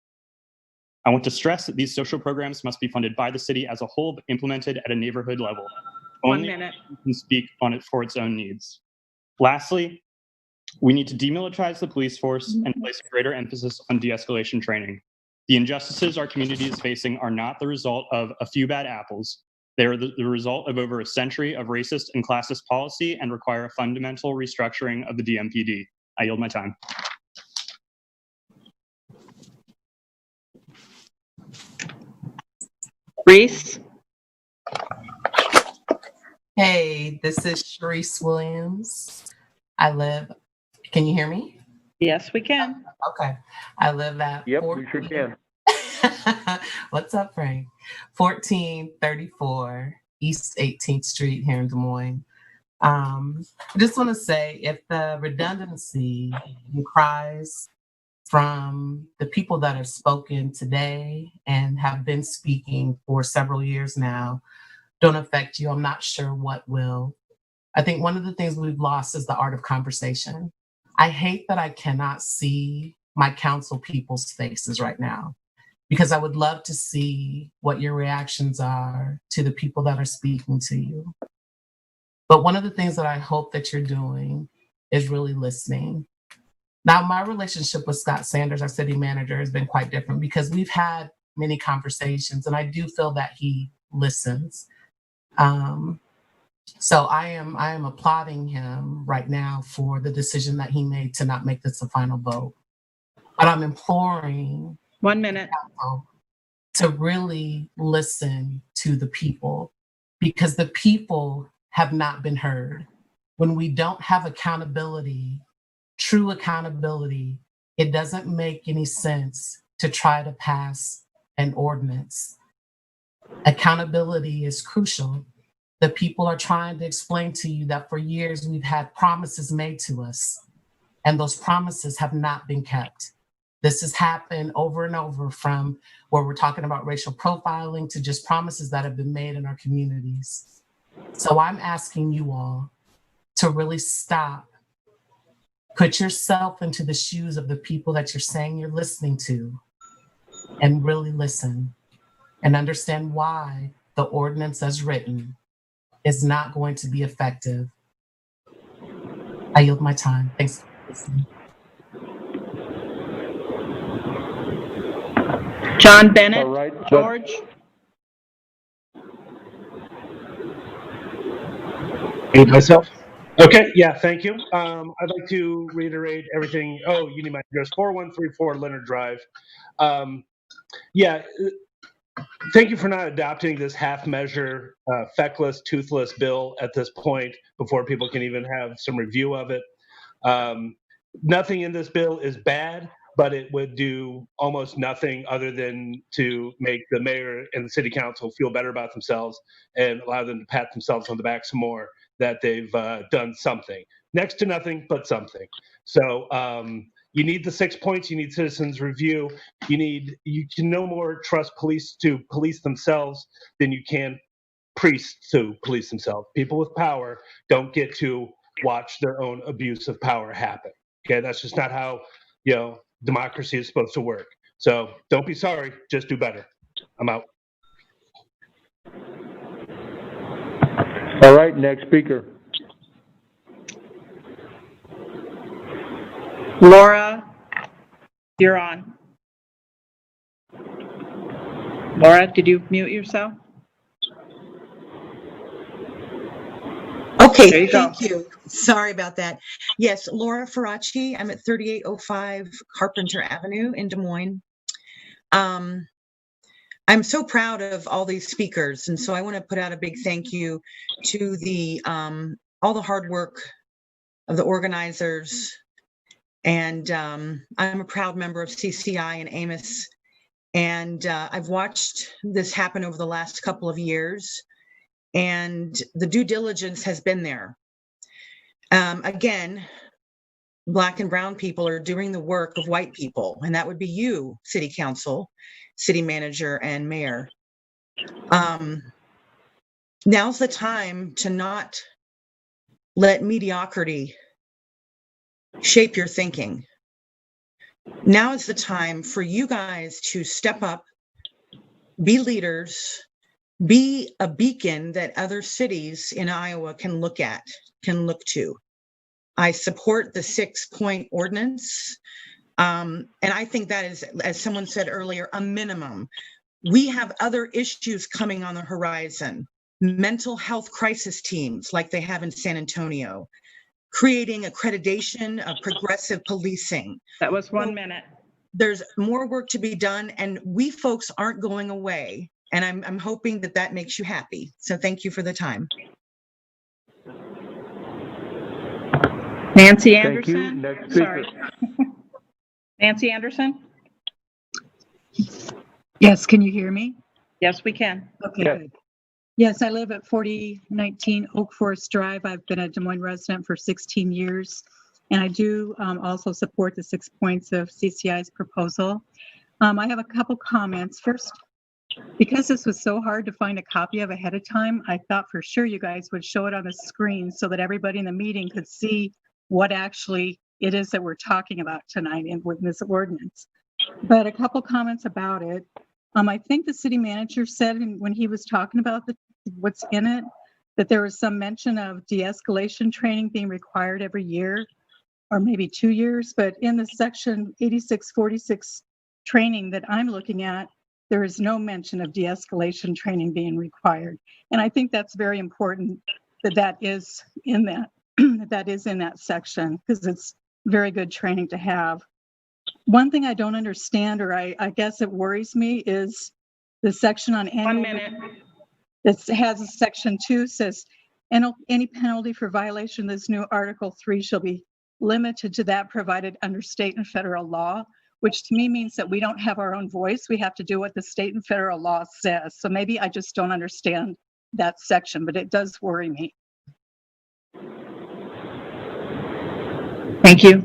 I want to stress that these social programs must be funded by the city as a whole, but implemented at a neighborhood level. Only 1 minute. can speak on it for its own needs. Lastly, we need to demilitarize the police force and place a greater emphasis on de-escalation training. The injustices our community is facing are not the result of a few bad apples. They are the result of over a century of racist and classist policy and require a fundamental restructuring of the DMPD. I yield my time. Reese? Hey, this is Sharice Williams. Can you hear me? Yes, we can. Okay. I live at Yep, we sure can. What's up, Frank? 1434 East 18th Street here in Des Moines. I just want to say, if the redundancy and cries from the people that have spoken today and have been speaking for several years now don't affect you, I'm not sure what will. I think one of the things we've lost is the art of conversation. I hate that I cannot see my council people's faces right now, because I would love to see what your reactions are to the people that are speaking to you. But one of the things that I hope that you're doing is really listening. Now, my relationship with Scott Sanders, our city manager, has been quite different because we've had many conversations and I do feel that he listens. So I am applauding him right now for the decision that he made to not make this a final vote. But I'm imploring 1 minute to really listen to the people, because the people have not been heard. When we don't have accountability, true accountability, it doesn't make any sense to try to pass an ordinance. Accountability is crucial. The people are trying to explain to you that for years we've had promises made to us, and those promises have not been kept. This has happened over and over, from where we're talking about racial profiling to just promises that have been made in our communities. So I'm asking you all to really stop, put yourself into the shoes of the people that you're saying you're listening to, and really listen and understand why the ordinance as written is not going to be effective. I yield my time. Thanks for listening. John Bennett. All right. George. Myself. Okay, yeah, thank you. I'd like to reiterate everything. Oh, you need my address, 4134 Leonard Drive. Yeah, thank you for not adopting this half-measure, feckless, toothless bill at this point before people can even have some review of it. Nothing in this bill is bad, but it would do almost nothing other than to make the mayor and the city council feel better about themselves and allow them to pat themselves on the back some more that they've done something. Next to nothing, but something. So you need the 6 points. You need citizens review. You can no more trust police to police themselves than you can priests to police themselves. People with power don't get to watch their own abuse of power happen. Okay, that's just not how democracy is supposed to work. So don't be sorry, just do better. I'm out. All right, next speaker. Laura, you're on. Laura, did you mute yourself? Okay, There you thank go. you. Sorry about that. Yes, Laura Faraci. I'm at 3805 Carpenter Avenue in Des Moines. I'm so proud of all these speakers, and so I want to put out a big thank you to the all the hard work of the organizers. And I'm a proud member of CCI and Amos, and I've watched this happen over the last couple of years, and the due diligence has been there. Again, Black and brown people are doing the work of white people, and that would be you, city council, city manager, and mayor. Now's the time to not let mediocrity shape your thinking. Now is the time for you guys to step up, be leaders, be a beacon that other cities in Iowa can look to. I support the 6-point ordinance. And I think that is, as someone said earlier, a minimum. We have other issues coming on the horizon. Mental health crisis teams like they have in San Antonio, creating accreditation of progressive policing. That was 1 minute. There's more work to be done, and we folks aren't going away. And I'm hoping that that makes you happy. So thank you for the time. Nancy Thank you. Anderson. Next speaker. Sorry. Nancy Anderson. Yes, can you hear me? Yes, we can. Okay, Yeah. good. Yes, I live at 4019 Oak Forest Drive. I've been a Des Moines resident for 16 years, and I do also support the 6 points of CCI's proposal. I have a couple comments. First, because this was so hard to find a copy of ahead of time, I thought for sure you guys would show it on the screen so that everybody in the meeting could see what actually it is that we're talking about tonight in this ordinance. But a couple comments about it. I think the city manager said when he was talking about what's in it, that there was some mention of de-escalation training being required every year, or maybe 2 years. But in the section 8646 training that I'm looking at, there is no mention of de-escalation training being required. And I think that's very important that is in that, that is in that section, because it's very good training to have. One thing I don't understand, or I guess it worries me, is the section on annual. 1 minute. That has a section 2 says, any penalty for violation of this new Article 3 shall be limited to that provided under state and federal law, which to me means that we don't have our own voice. We have to do what the state and federal law says. So maybe I just don't understand that section, but it does worry me. Thank you.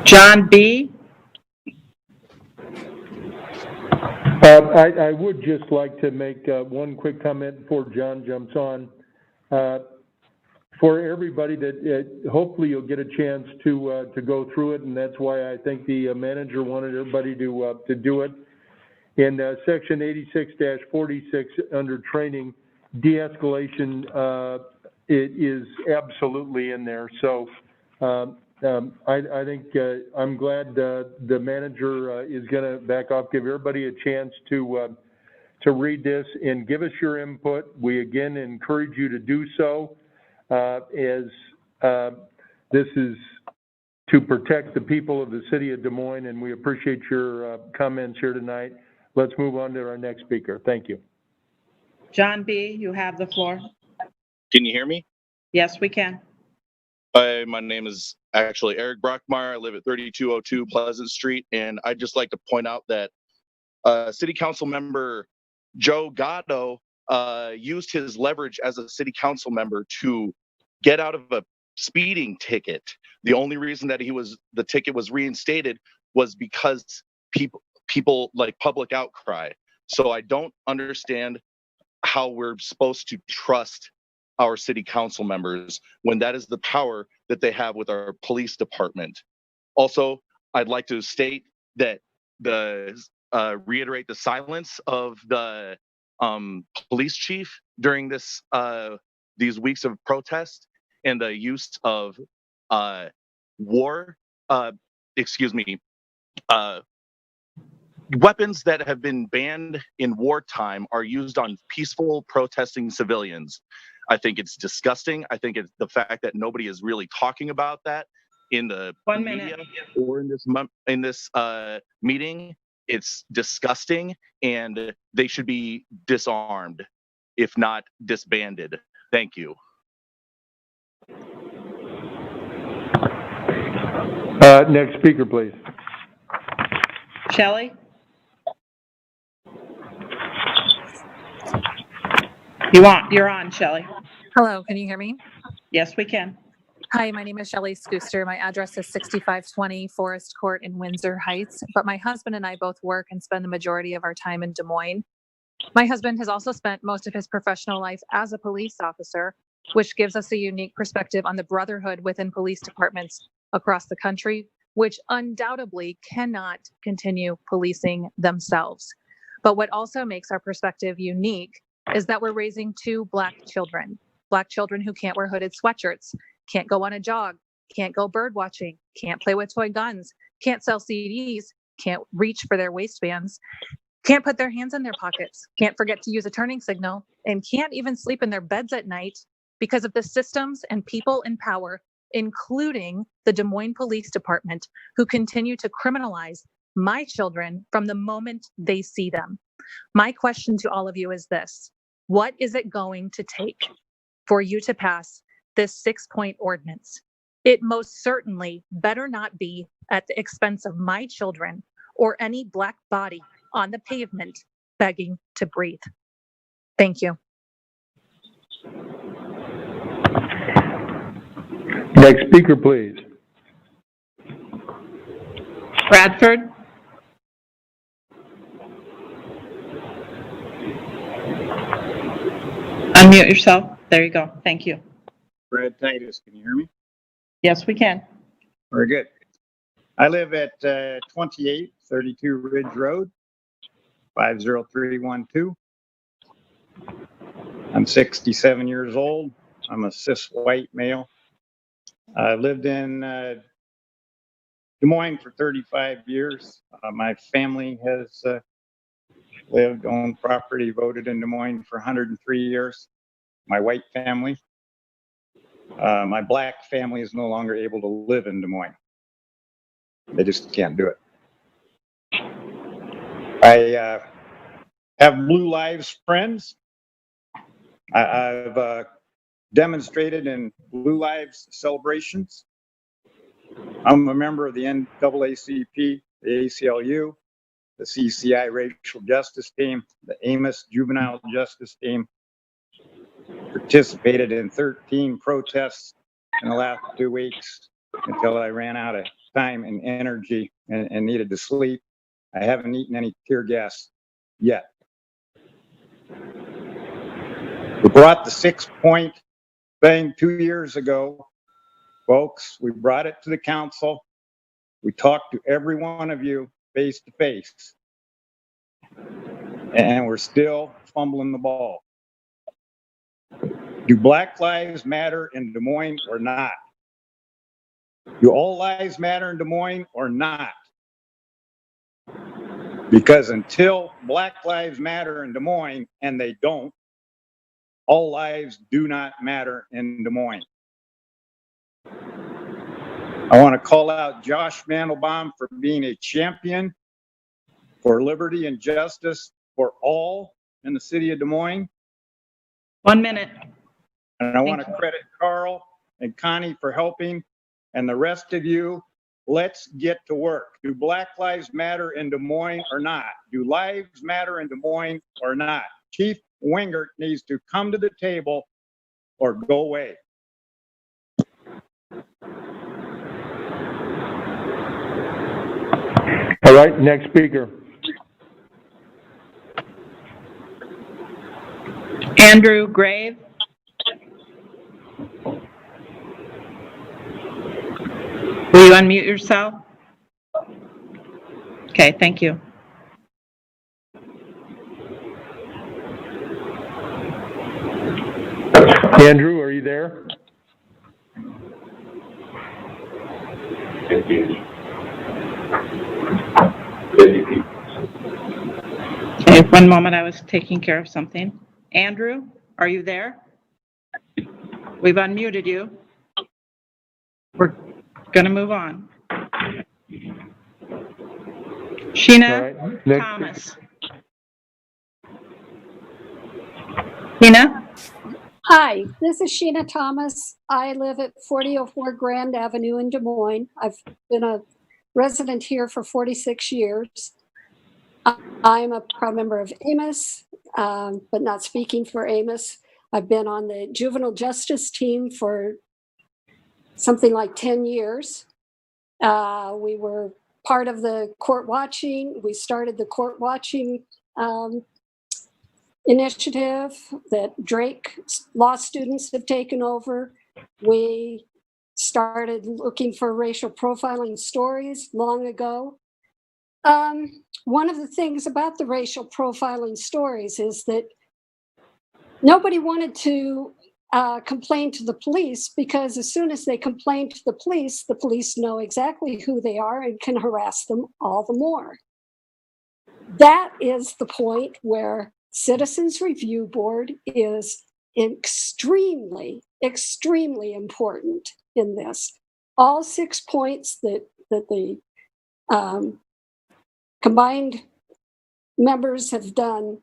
John B. I would just like to make one quick comment before John jumps on. For everybody that hopefully you'll get a chance to go through it, and that's why I think the manager wanted everybody to do it. In section 86-46 under training, de-escalation, it is absolutely in there. So I think I'm glad the manager is going to back off, give everybody a chance to read this and give us your input. We again encourage you to do so, as this is to protect the people of the city of Des Moines, and we appreciate your comments here tonight. Let's move on to our next speaker. Thank you. John B., you have the floor. Can you hear me? Yes, we can. Hi, my name is actually Eric Brockmeyer. I live at 3202 Pleasant Street, and I'd just like to point out that City Council member Joe Gatto used his leverage as a City Council member to get out of a speeding ticket. The only reason that the ticket was reinstated was because people like public outcry. So I don't understand how we're supposed to trust our City Council members when that is the power that they have with our police department. Also, I'd like to state that reiterate the silence of the police chief during these weeks of protest and the use of weapons that have been banned in wartime are used on peaceful protesting civilians. I think it's disgusting. I think it's the fact that nobody is really talking about that in the media or in this meeting. It's disgusting, and they should be disarmed, if not disbanded. Thank you. Next speaker, please. Shelley? You're on, Shelley. Hello, can you hear me? Yes, we can. Hi, my name is Shelley Scooster. My address is 6520 Forest Court in Windsor Heights, but my husband and I both work and spend the majority of our time in Des Moines. My husband has also spent most of his professional life as a police officer, which gives us a unique perspective on the brotherhood within police departments across the country, which undoubtedly cannot continue policing themselves. But what also makes our perspective unique is that we're raising two Black children who can't wear hooded sweatshirts, can't go on a jog, can't go bird watching, can't play with toy guns, can't sell CDs, can't reach for their waistbands, can't put their hands in their pockets, can't forget to use a turning signal, and can't even sleep in their beds at night because of the systems and people in power, including the Des Moines Police Department, who continue to criminalize my children from the moment they see them. My question to all of you is this: what is it going to take for you to pass this 6-point ordinance? It most certainly better not be at the expense of my children or any Black body on the pavement begging to breathe. Thank you. Next speaker, please. Bradford? Unmute yourself. There you go. Thank you. Brad Titus, can you hear me? Yes, we can. Very good. I live at 2832 Ridge Road, 50312. I'm 67 years old. I'm a cis white male. I lived in Des Moines for 35 years. My family has lived, owned property, voted in Des Moines for 103 years. My white family. My Black family is no longer able to live in Des Moines. They just can't do it. I have Blue Lives friends. I've demonstrated in Blue Lives celebrations. I'm a member of the NAACP, the ACLU, the CCI Racial Justice Team, the Amos Juvenile Justice Team. Participated in 13 protests in the last 2 weeks until I ran out of time and energy and needed to sleep. I haven't eaten any tear gas yet. We brought the 6-point thing 2 years ago, folks. We brought it to the council. We talked to every one of you face to face, and we're still fumbling the ball. Do Black Lives Matter in Des Moines or not? Do all lives matter in Des Moines or not? Because until Black Lives Matter in Des Moines, and they don't, all lives do not matter in Des Moines. I want to call out Josh Mandelbaum for being a champion for liberty and justice for all in the city of Des Moines. 1 minute. And I want to credit Carl and Connie for helping, and the rest of you. Let's get to work. Do Black Lives Matter in Des Moines or not? Do lives matter in Des Moines or not? Chief Wingert needs to come to the table or go away. All right, next speaker. Andrew Grave. Will you unmute yourself? Okay, thank you. Andrew, are you there? Okay, 1 moment, I was taking care of something. Andrew, are you there? We've unmuted you. We're gonna move on. Sheena Right, Thomas. Sheena? Hi, this is Sheena Thomas. I live at 4004 Grand Avenue in Des Moines. I've been a resident here for 46 years. I'm a proud member of Amos, but not speaking for Amos. I've been on the juvenile justice team for something like 10 years. We were part of the court watching. We started the court watching initiative that Drake law students have taken over. We started looking for racial profiling stories long ago. One of the things about the racial profiling stories is that nobody wanted to complain to the police, because as soon as they complain to the police know exactly who they are and can harass them all the more. That is the point where Citizens Review Board is extremely, extremely important in this. All 6 points that the combined members have done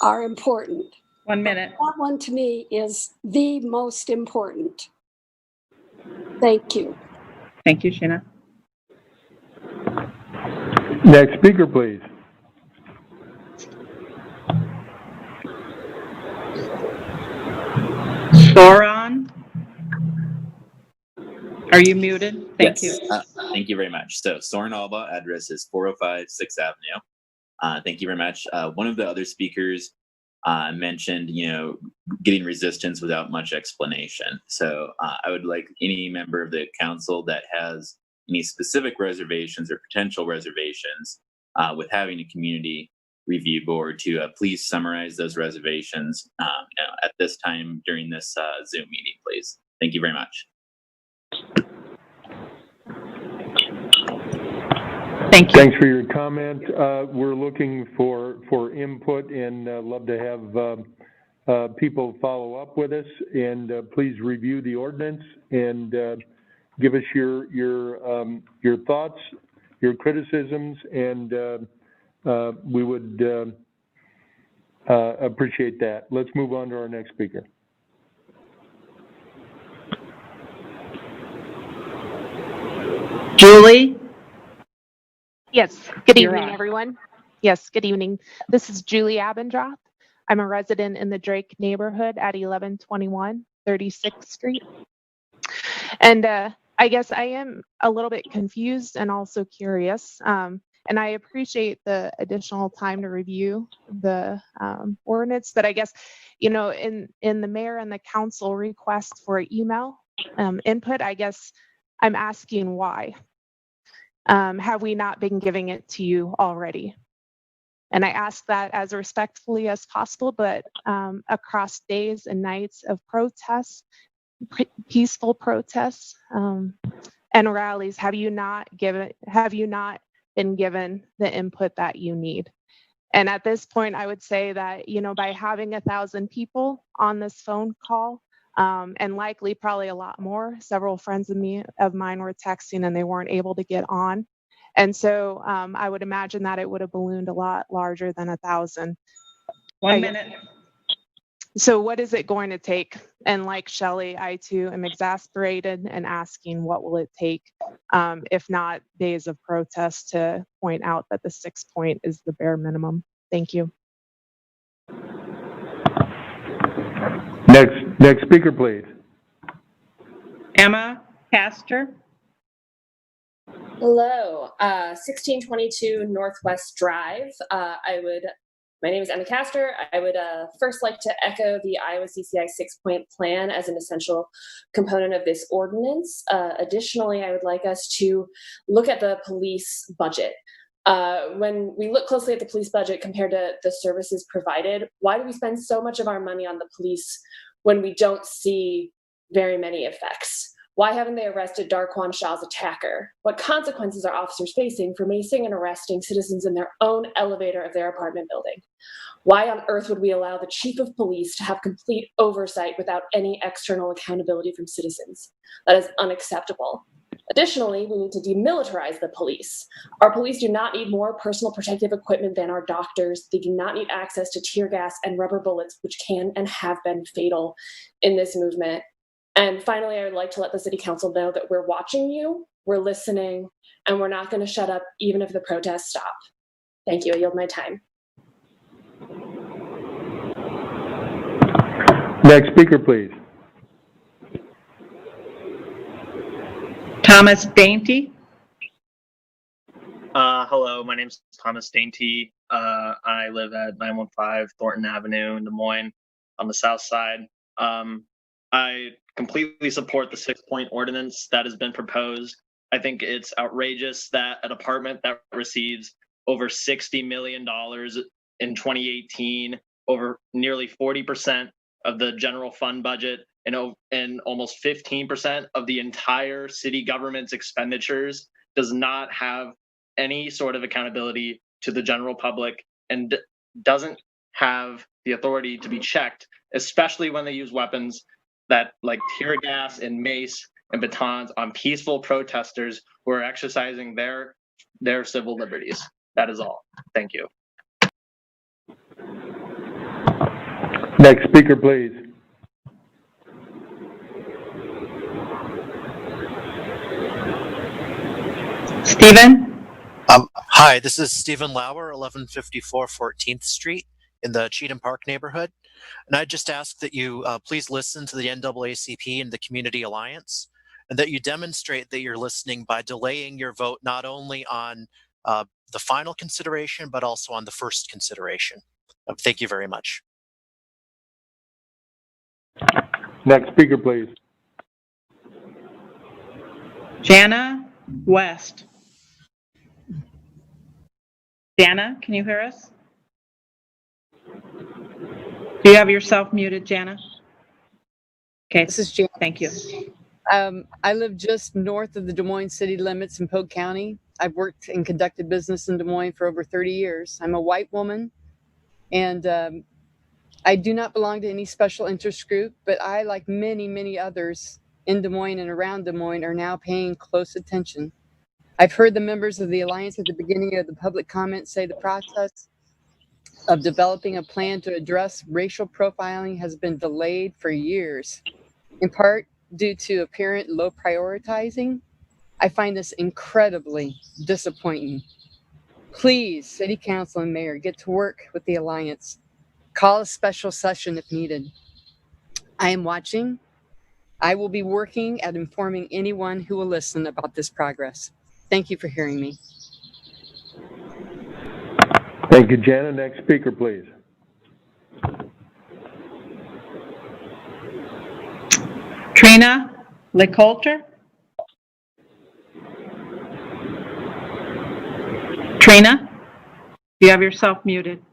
are important. 1 minute. That one to me is the most important. Thank you. Thank you, Sheena. Next speaker, please. Soran, are you muted? Thank you. Thank you very much. So Soren Alba, address is 405 6th Avenue. Thank you very much. One of the other speakers mentioned, getting resistance without much explanation. So I would like any member of the council that has any specific reservations or potential reservations with having a community review board to please summarize those reservations at this time during this Zoom meeting, please. Thank you very much. Thank you. Thanks for your comment. We're looking for input and love to have people follow up with us. And please review the ordinance and give us your thoughts, your criticisms, and we would appreciate that. Let's move on to our next speaker. Julie? Yes, good You're evening, on. everyone. Yes, good evening. This is Julie Abendroth. I'm a resident in the Drake neighborhood at 1121 36th Street. And I guess I am a little bit confused and also curious. And I appreciate the additional time to review the ordinance. But I guess, in the mayor and the council request for email input, I guess I'm asking why. Have we not been giving it to you already? And I ask that as respectfully as possible, but across days and nights of protests, peaceful protests, and rallies have you not been given the input that you need? And at this point, I would say that, by having 1,000 people on this phone call, and likely probably a lot more, several friends of mine were texting and they weren't able to get on. And so I would imagine that it would have ballooned a lot larger than 1,000. 1 minute. So what is it going to take? And like Shelley, I too am exasperated and asking what will it take, if not days of protest, to point out that the 6 point is the bare minimum. Thank you. Next speaker, please. Emma Castor. Hello, 1622 Northwest Drive. My name is Emma Castor. I would first like to echo the Iowa CCI 6-point plan as an essential component of this ordinance. Additionally, I would like us to look at the police budget. When we look closely at the police budget compared to the services provided, why do we spend so much of our money on the police when we don't see very many effects? Why haven't they arrested Darquan Shaw's attacker? What consequences are officers facing for macing and arresting citizens in their own elevator of their apartment building? Why on earth would we allow the chief of police to have complete oversight without any external accountability from citizens? That is unacceptable. Additionally, we need to demilitarize the police. Our police do not need more personal protective equipment than our doctors. They do not need access to tear gas and rubber bullets, which can and have been fatal in this movement. And finally, I would like to let the City Council know that we're watching you, we're listening, and we're not going to shut up even if the protests stop. Thank you. I yield my time. Next speaker, please. Thomas Dainty. Hello, my name's Thomas Dainty. I live at 915 Thornton Avenue in Des Moines on the south side. I completely support the 6-point ordinance that has been proposed. I think it's outrageous that an department that receives over $60 million in 2018, over nearly 40% of the general fund budget, and almost 15% of the entire city government's expenditures, does not have any sort of accountability to the general public and doesn't have the authority to be checked, especially when they use weapons that like tear gas and mace and batons on peaceful protesters who are exercising their civil liberties. That is all. Thank you. Next speaker, please. Stephen? Hi, this is Stephen Lauer, 1154 14th Street in the Cheatham Park neighborhood. And I just ask that you please listen to the NAACP and the Community Alliance, and that you demonstrate that you're listening by delaying your vote not only on the final consideration, but also on the first consideration. Thank you very much. Next speaker, please. Jana West. Jana, can you hear us? Do you have yourself muted, Jana? Okay, this is Jana. Thank you. I live just north of the Des Moines city limits in Polk County. I've worked and conducted business in Des Moines for over 30 years. I'm a white woman, and I do not belong to any special interest group, but I, like many, many others in Des Moines and around Des Moines, are now paying close attention. I've heard the members of the Alliance at the beginning of the public comment say the process of developing a plan to address racial profiling has been delayed for years, in part due to apparent low prioritizing. I find this incredibly disappointing. Please, City Council and Mayor, get to work with the Alliance. Call a special session if needed. I am watching. I will be working at informing anyone who will listen about this progress. Thank you for hearing me. Thank you, Jana. Next speaker, please. Trina LeCoulter. Trina, you have yourself muted.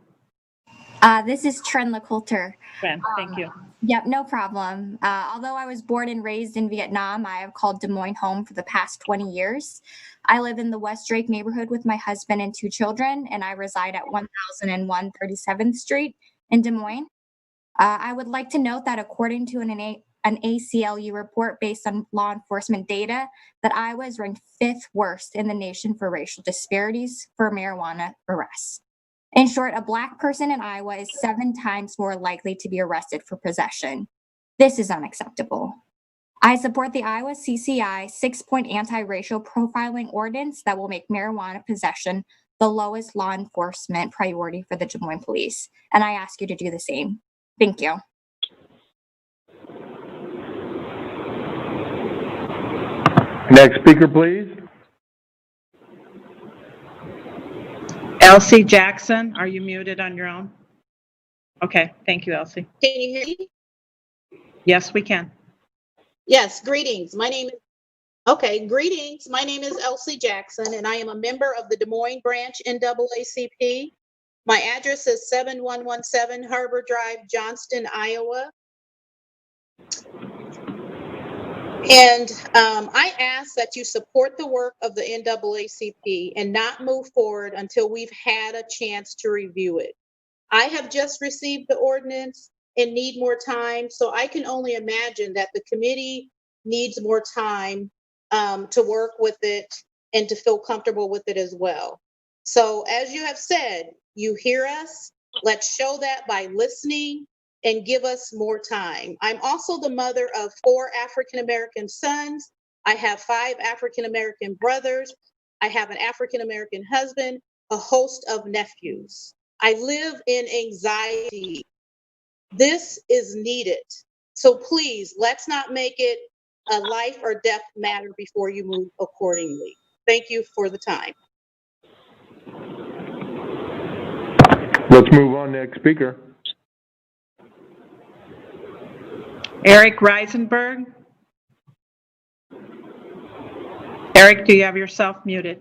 This is Trenla Coulter. Thank you. Yep, no problem. Although I was born and raised in Vietnam, I have called Des Moines home for the past 20 years. I live in the West Drake neighborhood with my husband and 2 children, and I reside at 1001 37th Street in Des Moines. I would like to note that according to an ACLU report based on law enforcement data, that Iowa is ranked 5th worst in the nation for racial disparities for marijuana arrests. In short, a Black person in Iowa is 7 times more likely to be arrested for possession. This is unacceptable. I support the Iowa CCI 6-point anti-racial profiling ordinance that will make marijuana possession the lowest law enforcement priority for the Des Moines Police, and I ask you to do the same. Thank you. Next speaker, please. Elsie Jackson, are you muted on your own? Okay, thank you, Elsie. Can you hear me? Yes, we can. Yes, greetings. Greetings. My name is Elsie Jackson, and I am a member of the Des Moines branch NAACP. My address is 7117 Harbor Drive, Johnston, Iowa. And I ask that you support the work of the NAACP and not move forward until we've had a chance to review it. I have just received the ordinance and need more time, so I can only imagine that the committee needs more time to work with it and to feel comfortable with it as well. So as you have said, you hear us. Let's show that by listening and give us more time. I'm also the mother of 4 African-American sons. I have 5 African-American brothers. I have an African-American husband, a host of nephews. I live in anxiety. This is needed. So please, let's not make it a life or death matter before you move accordingly. Thank you for the time. Let's move on. Next speaker. Eric Reisenberg. Eric, do you have yourself muted?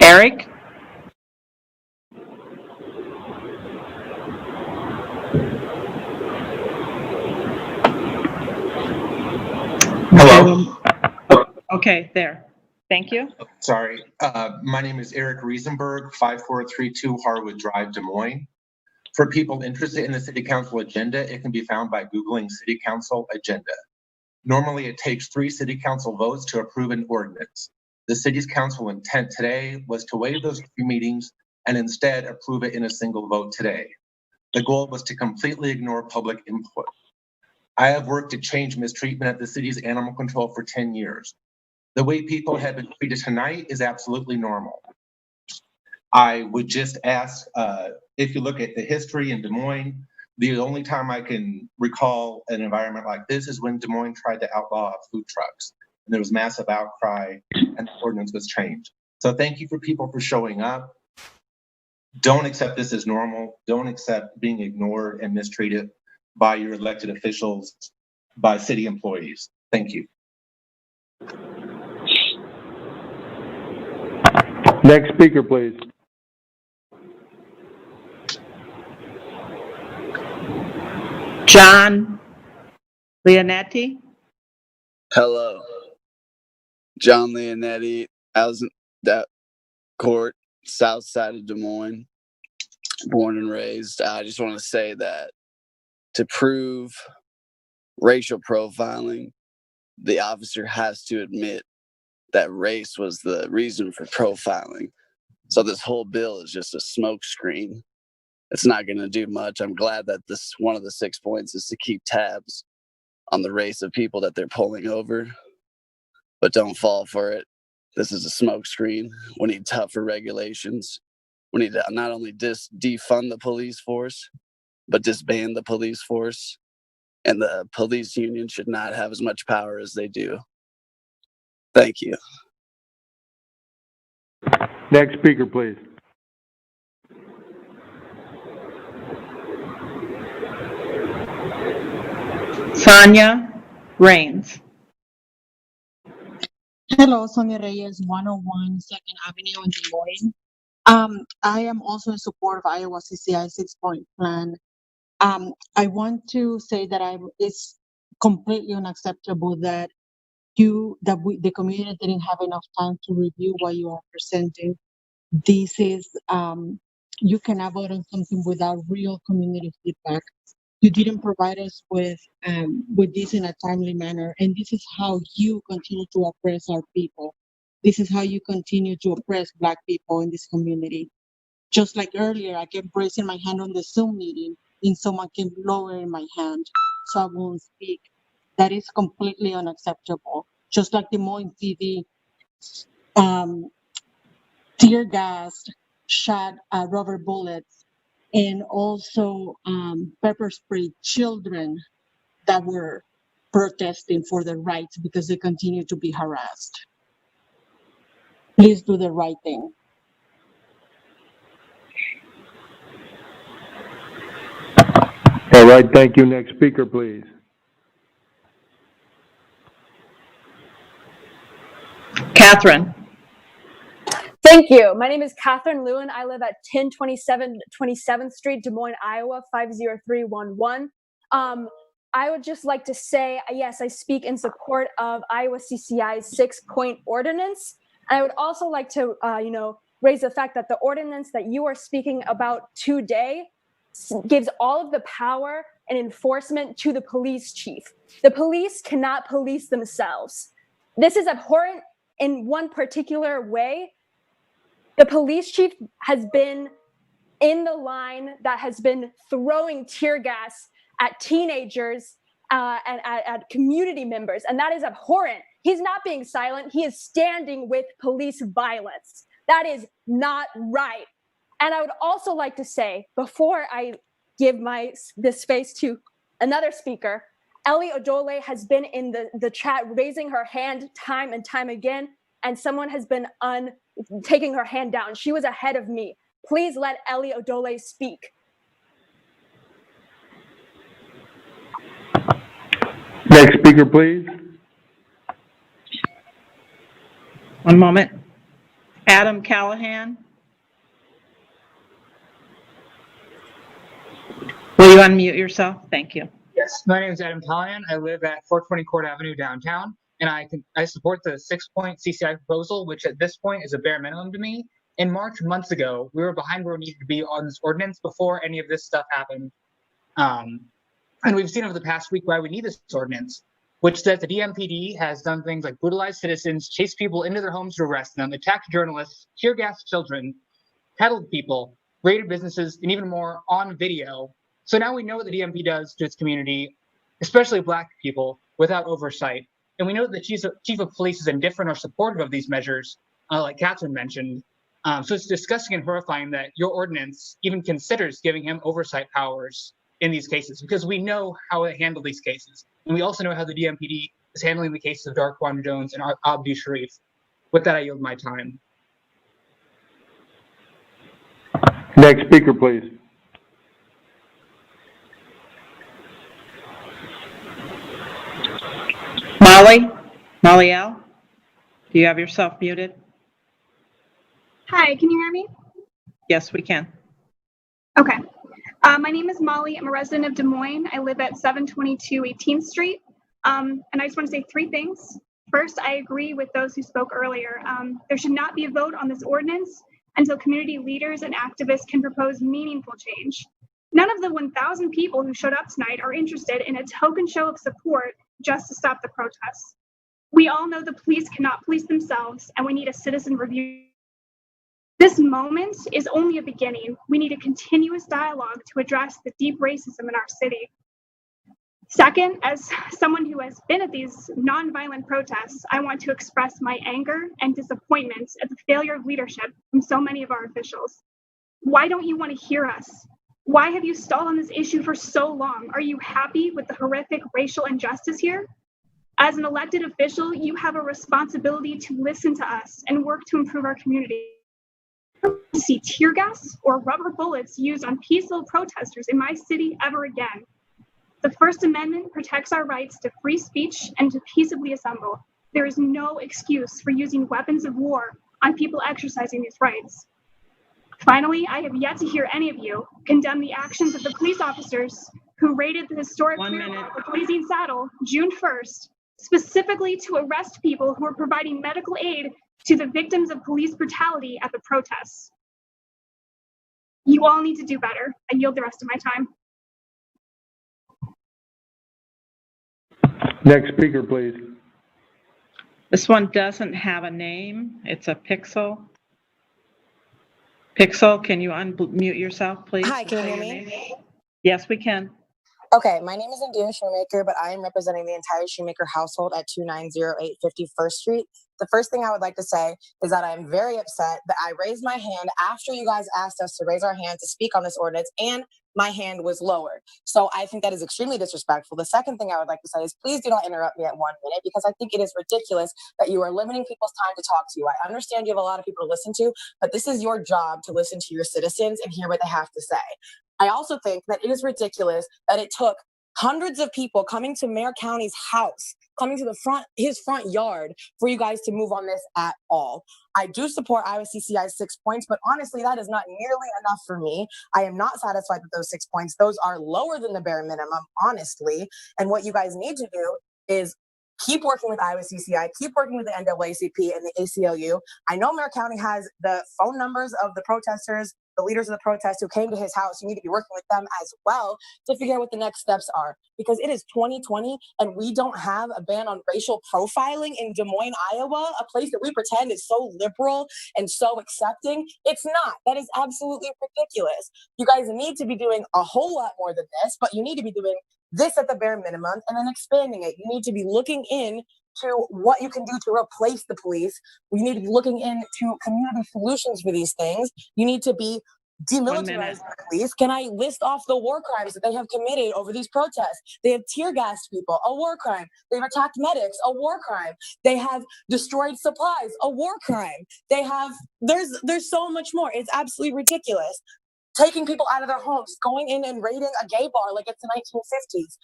Eric? Hello. Okay, there. Thank you. Sorry. My name is Eric Riesenberg, 5432 Harwood Drive, Des Moines. For people interested in the City Council agenda, it can be found by Googling City Council agenda. Normally, it takes 3 City Council votes to approve an ordinance. The City's Council intent today was to waive those 3 meetings and instead approve it in a single vote today. The goal was to completely ignore public input. I have worked to change mistreatment at the city's animal control for 10 years. The way people have been treated tonight is absolutely normal. I would just ask, if you look at the history in Des Moines, the only time I can recall an environment like this is when Des Moines tried to outlaw food trucks. And there was massive outcry and the ordinance was changed. So thank you for people for showing up. Don't accept this as normal. Don't accept being ignored and mistreated by your elected officials, by city employees. Thank you. Next speaker, please. John Leonetti. Hello. John Leonetti, Alison Court, south side of Des Moines, born and raised. I just want to say that to prove racial profiling, the officer has to admit that race was the reason for profiling. So this whole bill is just a smokescreen. It's not going to do much. I'm glad that this one of the 6 points is to keep tabs on the race of people that they're pulling over, but don't fall for it. This is a smokescreen. We need tougher regulations. We need to not only defund the police force, but disband the police force. And the police union should not have as much power as they do. Thank you. Next speaker, please. Sonia Rains. Hello, Sonia Reyes, 101 2nd Avenue in Des Moines. I am also in support of Iowa CCI 6-point plan. I want to say that it's completely unacceptable that the community didn't have enough time to review what you are presenting. This is, you cannot vote on something without real community feedback. You didn't provide us with this in a timely manner, and this is how you continue to oppress our people. This is how you continue to oppress Black people in this community. Just like earlier, I kept raising my hand on the Zoom meeting, and someone kept lowering my hand, so I won't speak. That is completely unacceptable. Just like Des Moines PD, tear gas, shot rubber bullets, and also pepper sprayed children that were protesting for their rights because they continue to be harassed. Please do the right thing. All right, thank you. Next speaker, please. Catherine. Thank you. My name is Catherine Lewin. I live at 1027 27th Street, Des Moines, Iowa, 50311. I would just like to say, yes, I speak in support of Iowa CCI's 6-point ordinance. And I would also like to, raise the fact that the ordinance that you are speaking about today gives all of the power and enforcement to the police chief. The police cannot police themselves. This is abhorrent in one particular way. The police chief has been in the line that has been throwing tear gas at teenagers and at community members, and that is abhorrent. He's not being silent. He is standing with police violence. That is not right. And I would also like to say, before I give this space to another speaker, Ellie Odole has been in the chat raising her hand time and time again, and someone has been taking her hand down. She was ahead of me. Please let Ellie Odole speak. Next speaker, please. One moment. Adam Callahan. Will you unmute yourself? Thank you. Yes, my name is Adam Callahan. I live at 420 Court Avenue downtown, and I support the 6-point CCI proposal, which at this point is a bare minimum to me. In March, months ago, we were behind where we needed to be on this ordinance before any of this stuff happened. And we've seen over the past week why we need this ordinance, which says the DMPD has done things like brutalize citizens, chase people into their homes to arrest them, attack journalists, tear gas children, peddled people, raided businesses, and even more on video. So now we know what the DMP does to its community, especially Black people, without oversight. And we know that the chief of police is indifferent or supportive of these measures, like Catherine mentioned. So it's disgusting and horrifying that your ordinance even considers giving him oversight powers in these cases, because we know how to handle these cases. And we also know how the DMPD is handling the cases of Darquan Jones and Abdu Sharif. With that, I yield my time. Next speaker, please. Molly L., do you have yourself muted? Hi, can you hear me? Yes, we can. Okay. My name is Molly. I'm a resident of Des Moines. I live at 722 18th Street. And I just want to say 3 things. First, I agree with those who spoke earlier. There should not be a vote on this ordinance until community leaders and activists can propose meaningful change. None of the 1,000 people who showed up tonight are interested in a token show of support just to stop the protests. We all know the police cannot police themselves, and we need a citizen review. This moment is only a beginning. We need a continuous dialogue to address the deep racism in our city. Second, as someone who has been at these nonviolent protests, I want to express my anger and disappointment at the failure of leadership from so many of our officials. Why don't you want to hear us? Why have you stalled on this issue for so long? Are you happy with the horrific racial injustice here? As an elected official, you have a responsibility to listen to us and work to improve our community. To see tear gas or rubber bullets used on peaceful protesters in my city ever again. The First Amendment protects our rights to free speech and to peaceably assemble. There is no excuse for using weapons of war on people exercising these rights. Finally, I have yet to hear any of you condemn the actions of the police officers who raided the historic Clearwater with Blazing Saddle June 1st, specifically to arrest people who were providing medical aid to the victims of police brutality at the protests. You all need to do better. I yield the rest of my time. Next speaker, please. This one doesn't have a name. It's a pixel. Pixel, can you unmute yourself, please? Hi, can you hear me? Yes, we can. Okay, my name is Indira Shoemaker, but I am representing the entire Shoemaker household at 2908 51st Street. The first thing I would like to say is that I'm very upset that I raised my hand after you guys asked us to raise our hand to speak on this ordinance, and my hand was lowered. So I think that is extremely disrespectful. The second thing I would like to say is please do not interrupt me at 1 minute, because I think it is ridiculous that you are limiting people's time to talk to you. I understand you have a lot of people to listen to, but this is your job to listen to your citizens and hear what they have to say. I also think that it is ridiculous that it took hundreds of people coming to Mayor County's house, coming to his front yard for you guys to move on this at all. I do support Iowa CCI's 6 points, but honestly, that is not nearly enough for me. I am not satisfied with those 6 points. Those are lower than the bare minimum, honestly. And what you guys need to do is keep working with Iowa CCI, keep working with the NAACP and the ACLU. I know Mayor County has the phone numbers of the protesters, the leaders of the protest who came to his house. You need to be working with them as well to figure out what the next steps are, because it is 2020 and we don't have a ban on racial profiling in Des Moines, Iowa, a place that we pretend is so liberal and so accepting. It's not. That is absolutely ridiculous. You guys need to be doing a whole lot more than this, but you need to be doing this at the bare minimum and then expanding it. You need to be looking in to what you can do to replace the police. We need to be looking into community solutions for these things. You need to be demilitarized the police. Can I list off the war crimes that they have committed over these protests? They have tear gassed people, a war crime. They've attacked medics, a war crime. They have destroyed supplies, a war crime. They have, there's so much more. It's absolutely ridiculous. Taking people out of their homes, going in and raiding a gay bar like it's the 1950s.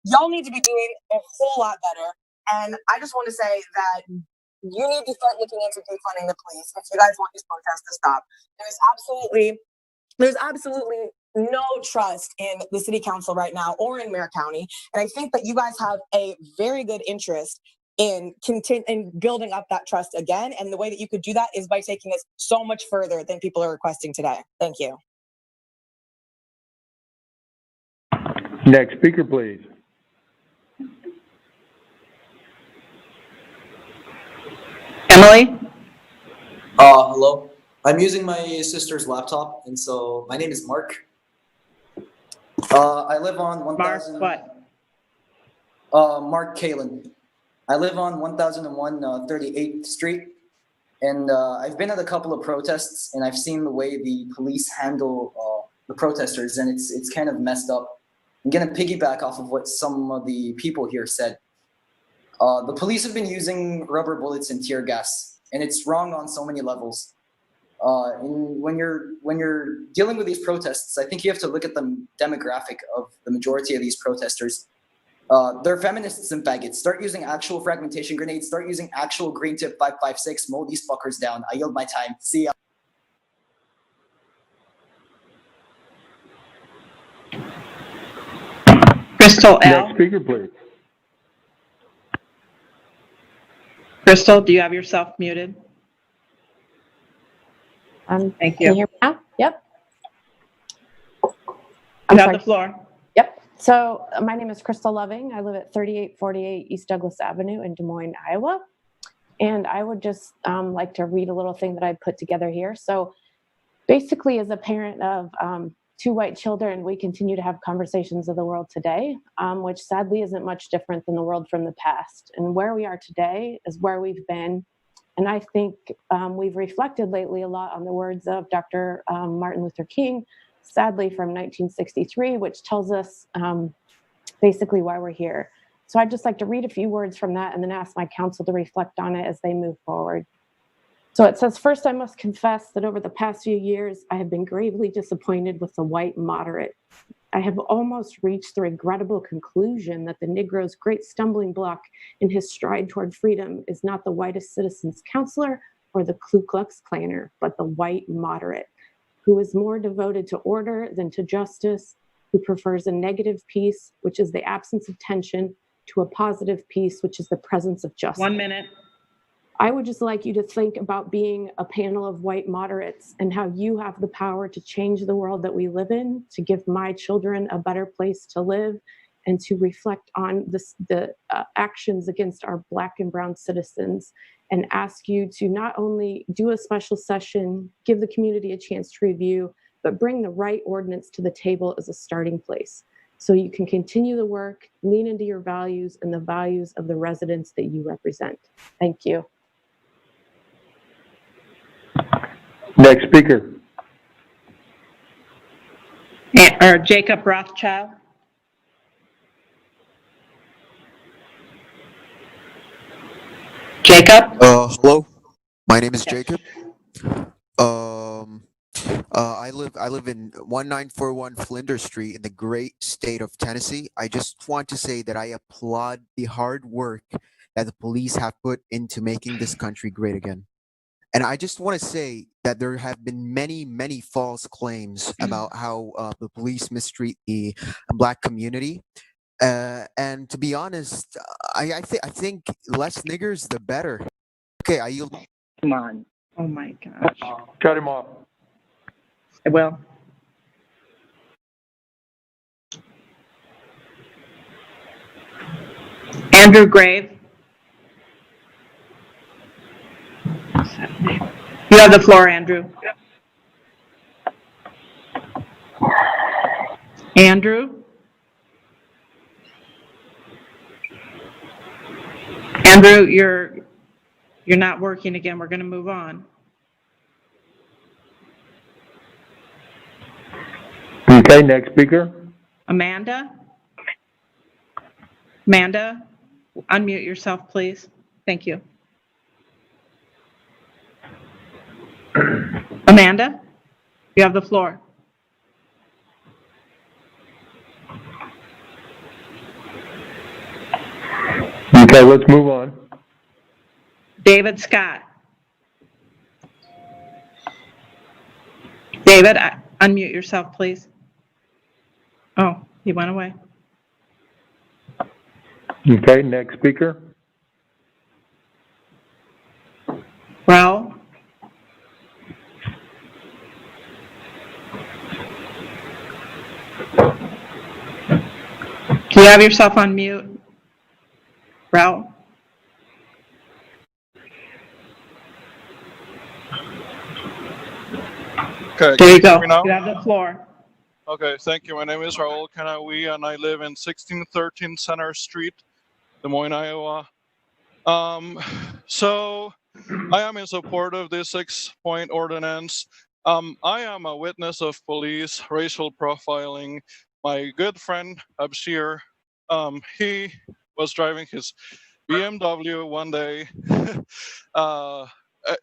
Y'all need to be doing a whole lot better. And I just want to say that you need to start looking into defunding the police if you guys want these protests to stop. There's absolutely no trust in the city council right now or in Mayor County. And I think that you guys have a very good interest in building up that trust again. And the way that you could do that is by taking this so much further than people are requesting today. Thank you. Next speaker, please. Emily? Hello. I'm using my sister's laptop, and so my name is Mark. I live on 1000. Mark what? Mark Kalen. I live on 1001 38th Street, and I've been at a couple of protests, and I've seen the way the police handle the protesters, and it's kind of messed up. I'm gonna piggyback off of what some of the people here said. The police have been using rubber bullets and tear gas, and it's wrong on so many levels. And when you're dealing with these protests, I think you have to look at the demographic of the majority of these protesters. They're feminists and faggots. Start using actual fragmentation grenades. Start using actual green tip 5.56. Mow these fuckers down. I yield my time. See ya. Crystal L. Next speaker, please. Crystal, do you have yourself muted? Thank you. Can you hear me now? Yep. You have the floor. Yep. So my name is Crystal Loving. I live at 3848 East Douglas Avenue in Des Moines, Iowa. And I would just like to read a little thing that I put together here. So basically, as a parent of 2 white children, we continue to have conversations of the world today, which sadly isn't much different than the world from the past. And where we are today is where we've been. And I think we've reflected lately a lot on the words of Dr. Martin Luther King, sadly from 1963, which tells us basically why we're here. So I'd just like to read a few words from that and then ask my council to reflect on it as they move forward. So it says, first, I must confess that over the past few years, I have been gravely disappointed with the white moderate. I have almost reached the regrettable conclusion that the Negro's great stumbling block in his stride toward freedom is not the whitest citizens counselor or the Ku Klux Klaner, but the white moderate, who is more devoted to order than to justice, who prefers a negative peace, which is the absence of tension, to a positive peace, which is the presence of justice. 1 minute. I would just like you to think about being a panel of white moderates and how you have the power to change the world that we live in, to give my children a better place to live, and to reflect on the actions against our Black and Brown citizens, and ask you to not only do a special session, give the community a chance to review, but bring the right ordinance to the table as a starting place, so you can continue the work, lean into your values and the values of the residents that you represent. Thank you. Next speaker. Or Jacob Rothschild. Jacob? Hello, my name is Jacob. I live in 1941 Flinders Street in the great state of Tennessee. I just want to say that I applaud the hard work that the police have put into making this country great again. And I just want to say that there have been many false claims about how the police mistreat the Black community. And to be honest, I think less niggers, the better. Okay, I yield. Come on. Oh my gosh. Cut him off. I will. Andrew Grave. You have the floor, Andrew. Andrew? Andrew, you're not working again. We're going to move on. Okay, next speaker. Amanda? Amanda, unmute yourself, please. Thank you. Amanda, you have the floor. Okay, let's move on. David Scott. David, unmute yourself, please. Oh, he went away. Okay, next speaker. Raul. Do you have yourself on mute? Raul? Okay, There you can go. hear me now? You have the floor. Okay, thank you. My name is Raul Kanawi, and I live in 1613 Center Street, Des Moines, Iowa. So I am in support of this 6-point ordinance. I am a witness of police racial profiling. My good friend Abshir, he was driving his BMW one day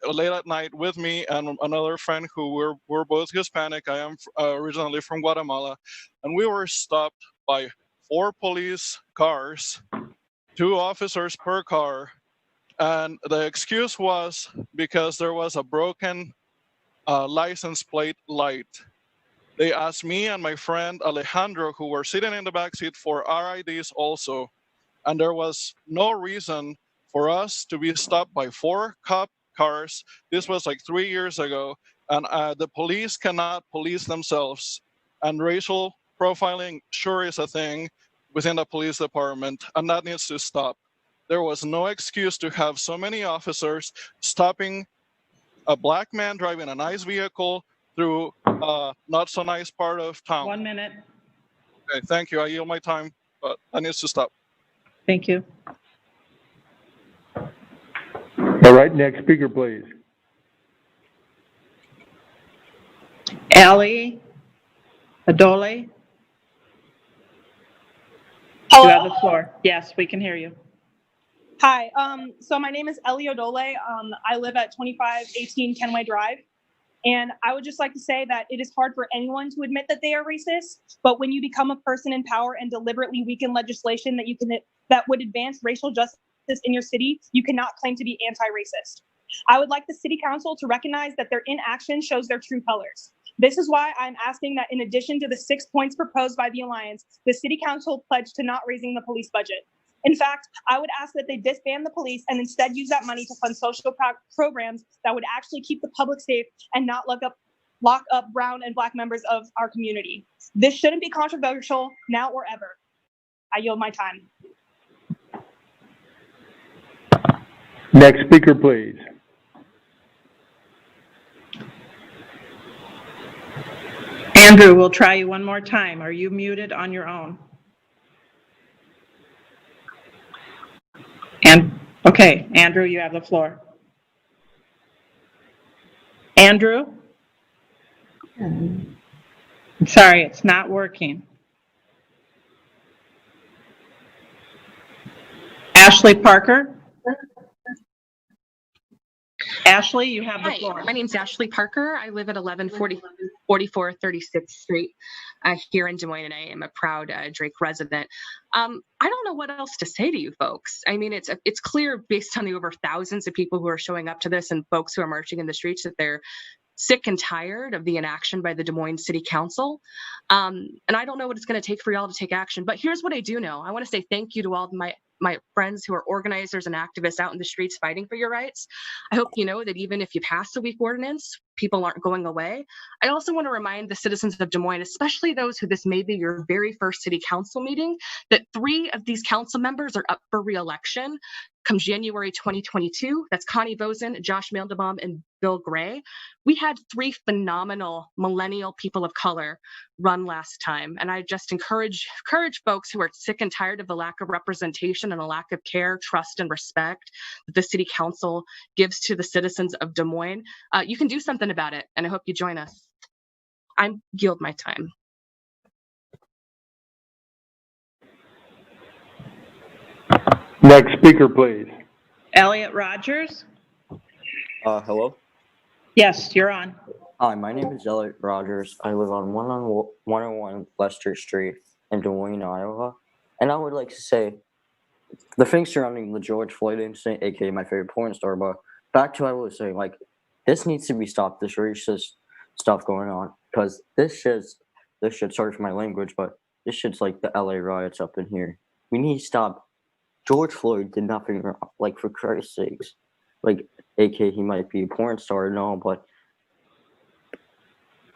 late at night with me and another friend who were both Hispanic. I am originally from Guatemala, and we were stopped by 4 police cars, 2 officers per car, and the excuse was because there was a broken license plate light. They asked me and my friend Alejandro, who were sitting in the back seat, for our IDs also, and there was no reason for us to be stopped by 4 cop cars. This was like 3 years ago, and the police cannot police themselves, and racial profiling sure is a thing within the police department, and that needs to stop. There was no excuse to have so many officers stopping a Black man driving a nice vehicle through a not so nice part of town. 1 minute. Okay, thank you. I yield my time, but that needs to stop. Thank you. All right, next speaker, please. Ali Adole. Hello? You have the floor. Yes, we can hear you. Hi, so my name is Ellie Odole. I live at 2518 Kenway Drive. And I would just like to say that it is hard for anyone to admit that they are racist, but when you become a person in power and deliberately weaken legislation that would advance racial justice in your city, you cannot claim to be anti-racist. I would like the city council to recognize that their inaction shows their true colors. This is why I'm asking that in addition to the 6 points proposed by the Alliance, the City Council pledge to not raising the police budget. In fact, I would ask that they disband the police and instead use that money to fund social programs that would actually keep the public safe and not lock up brown and black members of our community. This shouldn't be controversial now or ever. I yield my time. Next speaker, please. Andrew, we'll try you one more time. Are you muted on your own? And okay, Andrew, you have the floor. Andrew? I'm sorry, it's not working. Ashley Parker? Ashley, you have the floor. Hi, my name's Ashley Parker. I live at 1144 36th Street here in Des Moines, and I am a proud Drake resident. I don't know what else to say to you folks. I mean, it's clear based on the over thousands of people who are showing up to this and folks who are marching in the streets that they're sick and tired of the inaction by the Des Moines City Council. And I don't know what it's going to take for y'all to take action, but here's what I do know. I want to say thank you to all of my friends who are organizers and activists out in the streets fighting for your rights. I hope you know that even if you pass a weak ordinance, people aren't going away. I also want to remind the citizens of Des Moines, especially those who this may be your very first city council meeting, that 3 of these council members are up for re-election come January 2022. That's Connie Vosen, Josh Mandelbaum, and Bill Gray. We had 3 phenomenal millennial people of color run last time. And I just encourage folks who are sick and tired of the lack of representation and a lack of care, trust, and respect that the city council gives to the citizens of Des Moines. You can do something about it, and I hope you join us. I yield my time. Next speaker, please. Elliot Rogers? Hello? Yes, you're on. Hi, my name is Elliot Rogers. I live on 101 Lester Street in Des Moines, Iowa. And I would like to say the things surrounding the George Floyd incident, aka my favorite porn star, but back to what I was saying, like, this needs to be stopped, this racist stuff going on. Because this shit, sorry for my language, but this shit's like the LA riots up in here. We need to stop. George Floyd did nothing wrong, like, for Christ's sakes. Like, aka he might be a porn star and all, but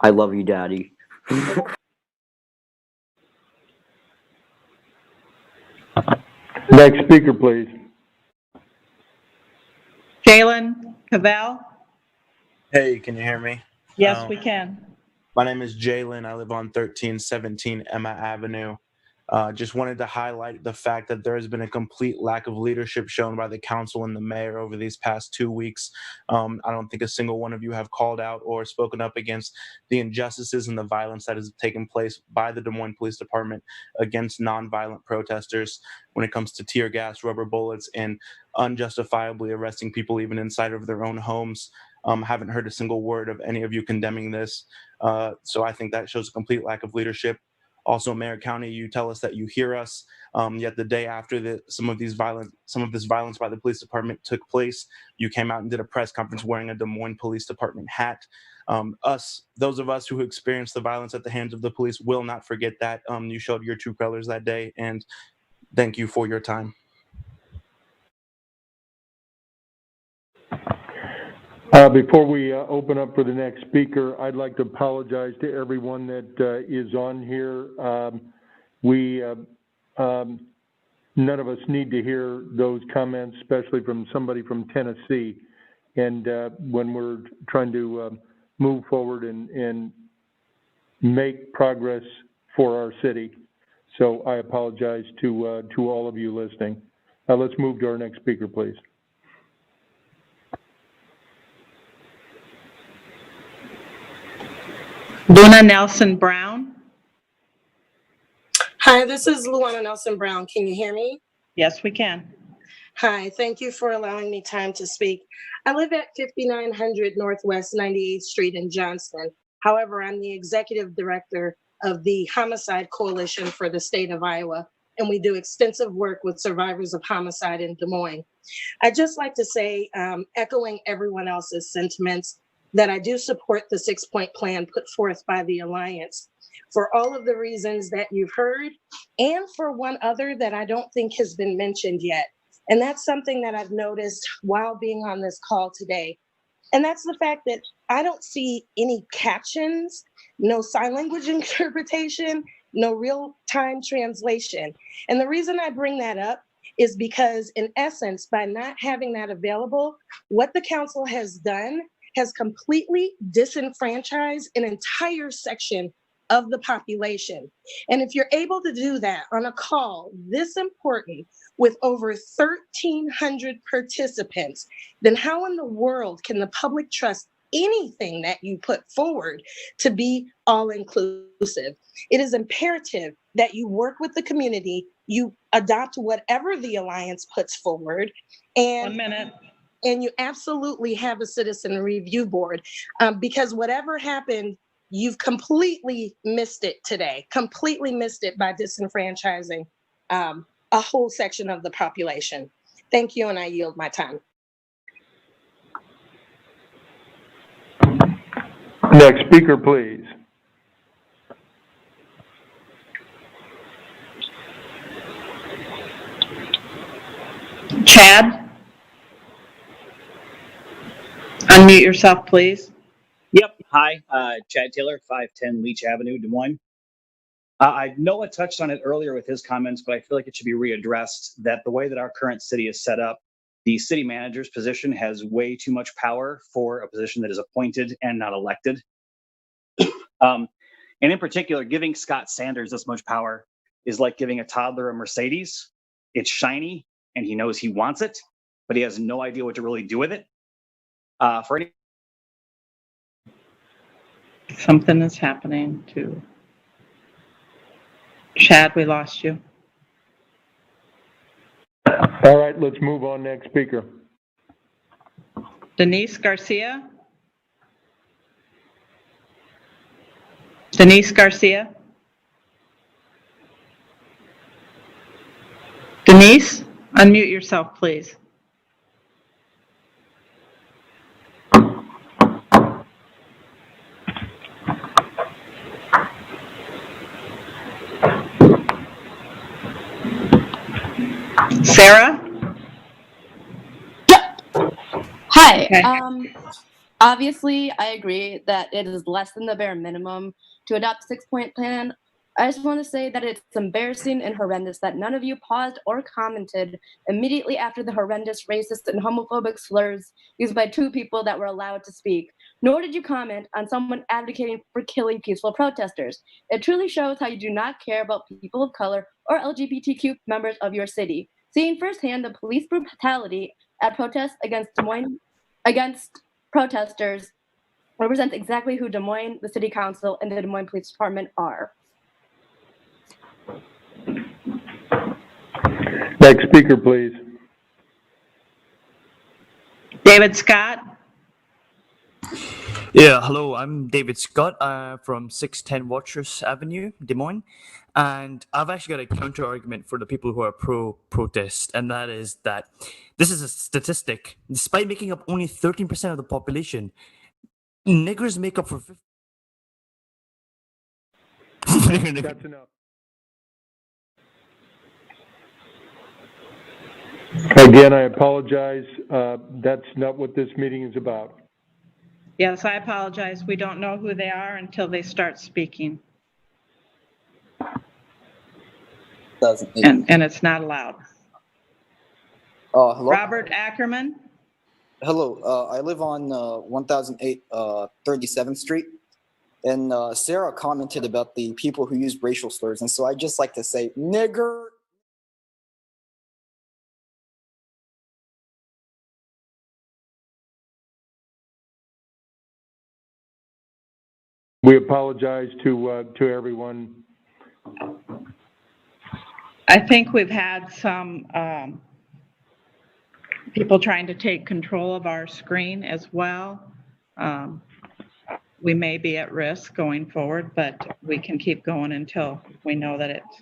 I love you, Daddy. Next speaker, please. Jalen Cavell? Hey, can you hear me? Yes, we can. My name is Jalen. I live on 1317 Emma Avenue. Just wanted to highlight the fact that there has been a complete lack of leadership shown by the council and the mayor over these past 2 weeks. I don't think a single one of you have called out or spoken up against the injustices and the violence that has taken place by the Des Moines Police Department against nonviolent protesters when it comes to tear gas, rubber bullets, and unjustifiably arresting people even inside of their own homes. Haven't heard a single word of any of you condemning this. So I think that shows a complete lack of leadership. Also, Mayor County, you tell us that you hear us, yet the day after some of this violence by the police department took place, you came out and did a press conference wearing a Des Moines Police Department hat. Those of us who experienced the violence at the hands of the police will not forget that. You showed your true colors that day, and thank you for your time. Before we open up for the next speaker, I'd like to apologize to everyone that is on here. None of us need to hear those comments, especially from somebody from Tennessee. And when we're trying to move forward and make progress for our city. So I apologize to all of you listening. Let's move to our next speaker, please. Luna Nelson Brown? Hi, this is Luana Nelson Brown. Can you hear me? Yes, we can. Hi, thank you for allowing me time to speak. I live at 5900 Northwest 98th Street in Johnston. However, I'm the executive director of the Homicide Coalition for the state of Iowa, and we do extensive work with survivors of homicide in Des Moines. I'd just like to say, echoing everyone else's sentiments, that I do support the 6-point plan put forth by the Alliance for all of the reasons that you've heard, and for one other that I don't think has been mentioned yet. And that's something that I've noticed while being on this call today. And that's the fact that I don't see any captions, no sign language interpretation, no real-time translation. And the reason I bring that up is because, in essence, by not having that available, what the council has done has completely disenfranchised an entire section of the population. And if you're able to do that on a call this important with over 1,300 participants, then how in the world can the public trust anything that you put forward to be all inclusive? It is imperative that you work with the community, you adopt whatever the Alliance puts forward, and 1 minute. And you absolutely have a citizen review board, because whatever happened, you've completely missed it today, completely missed it by disenfranchising a whole section of the population. Thank you, and I yield my time. Next speaker, please. Chad? Unmute yourself, please. Yep. Hi, Chad Taylor, 510 Leach Avenue, Des Moines. I know I touched on it earlier with his comments, but I feel like it should be readdressed that the way that our current city is set up, the city manager's position has way too much power for a position that is appointed and not elected. And in particular, giving Scott Sanders this much power is like giving a toddler a Mercedes. It's shiny and he knows he wants it, but he has no idea what to really do with it. For any Something is happening to Chad. We lost you. All right, let's move on. Next speaker. Denise Garcia? Denise Garcia? Denise, unmute yourself, please. Sarah? Hi. Okay. Obviously, I agree that it is less than the bare minimum to adopt a 6-point plan. I just want to say that it's embarrassing and horrendous that none of you paused or commented immediately after the horrendous racist and homophobic slurs used by 2 people that were allowed to speak, nor did you comment on someone advocating for killing peaceful protesters. It truly shows how you do not care about people of color or LGBTQ members of your city. Seeing firsthand the police brutality at protests against protesters represents exactly who Des Moines, the City Council, and the Des Moines Police Department are. Next speaker, please. David Scott? Yeah, hello, I'm David Scott from 610 Watchers Avenue, Des Moines. And I've actually got a counter argument for the people who are pro-protest, and that is that this is a statistic. Despite making up only 13% of the population, niggers make up for 50%. That's enough. Again, I apologize. That's not what this meeting is about. Yes, I apologize. We don't know who they are until they start speaking. And it's not allowed. Hello? Robert Ackerman? Hello, I live on 1008 37th Street. And Sarah commented about the people who use racial slurs. And so I'd just like to say, nigger. We apologize to everyone. I think we've had some people trying to take control of our screen as well. We may be at risk going forward, but we can keep going until we know that it's.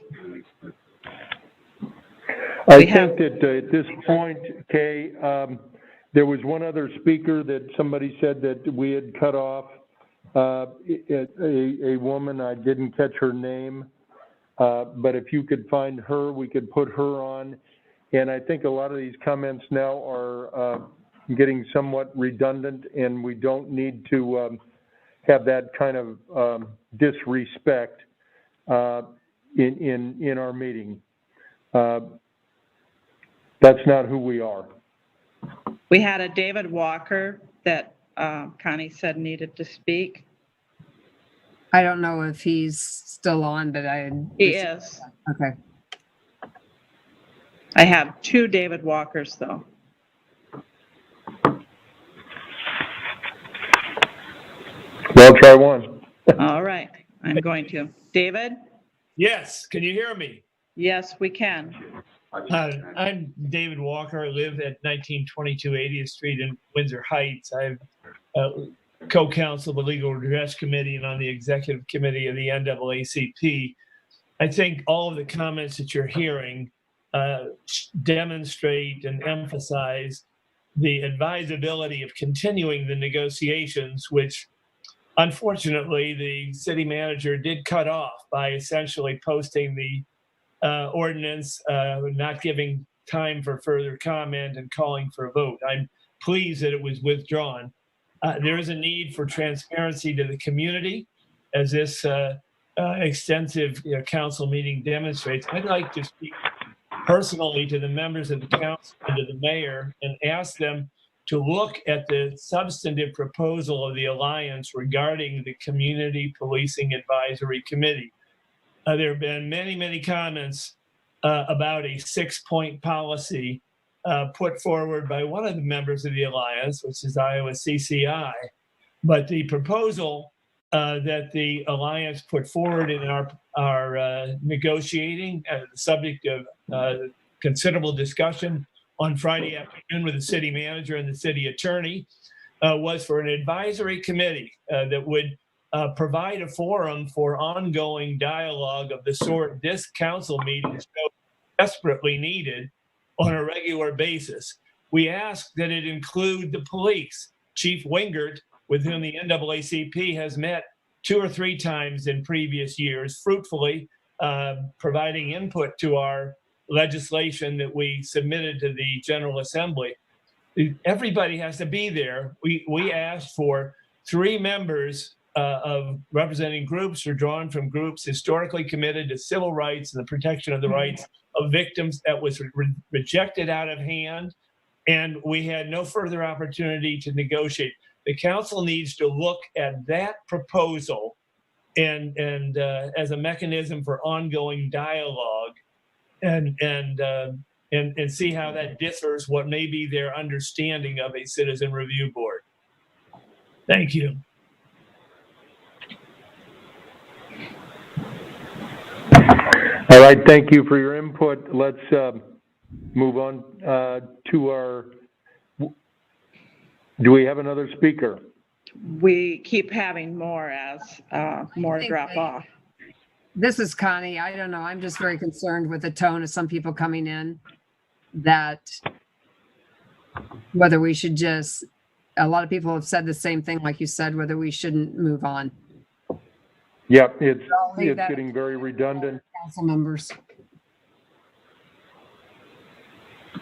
I think that at this point, Kay, There was one other speaker that somebody said that we had cut off, a woman, I didn't catch her name, but if you could find her, we could put her on. And I think a lot of these comments now are getting somewhat redundant, and we don't need to have that kind of disrespect in our meeting. That's not who we are. We had a David Walker that Connie said needed to speak. I don't know if he's still on, but He is. Okay. I have 2 David Walkers, though. Well, try one. All right, I'm going to. David? Yes, can you hear me? Yes, we can. I'm David Walker. I live at 1922 80th Street in Windsor Heights. I'm co-counsel of the Legal Redress Committee and on the executive committee of the NAACP. I think all of the comments that you're hearing demonstrate and emphasize the advisability of continuing the negotiations, which unfortunately the city manager did cut off by essentially posting the ordinance, not giving time for further comment and calling for a vote. I'm pleased that it was withdrawn. There is a need for transparency to the community, as this extensive council meeting demonstrates. I'd like to speak personally to the members of the council and to the mayor and ask them to look at the substantive proposal of the Alliance regarding the Community Policing Advisory Committee. There have been many, many comments about a 6-point policy put forward by one of the members of the Alliance, which is Iowa CCI. But the proposal that the Alliance put forward in our negotiating, the subject of considerable discussion on Friday afternoon with the city manager and the city attorney, was for an advisory committee that would provide a forum for ongoing dialogue of the sort this council meeting is so desperately needed on a regular basis. We ask that it include the police. Chief Wingert, with whom the NAACP has met 2 or 3 times in previous years, fruitfully providing input to our legislation that we submitted to the General Assembly. Everybody has to be there. We asked for 3 members of representing groups or drawn from groups historically committed to civil rights and the protection of the rights of victims. That was rejected out of hand, and we had no further opportunity to negotiate. The council needs to look at that proposal and as a mechanism for ongoing dialogue and see how that differs what may be their understanding of a citizen review board. Thank you. All right, thank you for your input. Let's move on to our, do we have another speaker? We keep having more as more drop off. This is Connie. I don't know. I'm just very concerned with the tone of some people coming in, that whether we should just, a lot of people have said the same thing, like you said, whether we shouldn't move on. Yep, it's getting very redundant. Council members.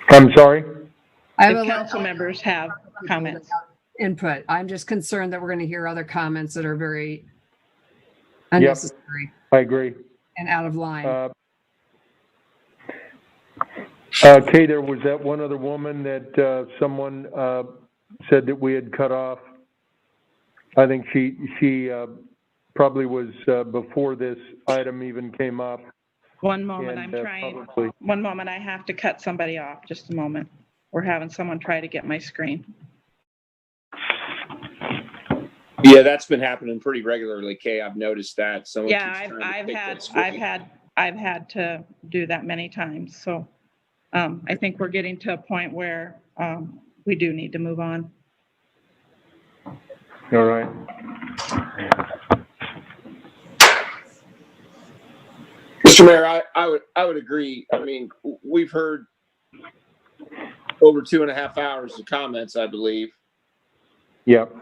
I'm sorry? If council members have comments. Input. I'm just concerned that we're going to hear other comments that are very unnecessary. Yep, I agree. And out of line. Kay, there was that one other woman that someone said that we had cut off. I think she probably was before this item even came up. One moment, I'm trying. Probably. One moment, I have to cut somebody off. Just a moment. We're having someone try to get my screen. Yeah, that's been happening pretty regularly, Kay. I've noticed that. Someone Yeah, I've had to do that many times. So I think we're getting to a point where we do need to move on. All right. Mr. Mayor, I would agree. I mean, we've heard over 2.5 hours of comments, I believe. Yep.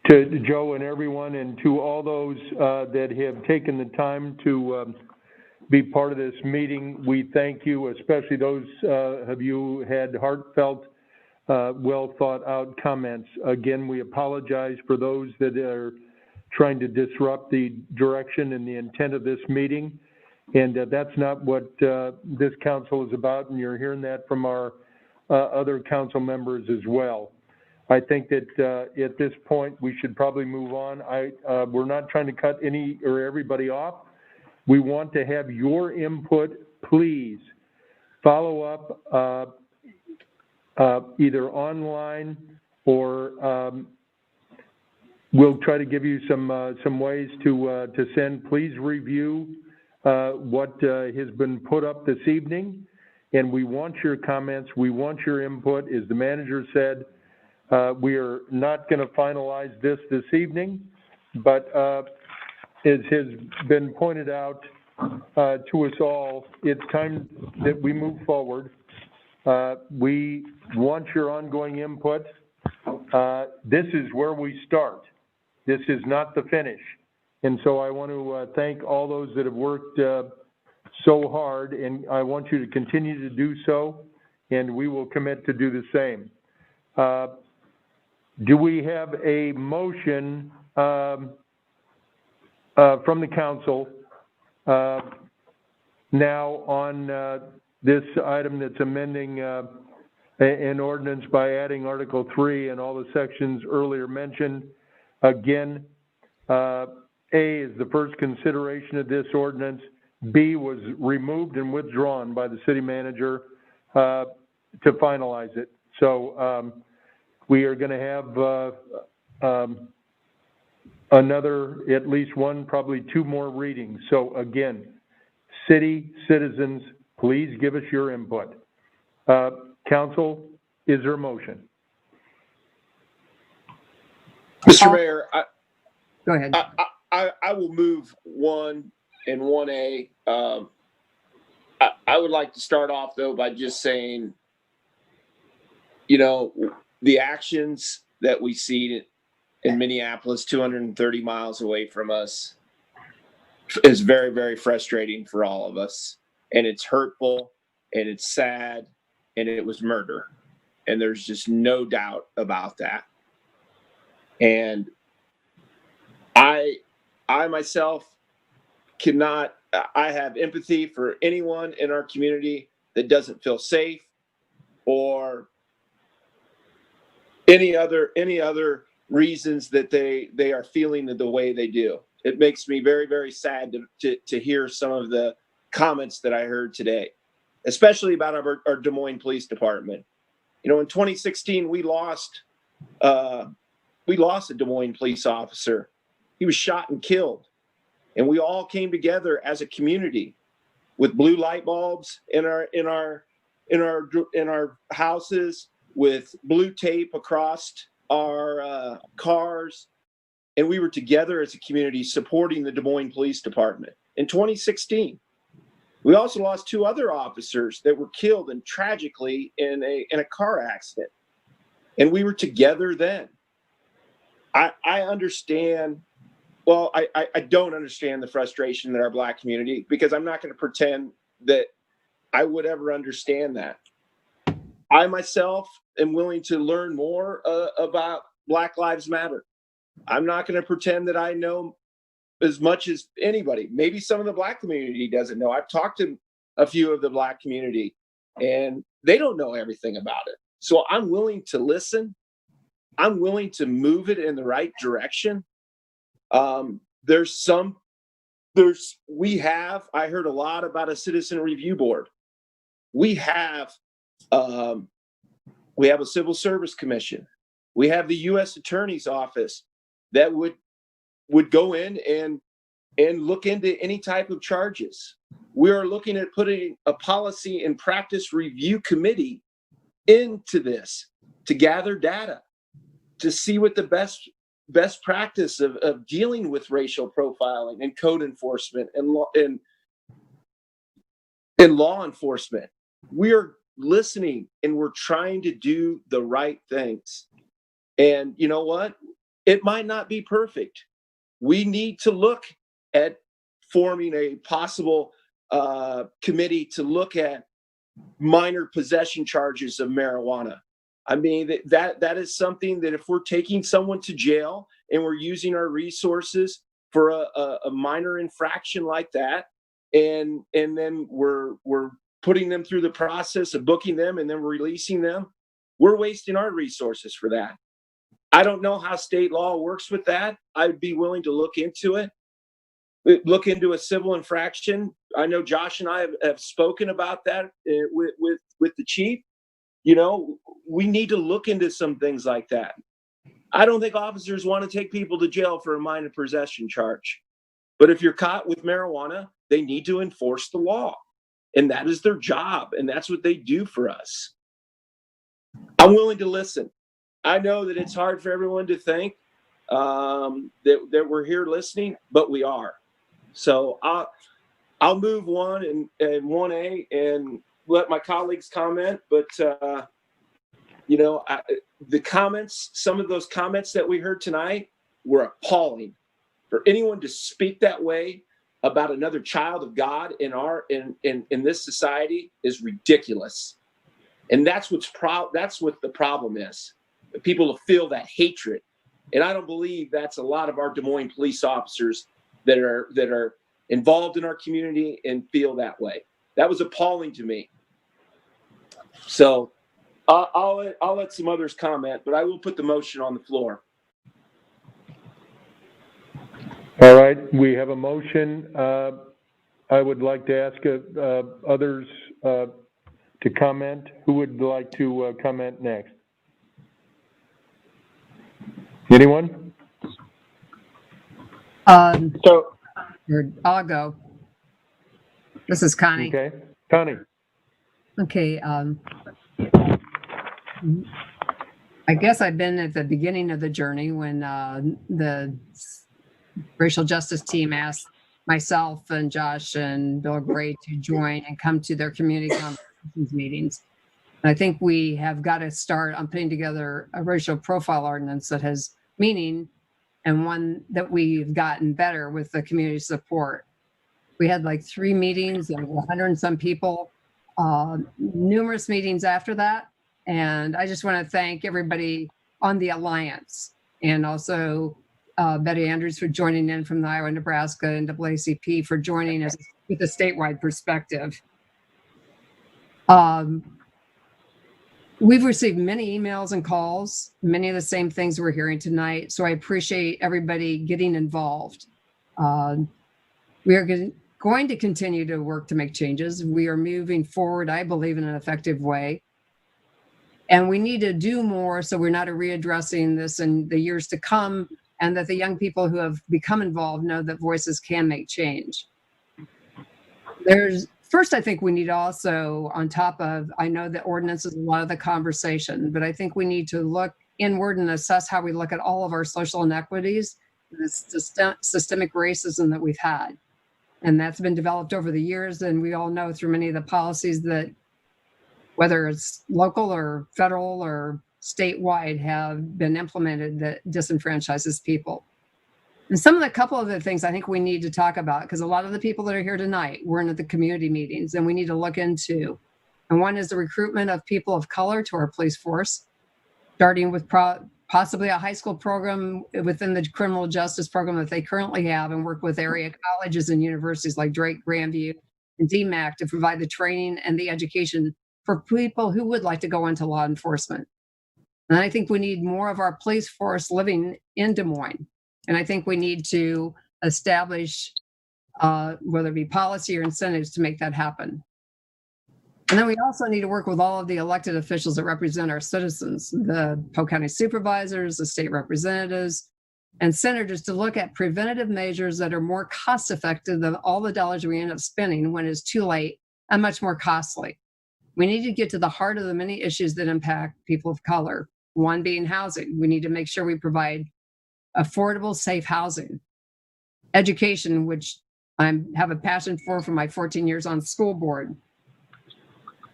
To Joe and everyone, and to all those that have taken the time to be part of this meeting, we thank you, especially those of you who had heartfelt, well thought out comments. Again, we apologize for those that are trying to disrupt the direction and the intent of this meeting. And that's not what this council is about, and you're hearing that from our other council members as well. I think that at this point, we should probably move on. We're not trying to cut any or everybody off. We want to have your input. Please follow up either online or we'll try to give you some ways to send. Please review what has been put up this evening, and we want your comments. We want your input. As the manager said, we are not going to finalize this evening, but as has been pointed out to us all, it's time that we move forward. We want your ongoing input. This is where we start. This is not the finish. And so I want to thank all those that have worked so hard, and I want you to continue to do so, and we will commit to do the same. Do we have a motion from the council now on this item that's amending an ordinance by adding Article 3 and all the sections earlier mentioned? Again, A is the first consideration of this ordinance. B was removed and withdrawn by the city manager to finalize it. So we are going to have another, at least one, probably two more readings. So again, city citizens, please give us your input. Council, is there a motion? Mr. Mayor, Go ahead. I will move 1 and 1A. I would like to start off, though, by just saying, the actions that we see in Minneapolis, 230 miles away from us, is very, very frustrating for all of us. And it's hurtful, and it's sad, and it was murder. And there's just no doubt about that. And I myself I have empathy for anyone in our community that doesn't feel safe or any other reasons that they are feeling the way they do. It makes me very, very sad to hear some of the comments that I heard today, especially about our Des Moines Police Department. In 2016, we lost a Des Moines police officer. He was shot and killed. And we all came together as a community with blue light bulbs in our houses, with blue tape across our cars. And we were together as a community supporting the Des Moines Police Department. In 2016, we also lost 2 other officers that were killed and tragically in a car accident. And we were together then. I understand. Well, I don't understand the frustration in our Black community, because I'm not going to pretend that I would ever understand that. I myself am willing to learn more about Black Lives Matter. I'm not going to pretend that I know as much as anybody. Maybe some of the Black community doesn't know. I've talked to a few of the Black community, and they don't know everything about it. So I'm willing to listen. I'm willing to move it in the right direction. I heard a lot about a citizen review board. We have a civil service commission. We have the U.S. Attorney's Office that would go in and look into any type of charges. We are looking at putting a policy and practice review committee into this to gather data, to see what the best practice of dealing with racial profiling and code enforcement and law enforcement. We are listening and we're trying to do the right things. And you know what? It might not be perfect. We need to look at forming a possible committee to look at minor possession charges of marijuana. I mean, that is something that if we're taking someone to jail and we're using our resources for a minor infraction like that, and then we're putting them through the process of booking them and then releasing them, we're wasting our resources for that. I don't know how state law works with that. I'd be willing to look into it. Look into a civil infraction. I know Josh and I have spoken about that with the chief. You know, we need to look into some things like that. I don't think officers want to take people to jail for a minor possession charge. But if you're caught with marijuana, they need to enforce the law. And that is their job. And that's what they do for us. I'm willing to listen. I know that it's hard for everyone to think that we're here listening, but we are. So I'll move 1 and 1A and let my colleagues comment. But, you know, the comments, some of those comments that we heard tonight were appalling. For anyone to speak that way about another child of God in this society is ridiculous. And that's what the problem is. People feel that hatred. And I don't believe that's a lot of our Des Moines police officers that are involved in our community and feel that way. That was appalling to me. So I'll let some others comment, but I will put the motion on the floor. All right, we have a motion. I would like to ask others to comment. Who would like to comment next? Anyone? I'll go. This is Connie. Okay, Connie. Okay. I guess I've been at the beginning of the journey when the racial justice team asked myself and Josh and Bill Gray to join and come to their community conversations meetings. And I think we have got to start on putting together a racial profile ordinance that has meaning and one that we've gotten better with the community support. We had like 3 meetings and 100 and some people, numerous meetings after that. And I just want to thank everybody on the Alliance and also Betty Andrews for joining in from the Iowa, Nebraska, and NAACP for joining us with a statewide perspective. We've received many emails and calls, many of the same things we're hearing tonight. So I appreciate everybody getting involved. We are going to continue to work to make changes. We are moving forward, I believe, in an effective way. And we need to do more so we're not readdressing this in the years to come, and that the young people who have become involved know that voices can make change. First, I think we need also, on top of, I know that ordinance is a lot of the conversation, but I think we need to look inward and assess how we look at all of our social inequities, the systemic racism that we've had. And that's been developed over the years, and we all know through many of the policies that, whether it's local or federal or statewide, have been implemented that disenfranchises people. And couple of the things I think we need to talk about, because a lot of the people that are here tonight weren't at the community meetings, and we need to look into. And one is the recruitment of people of color to our police force, starting with possibly a high school program within the criminal justice program that they currently have, and work with area colleges and universities like Drake, Grandview, and DMAC to provide the training and the education for people who would like to go into law enforcement. And I think we need more of our police force living in Des Moines. And I think we need to establish, whether it be policy or incentives, to make that happen. And then we also need to work with all of the elected officials that represent our citizens, the Polk County supervisors, the state representatives, and senators, to look at preventative measures that are more cost effective than all the dollars we end up spending when it's too late and much more costly. We need to get to the heart of the many issues that impact people of color. One being housing. We need to make sure we provide affordable, safe housing. Education, which I have a passion for from my 14 years on school board.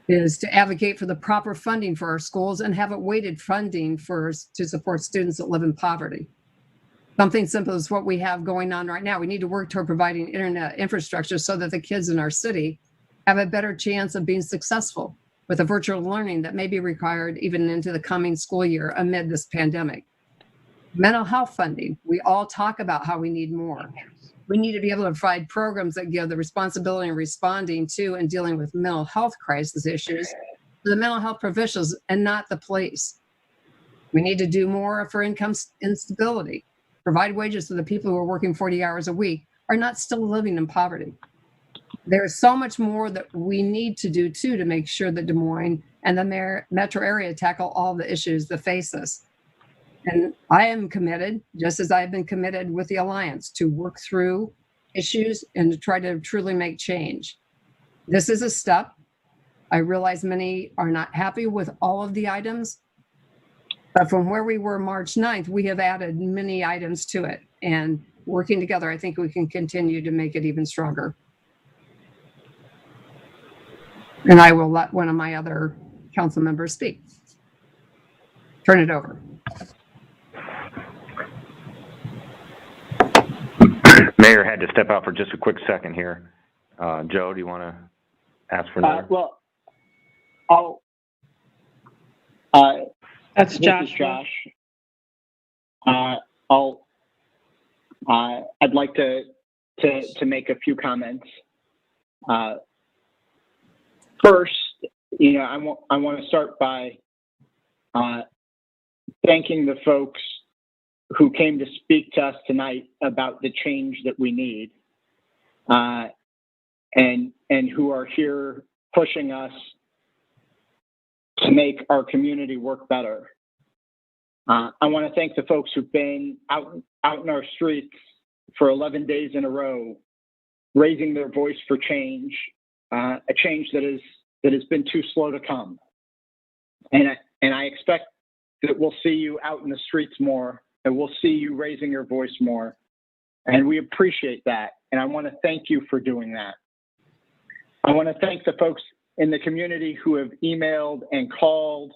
is to advocate for the proper funding for our schools and have it weighted funding to support students that live in poverty. Something simple as what we have going on right now. We need to work toward providing internet infrastructure so that the kids in our city have a better chance of being successful with the virtual learning that may be required even into the coming school year amid this pandemic. Mental health funding. We all talk about how we need more. We need to be able to provide programs that give the responsibility in responding to and dealing with mental health crisis issues to the mental health professionals and not the police. We need to do more for income instability, provide wages so the people who are working 40 hours a week are not still living in poverty. There's so much more that we need to do too to make sure that Des Moines and the metro area tackle all the issues that face us. And I am committed, just as I've been committed with the Alliance, to work through issues and to try to truly make change. This is a step. I realize many are not happy with all of the items, but from where we were March 9th, we have added many items to it. And working together, I think we can continue to make it even stronger. And I will let one of my other council members speak. Turn it over. Mayor had to step out for just a quick second here. Joe, do you want to ask for another? Well, That's this Josh. is Josh. I'd like to make a few comments. First, I want to start by thanking the folks who came to speak to us tonight about the change that we need, and who are here pushing us to make our community work better. I want to thank the folks who've been out in our streets for 11 days in a row, raising their voice for change, a change that has been too slow to come. And I expect that we'll see you out in the streets more, and we'll see you raising your voice more. And we appreciate that. And I want to thank you for doing that. I want to thank the folks in the community who have emailed and called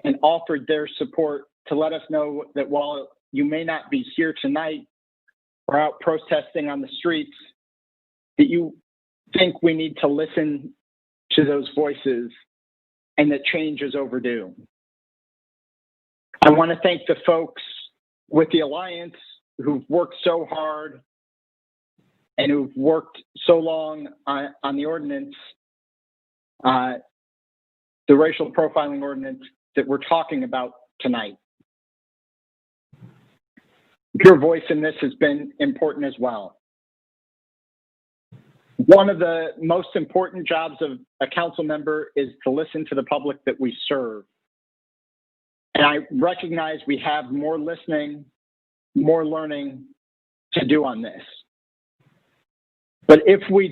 and offered their support to let us know that while you may not be here tonight or out protesting on the streets, that you think we need to listen to those voices and that change is overdue. I want to thank the folks with the Alliance who've worked so hard and who've worked so long on the ordinance, the racial profiling ordinance that we're talking about tonight. Your voice in this has been important as well. One of the most important jobs of a council member is to listen to the public that we serve. And I recognize we have more listening, more learning to do on this. But if we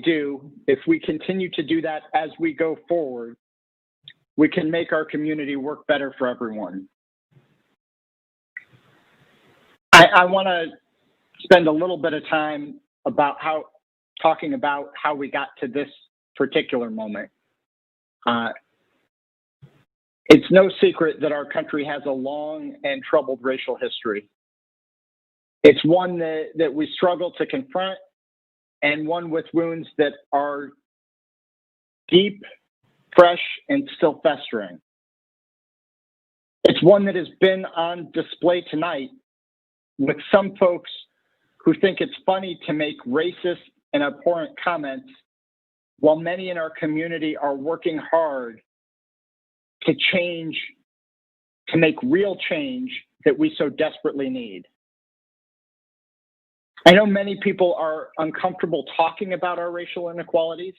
continue to do that as we go forward, we can make our community work better for everyone. I want to spend a little bit of time talking about how we got to this particular moment. It's no secret that our country has a long and troubled racial history. It's one that we struggle to confront, and one with wounds that are deep, fresh, and still festering. It's one that has been on display tonight with some folks who think it's funny to make racist and abhorrent comments, while many in our community are working hard to change, to make real change that we so desperately need. I know many people are uncomfortable talking about our racial inequalities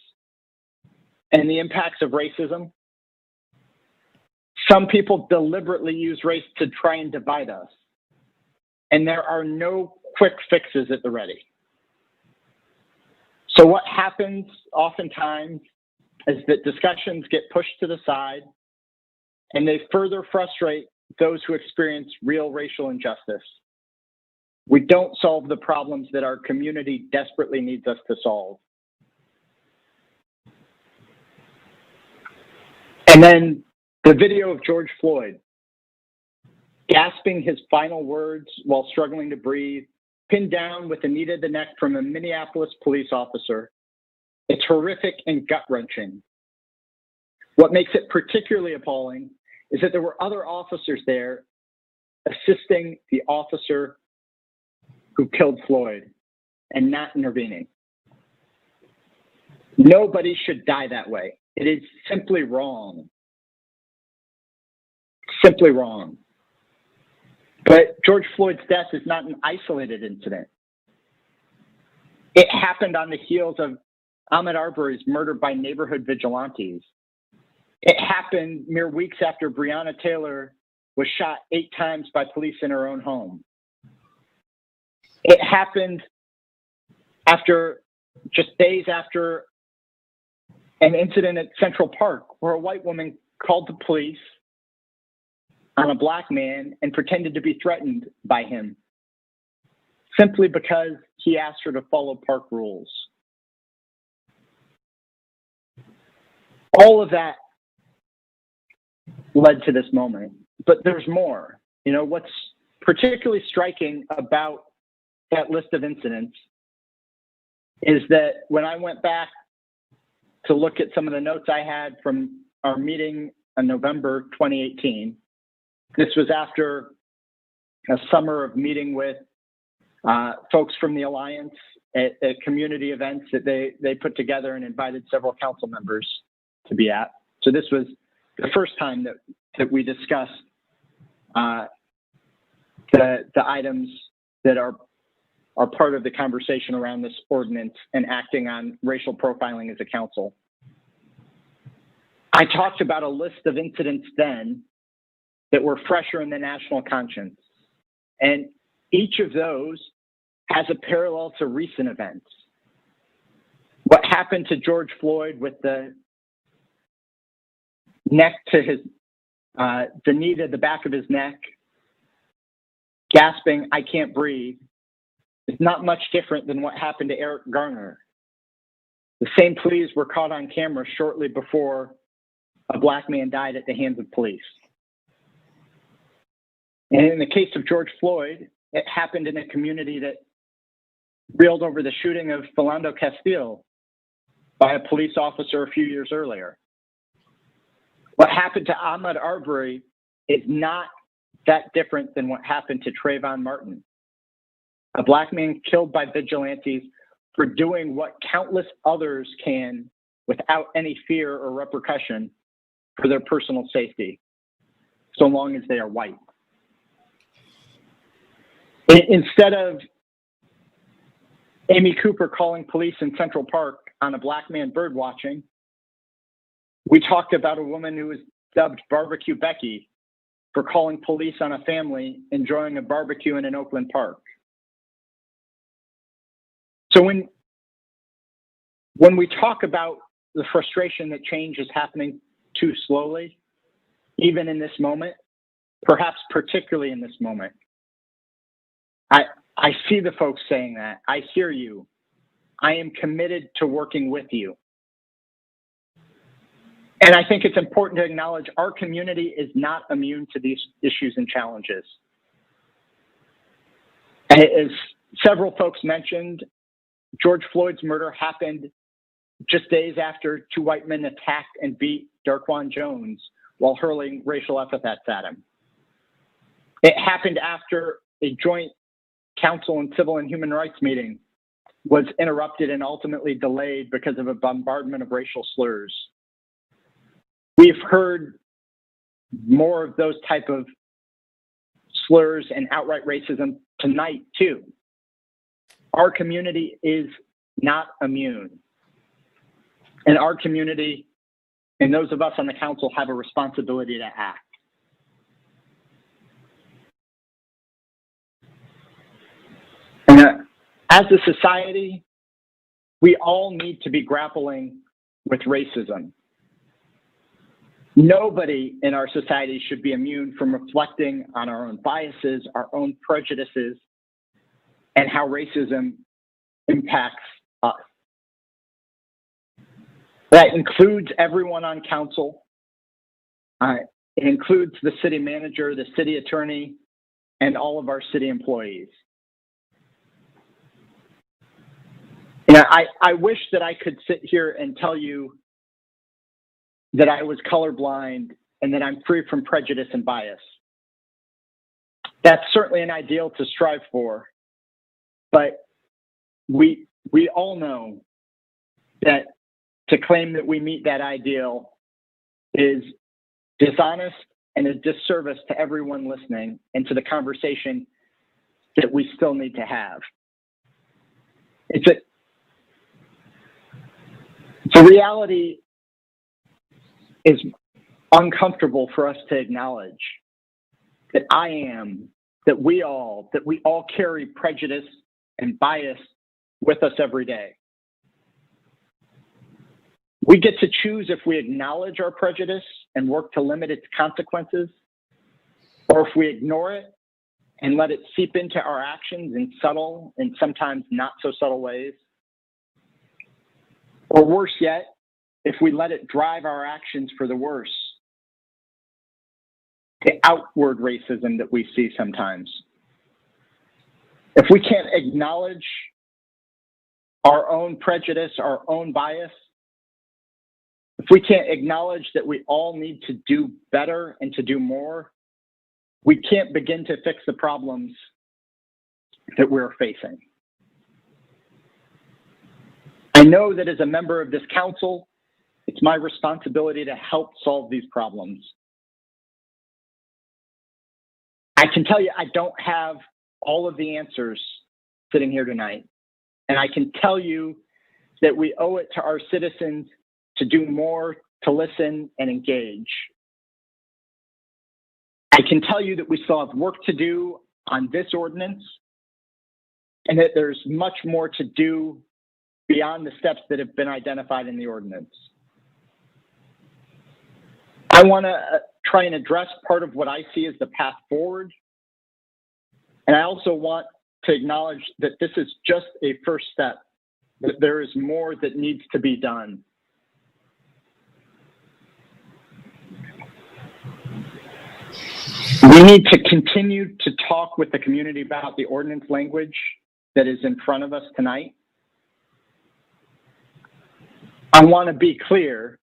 and the impacts of racism. Some people deliberately use race to try and divide us, and there are no quick fixes at the ready. So what happens oftentimes is that discussions get pushed to the side, and they further frustrate those who experience real racial injustice. We don't solve the problems that our community desperately needs us to solve. And then the video of George Floyd gasping his final words while struggling to breathe, pinned down with a knee to the neck from a Minneapolis police officer. It's horrific and gut-wrenching. What makes it particularly appalling is that there were other officers there assisting the officer who killed Floyd and not intervening. Nobody should die that way. It is simply wrong. Simply wrong. But George Floyd's death is not an isolated incident. It happened on the heels of Ahmaud Arbery's murder by neighborhood vigilantes. It happened mere weeks after Breonna Taylor was shot 8 times by police in her own home. It happened after just days after an incident at Central Park where a white woman called the police on a black man and pretended to be threatened by him simply because he asked her to follow park rules. All of that led to this moment, but there's more. You know, what's particularly striking about that list of incidents is that when I went back to look at some of the notes I had from our meeting in November 2018, this was after a summer of meeting with folks from the Alliance at community events that they put together and invited several council members to be at. So this was the first time that we discussed the items that are part of the conversation around this ordinance and acting on racial profiling as a council. I talked about a list of incidents then that were fresher in the national conscience. And each of those has a parallel to recent events. What happened to George Floyd with the neck to his, the knee to the back of his neck, gasping, "I can't breathe," is not much different than what happened to Eric Garner. The same pleas were caught on camera shortly before a black man died at the hands of police. And in the case of George Floyd, it happened in a community that reeled over the shooting of Philando Castile by a police officer a few years earlier. What happened to Ahmaud Arbery is not that different than what happened to Trayvon Martin, a black man killed by vigilantes for doing what countless others can without any fear or repercussion for their personal safety, so long as they are white. Instead of Amy Cooper calling police in Central Park on a black man bird watching, we talked about a woman who was dubbed Barbecue Becky for calling police on a family enjoying a barbecue in an Oakland park. So when we talk about the frustration that change is happening too slowly, even in this moment, perhaps particularly in this moment, I see the folks saying that. I hear you. I am committed to working with you. And I think it's important to acknowledge our community is not immune to these issues and challenges. As several folks mentioned, George Floyd's murder happened just days after 2 white men attacked and beat Darquan Jones while hurling racial epithets at him. It happened after a joint Council on Civil and Human Rights meeting was interrupted and ultimately delayed because of a bombardment of racial slurs. We've heard more of those type of slurs and outright racism tonight too. Our community is not immune. And our community and those of us on the council have a responsibility to act. And as a society, we all need to be grappling with racism. Nobody in our society should be immune from reflecting on our own biases, our own prejudices, and how racism impacts us. That includes everyone on council, It includes the city manager, the city attorney, and all of our city employees. Yeah, I wish that I could sit here and tell you that I was colorblind and that I'm free from prejudice and bias. That's certainly an ideal to strive for, but we all know that to claim that we meet that ideal is dishonest and a disservice to everyone listening and to the conversation that we still need to have. The reality is uncomfortable for us to acknowledge that that we all carry prejudice and bias with us every day. We get to choose if we acknowledge our prejudice and work to limit its consequences, or if we ignore it and let it seep into our actions in subtle and sometimes not so subtle ways. Or worse yet, if we let it drive our actions for the worse, the outward racism that we see sometimes. If we can't acknowledge our own prejudice, our own bias, if we can't acknowledge that we all need to do better and to do more, we can't begin to fix the problems that we're facing. I know that as a member of this council, it's my responsibility to help solve these problems. I can tell you I don't have all of the answers sitting here tonight. And I can tell you that we owe it to our citizens to do more, to listen and engage. I can tell you that we still have work to do on this ordinance and that there's much more to do beyond the steps that have been identified in the ordinance. I want to try and address part of what I see as the path forward. And I also want to acknowledge that this is just a first step, that there is more that needs to be done. We need to continue to talk with the community about the ordinance language that is in front of us tonight. I want to be clear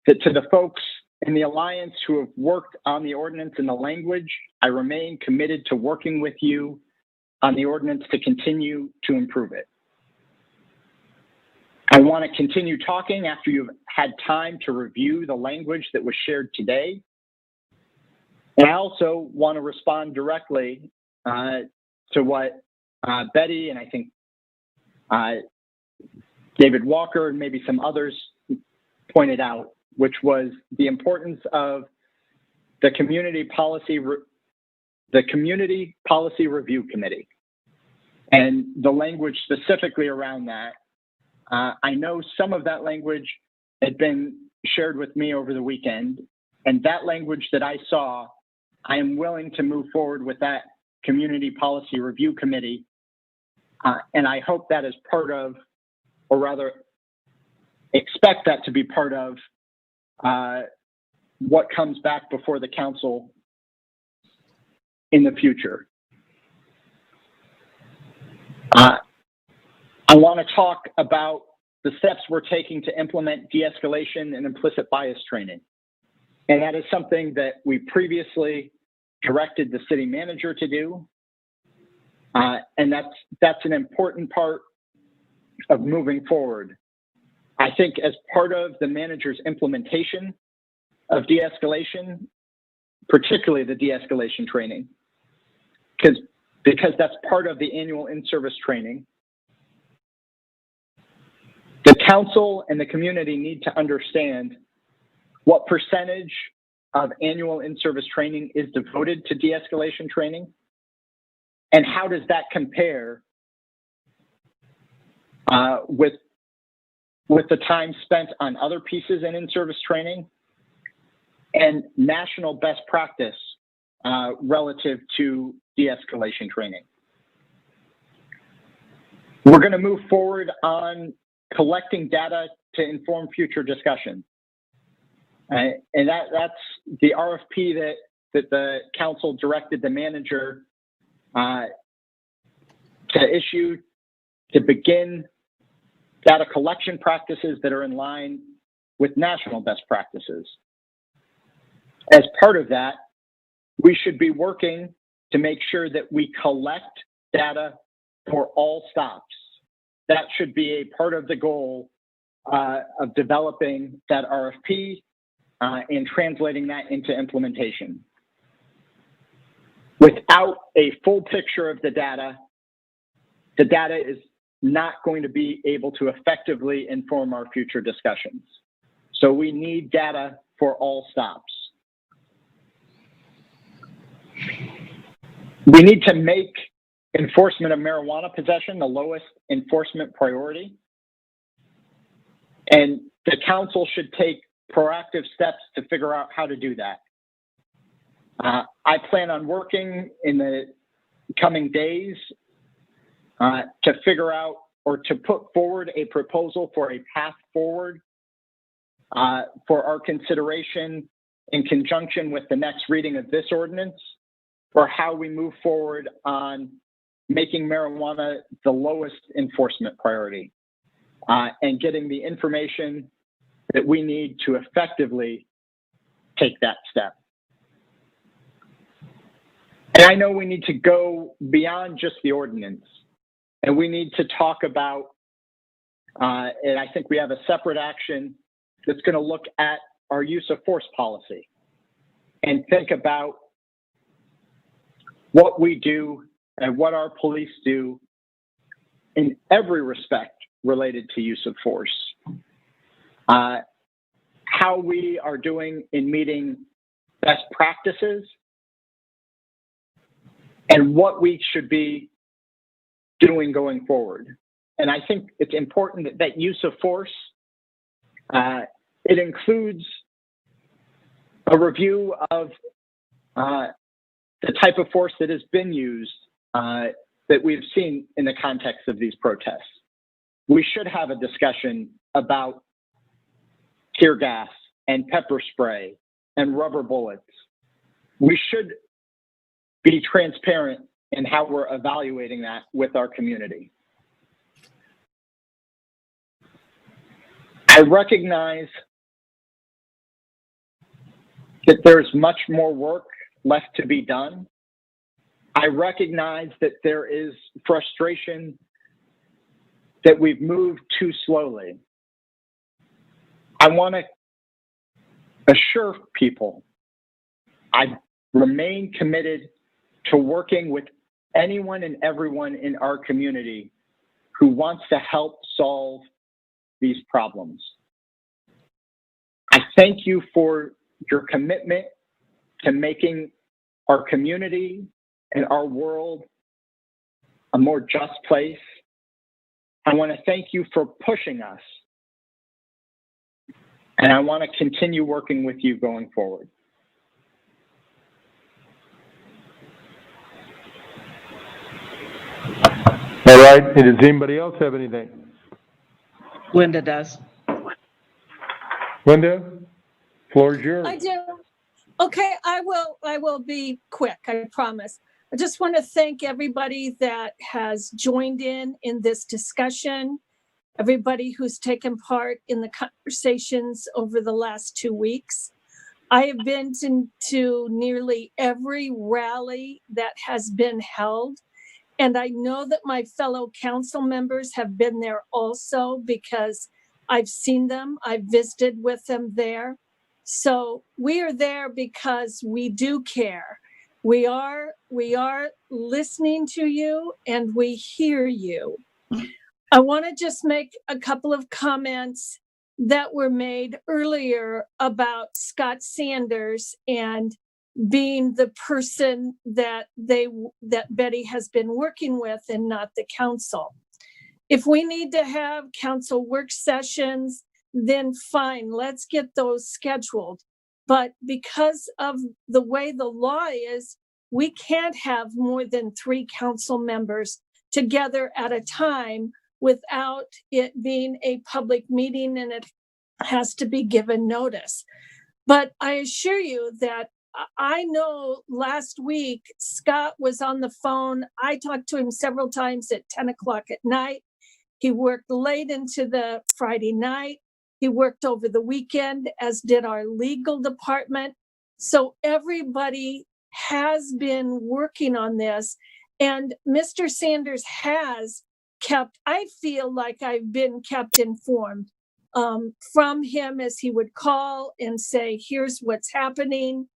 that to the folks in the Alliance who have worked on the ordinance and the language, I remain committed to working with you on the ordinance to continue to improve it. I want to continue talking after you've had time to review the language that was shared today. And I also want to respond directly to what Betty and I think David Walker and maybe some others pointed out, which was the importance of the Community Policy Review Committee and the language specifically around that. I know some of that language had been shared with me over the weekend, and that language that I saw, I am willing to move forward with that Community Policy Review Committee. And I hope that is part of, or rather expect that to be part of what comes back before the council in the future. I want to talk about the steps we're taking to implement de-escalation and implicit bias training. And that is something that we previously directed the city manager to do. And that's an important part of moving forward. I think as part of the manager's implementation of de-escalation, particularly the de-escalation training, because that's part of the annual in-service training, the council and the community need to understand what percentage of annual in-service training is devoted to de-escalation training, and how does that compare with the time spent on other pieces in in-service training and national best practice relative to de-escalation training. We're going to move forward on collecting data to inform future discussion. And that's the RFP that the council directed the manager to issue to begin data collection practices that are in line with national best practices. As part of that, we should be working to make sure that we collect data for all stops. That should be a part of the goal of developing that RFP and translating that into implementation. Without a full picture of the data is not going to be able to effectively inform our future discussions. So we need data for all stops. We need to make enforcement of marijuana possession the lowest enforcement priority. And the council should take proactive steps to figure out how to do that. I plan on working in the coming days to figure out or to put forward a proposal for a path forward for our consideration in conjunction with the next reading of this ordinance for how we move forward on making marijuana the lowest enforcement priority and getting the information that we need to effectively take that step. And I know we need to go beyond just the ordinance, and we need to talk about, and I think we have a separate action that's going to look at our use of force policy and think about what we do and what our police do in every respect related to use of force. How we are doing in meeting best practices and what we should be doing going forward. And I think it's important that use of force, it includes a review of the type of force that has been used that we've seen in the context of these protests. We should have a discussion about tear gas and pepper spray and rubber bullets. We should be transparent in how we're evaluating that with our community. I recognize that there's much more work left to be done. I recognize that there is frustration that we've moved too slowly. I want to assure people I remain committed to working with anyone and everyone in our community who wants to help solve these problems. I thank you for your commitment to making our community and our world a more just place. I want to thank you for pushing us. And I want to continue working with you going forward. All right, and does anybody else have anything? Linda does. Linda, floor is yours. I do. Okay, I will be quick, I promise. I just want to thank everybody that has joined in this discussion, everybody who's taken part in the conversations over the last 2 weeks. I have been to nearly every rally that has been held. And I know that my fellow council members have been there also because I've seen them. I've visited with them there. So we are there because we do care. We are listening to you and we hear you. I want to just make a couple of comments that were made earlier about Scott Sanders and being the person that Betty has been working with and not the council. If we need to have council work sessions, then fine, let's get those scheduled. But because of the way the law is, we can't have more than 3 council members together at a time without it being a public meeting, and it has to be given notice. But I assure you that I know last week Scott was on the phone. I talked to him several times at 10 o'clock at night. He worked late into the Friday night. He worked over the weekend, as did our legal department. So everybody has been working on this. And Mr. Sanders has kept, I feel like I've been kept informed from him as he would call and say, here's what's happening.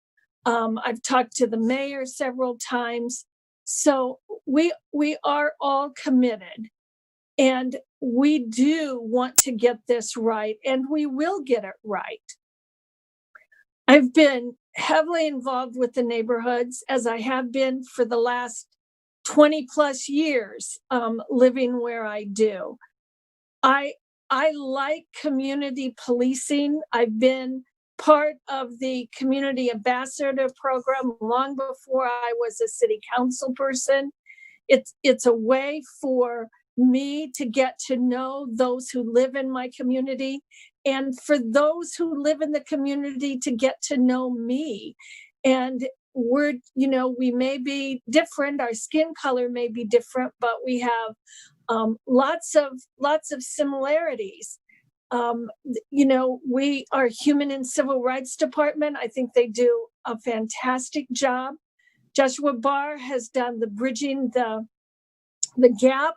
I've talked to the mayor several times. So we are all committed, and we do want to get this right, and we will get it right. I've been heavily involved with the neighborhoods, as I have been for the last 20 plus years, living where I do. I like community policing. I've been part of the community ambassador program long before I was a city council person. It's a way for me to get to know those who live in my community, and for those who live in the community to get to know me. And we may be different, our skin color may be different, but we have lots of similarities. We are Human and Civil Rights Department. I think they do a fantastic job. Joshua Barr has done the bridging the gap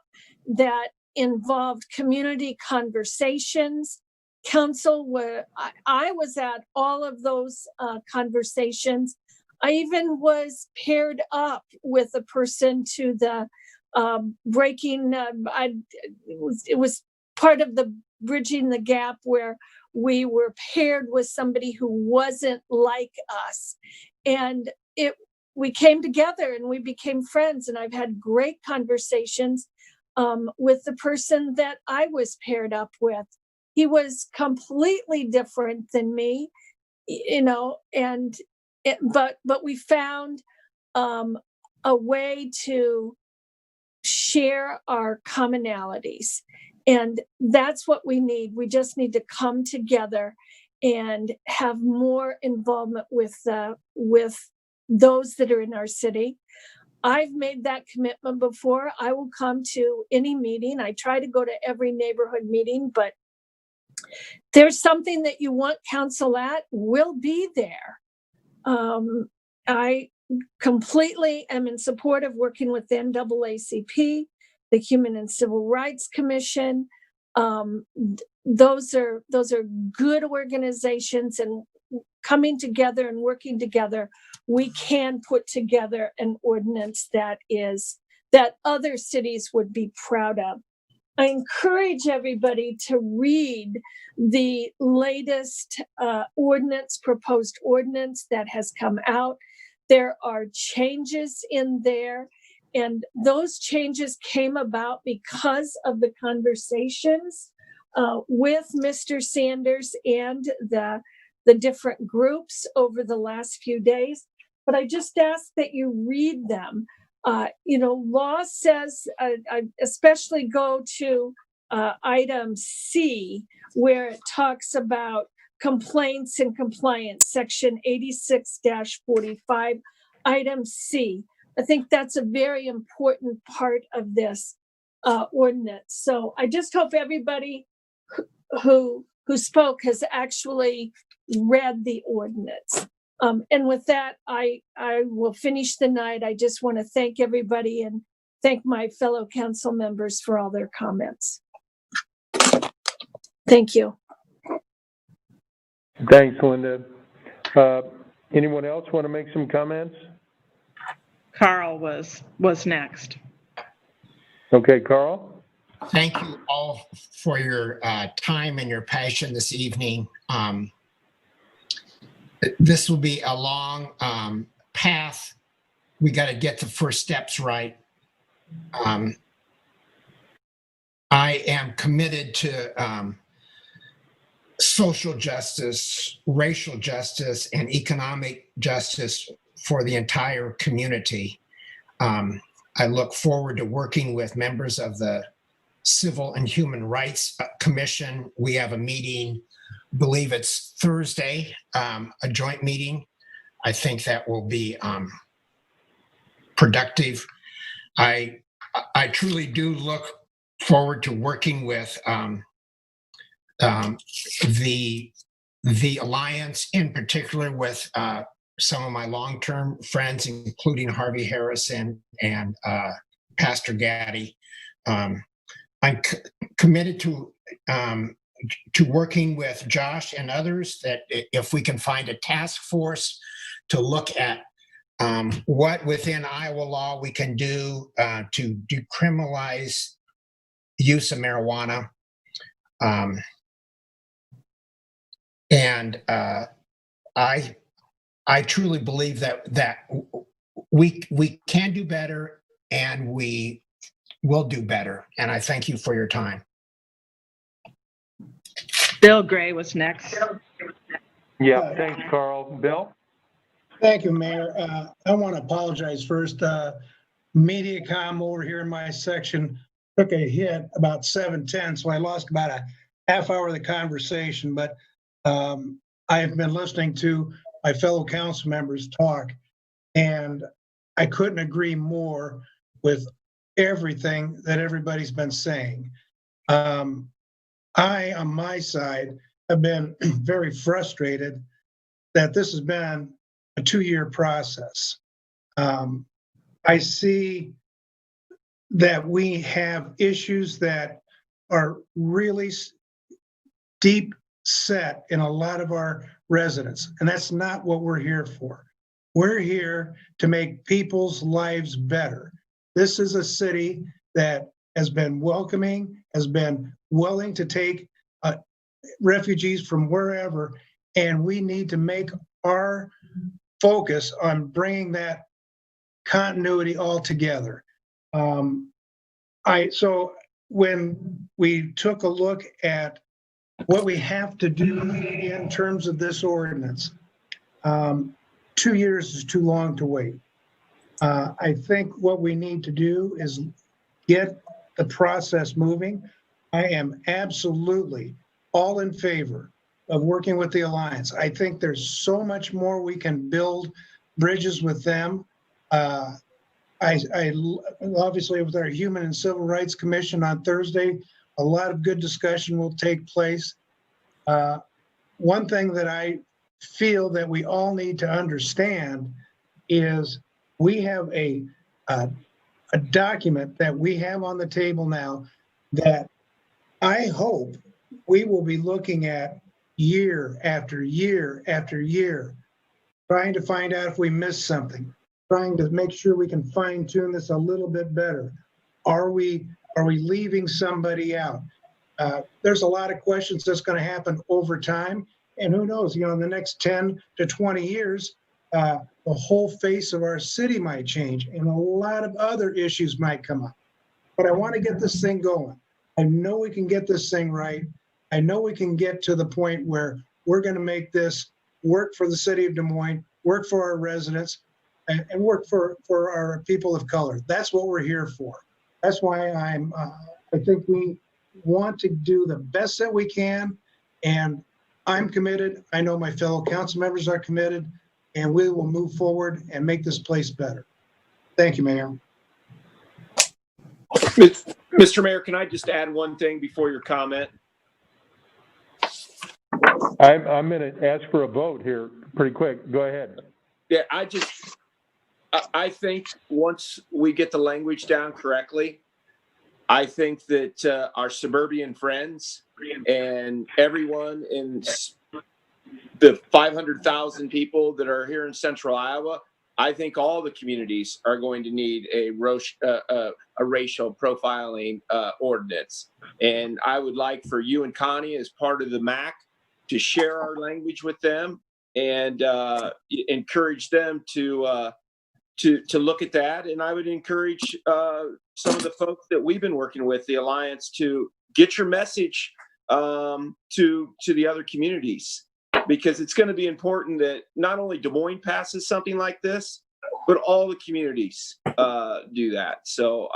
that involved community conversations. Council, where I was at all of those conversations. I even was paired up with a person to the breaking. It was part of the bridging the gap where we were paired with somebody who wasn't like us, and we came together and we became friends. And I've had great conversations with the person that I was paired up with. He was completely different than me, but we found a way to share our commonalities. And that's what we need. We just need to come together and have more involvement with those that are in our city. I've made that commitment before. I will come to any meeting. I try to go to every neighborhood meeting, but there's something that you want council at, we'll be there. I completely am in support of working with the NAACP, the Human and Civil Rights Commission. Those are good organizations, and coming together and working together, we can put together an ordinance that other cities would be proud of. I encourage everybody to read the latest proposed ordinance that has come out. There are changes in there, and those changes came about because of the conversations with Mr. Sanders and the different groups over the last few days. But I just ask that you read them. Law says, I especially go to item C, where it talks about complaints and compliance, section 86-45, item C. I think that's a very important part of this ordinance. So I just hope everybody who spoke has actually read the ordinance. And with that, I will finish the night. I just want to thank everybody and thank my fellow council members for all their comments. Thank you. Thanks, Linda. Anyone else want to make some comments? Carl was next. Okay, Carl. Thank you all for your time and your passion this evening. This will be a long path. We got to get the first steps right. I am committed to social justice, racial justice, and economic justice for the entire community. I look forward to working with members of the Civil and Human Rights Commission. We have a meeting believe it's Thursday, a joint meeting. I think that will be productive. I truly do look forward to working with the alliance, in particular with some of my long-term friends, including Harvey Harrison and Pastor Gaddy. I'm committed to working with Josh and others, that if we can find a task force to look at what within Iowa law we can do to decriminalize use of marijuana. And I truly believe that we can do better, and we will do better. And I thank you for your time. Bill Gray was next. Yeah, thanks, Carl. Bill? Thank you, Mayor. I want to apologize first. MediaCom over here in my section took a hit about 7:10, so I lost about a half hour of the conversation, but I've been listening to my fellow council members talk, and I couldn't agree more with everything that everybody's been saying. I, on my side, have been very frustrated that this has been a 2-year process. I see that we have issues that are really deep set in a lot of our residents, and that's not what we're here for. We're here to make people's lives better. This is a city that has been welcoming, has been willing to take refugees from wherever, and we need to make our focus on bringing that continuity all together. So when we took a look at what we have to do in terms of this ordinance, 2 years is too long to wait. I think what we need to do is get the process moving. I am absolutely all in favor of working with the Alliance. I think there's so much more we can build bridges with them. I obviously, with our Human and Civil Rights Commission on Thursday, a lot of good discussion will take place. One thing that I feel that we all need to understand is we have a document that we have on the table now that I hope we will be looking at year after year after year, trying to find out if we missed something, trying to make sure we can fine tune this a little bit better. Are we leaving somebody out? There's a lot of questions that's going to happen over time, and who knows, in the next 10 to 20 years, the whole face of our city might change, and a lot of other issues might come up. But I want to get this thing going. I know we can get this thing right. I know we can get to the point where we're going to make this work for the city of Des Moines, work for our residents, and work for our people of color. That's what we're here for. That's why I think we want to do the best that we can, and I'm committed. I know my fellow council members are committed, and we will move forward and make this place better. Thank you, Mayor. Mr. Mayor, can I just add one thing before your comment? I'm going to ask for a vote here pretty quick. Go ahead. Yeah, I think once we get the language down correctly, I think that our suburban friends and everyone in the 500,000 people that are here in central Iowa, I think all the communities are going to need a racial profiling ordinance. And I would like for you and Connie, as part of the MAC, to share our language with them and encourage them to look at that. And I would encourage some of the folks that we've been working with, the Alliance, to get your message to the other communities, because it's going to be important that not only Des Moines passes something like this, but all the communities do that. So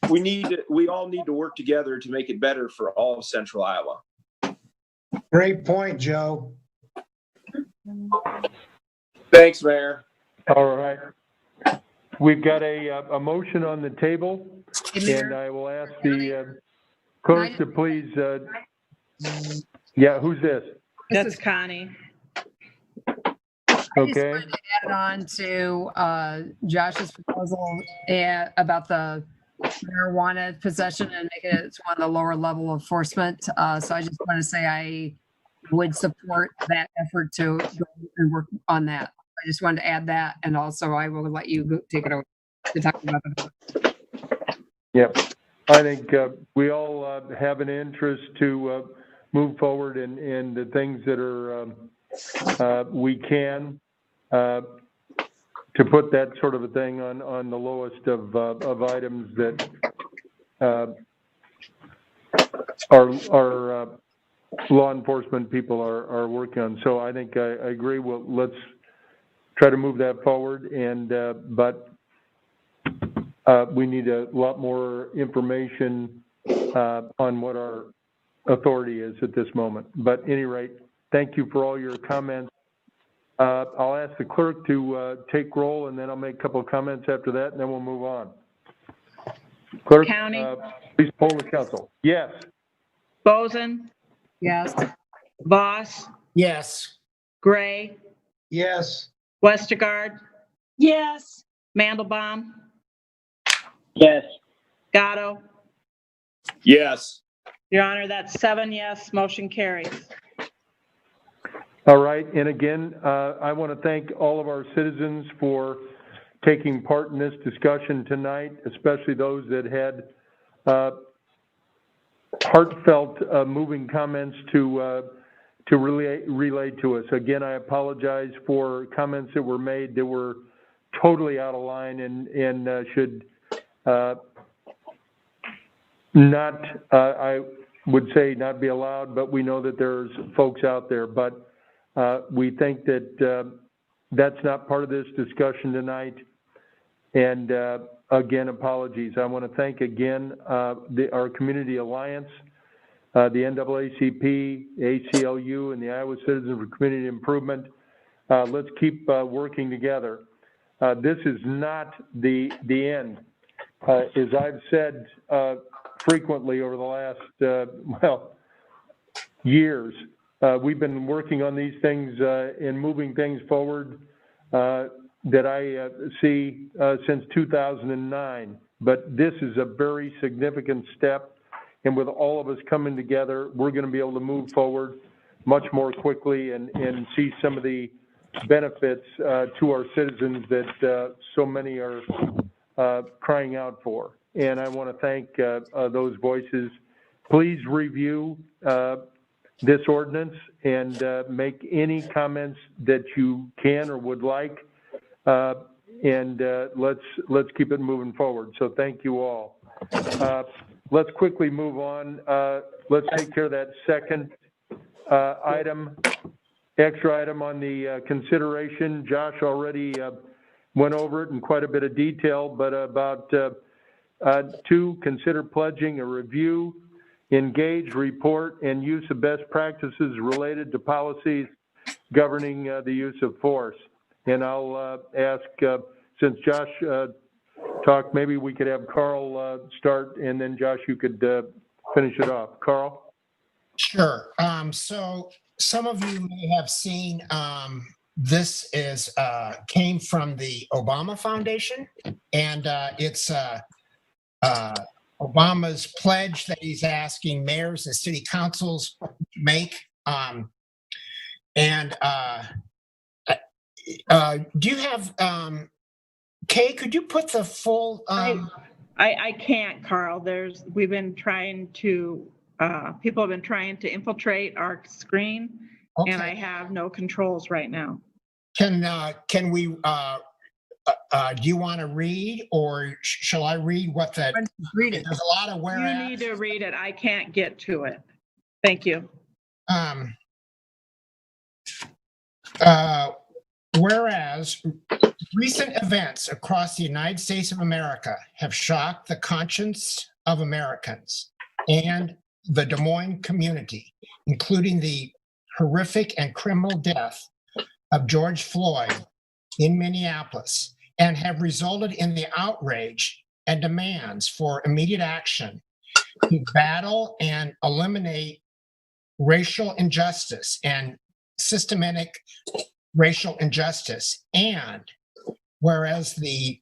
we all need to work together to make it better for all of central Iowa. Great point, Joe. Thanks, Mayor. All right. We've got a motion on the table, and I will ask the clerk to please, yeah, who's this? That's Connie. Okay. Add on to Josh's proposal about the marijuana possession and make it one of the lower level enforcement. So I just want to say I would support that effort to go and work on that. I just wanted to add that, and also I will let you take it over to talk about it. Yep. I think we all have an interest to move forward in the things that are we can to put that sort of a thing on the lowest of items that our law enforcement people are working on. So I think I agree. Well, let's try to move that forward, and but we need a lot more information on what our authority is at this moment. But at any rate, thank you for all your comments. I'll ask the clerk to take roll, and then I'll make a couple of comments after that, and then we'll move on. Clerk, County. Please poll the council. Yes. Boson. Yes. Voss. Yes. Gray. Yes. Westergaard. Yes. Mandelbaum. Yes. Gatto. Yes. Your Honor, that's 7 yes, motion carries. All right, and again, I want to thank all of our citizens for taking part in this discussion tonight, especially those that had heartfelt, moving comments to relay to us. Again, I apologize for comments that were made that were totally out of line and should not, I would say, not be allowed, but we know that there's folks out there. But we think that that's not part of this discussion tonight. And again, apologies. I want to thank again our Community Alliance, the NAACP, ACLU, and the Iowa Citizens for Community Improvement. Let's keep working together. This is not the end. As I've said frequently over the last, years, we've been working on these things and moving things forward that I see since 2009. But this is a very significant step. And with all of us coming together, we're going to be able to move forward much more quickly and see some of the benefits to our citizens that so many are crying out for. And I want to thank those voices. Please review this ordinance and make any comments that you can or would like, and let's keep it moving forward. So thank you all. Let's quickly move on. Let's take care of that second item, extra item on the consideration. Josh already went over it in quite a bit of detail, but about 2, consider pledging a review, engage, report, and use of best practices related to policies governing the use of force. And I'll ask, since Josh talked, maybe we could have Carl start, and then Josh, you could finish it off. Carl? Sure. So some of you may have seen this is came from the Obama Foundation, and it's Obama's pledge that he's asking mayors and city councils to make. Do you have, Kay, could you put the full? I can't, Carl. We've been trying to, people have been trying to infiltrate our screen, and I have no controls right now. Can we, do you want to read, or shall I read what that? Read it. There's a lot of whereas. You need to read it. I can't get to it. Thank you. Whereas recent events across the United States of America have shocked the conscience of Americans and the Des Moines community, including the horrific and criminal death of George Floyd in Minneapolis, and have resulted in the outrage and demands for immediate action to battle and eliminate racial injustice and systematic racial injustice. And whereas the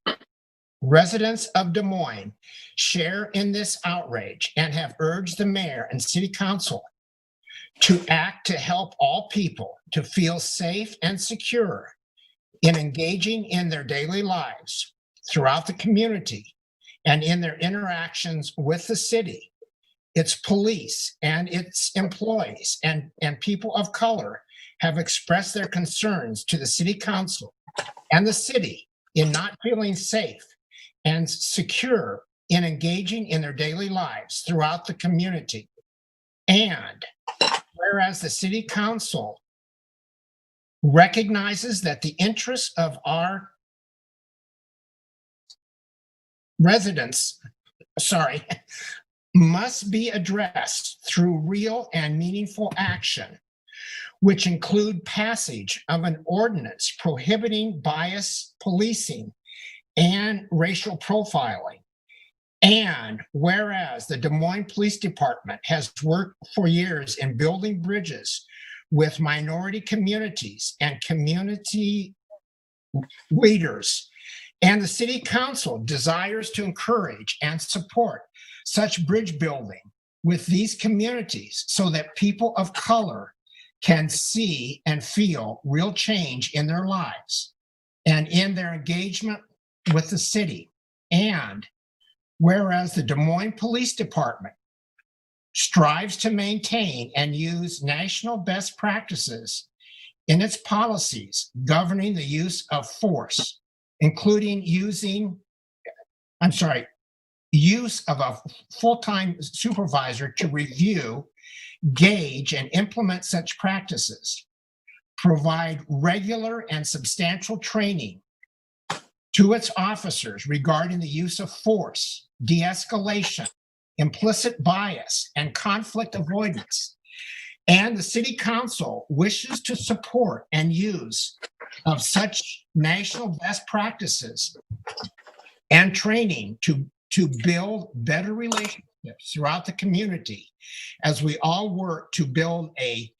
residents of Des Moines share in this outrage and have urged the mayor and city council to act to help all people to feel safe and secure in engaging in their daily lives throughout the community and in their interactions with the city, its police and its employees and people of color have expressed their concerns to the city council and the city in not feeling safe and secure in engaging in their daily lives throughout the community. And whereas the city council recognizes that the interests of our residents, must be addressed through real and meaningful action, which include passage of an ordinance prohibiting bias policing and racial profiling. And whereas the Des Moines Police Department has worked for years in building bridges with minority communities and community leaders, and the city council desires to encourage and support such bridge building with these communities so that people of color can see and feel real change in their lives and in their engagement with the city. And whereas the Des Moines Police Department strives to maintain and use national best practices in its policies governing the use of force, including use of a full-time supervisor to review, gauge, and implement such practices, provide regular and substantial training to its officers regarding the use of force, de-escalation, implicit bias, and conflict avoidance. And the city council wishes to support and use of such national best practices and training to build better relationships throughout the community as we all work to build a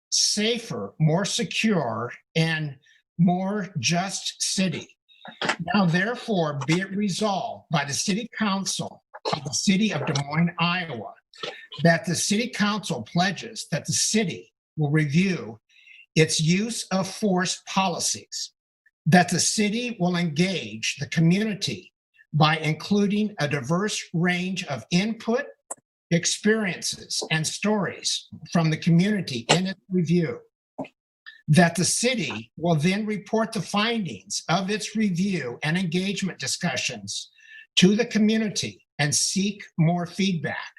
safer, more secure, and more just city. Now, therefore, be it resolved by the City Council of the City of Des Moines, Iowa, that the City Council pledges that the city will review its use of force policies, that the city will engage the community by including a diverse range of input, experiences, and stories from the community in its review, that the city will then report the findings of its review and engagement discussions to the community and seek more feedback,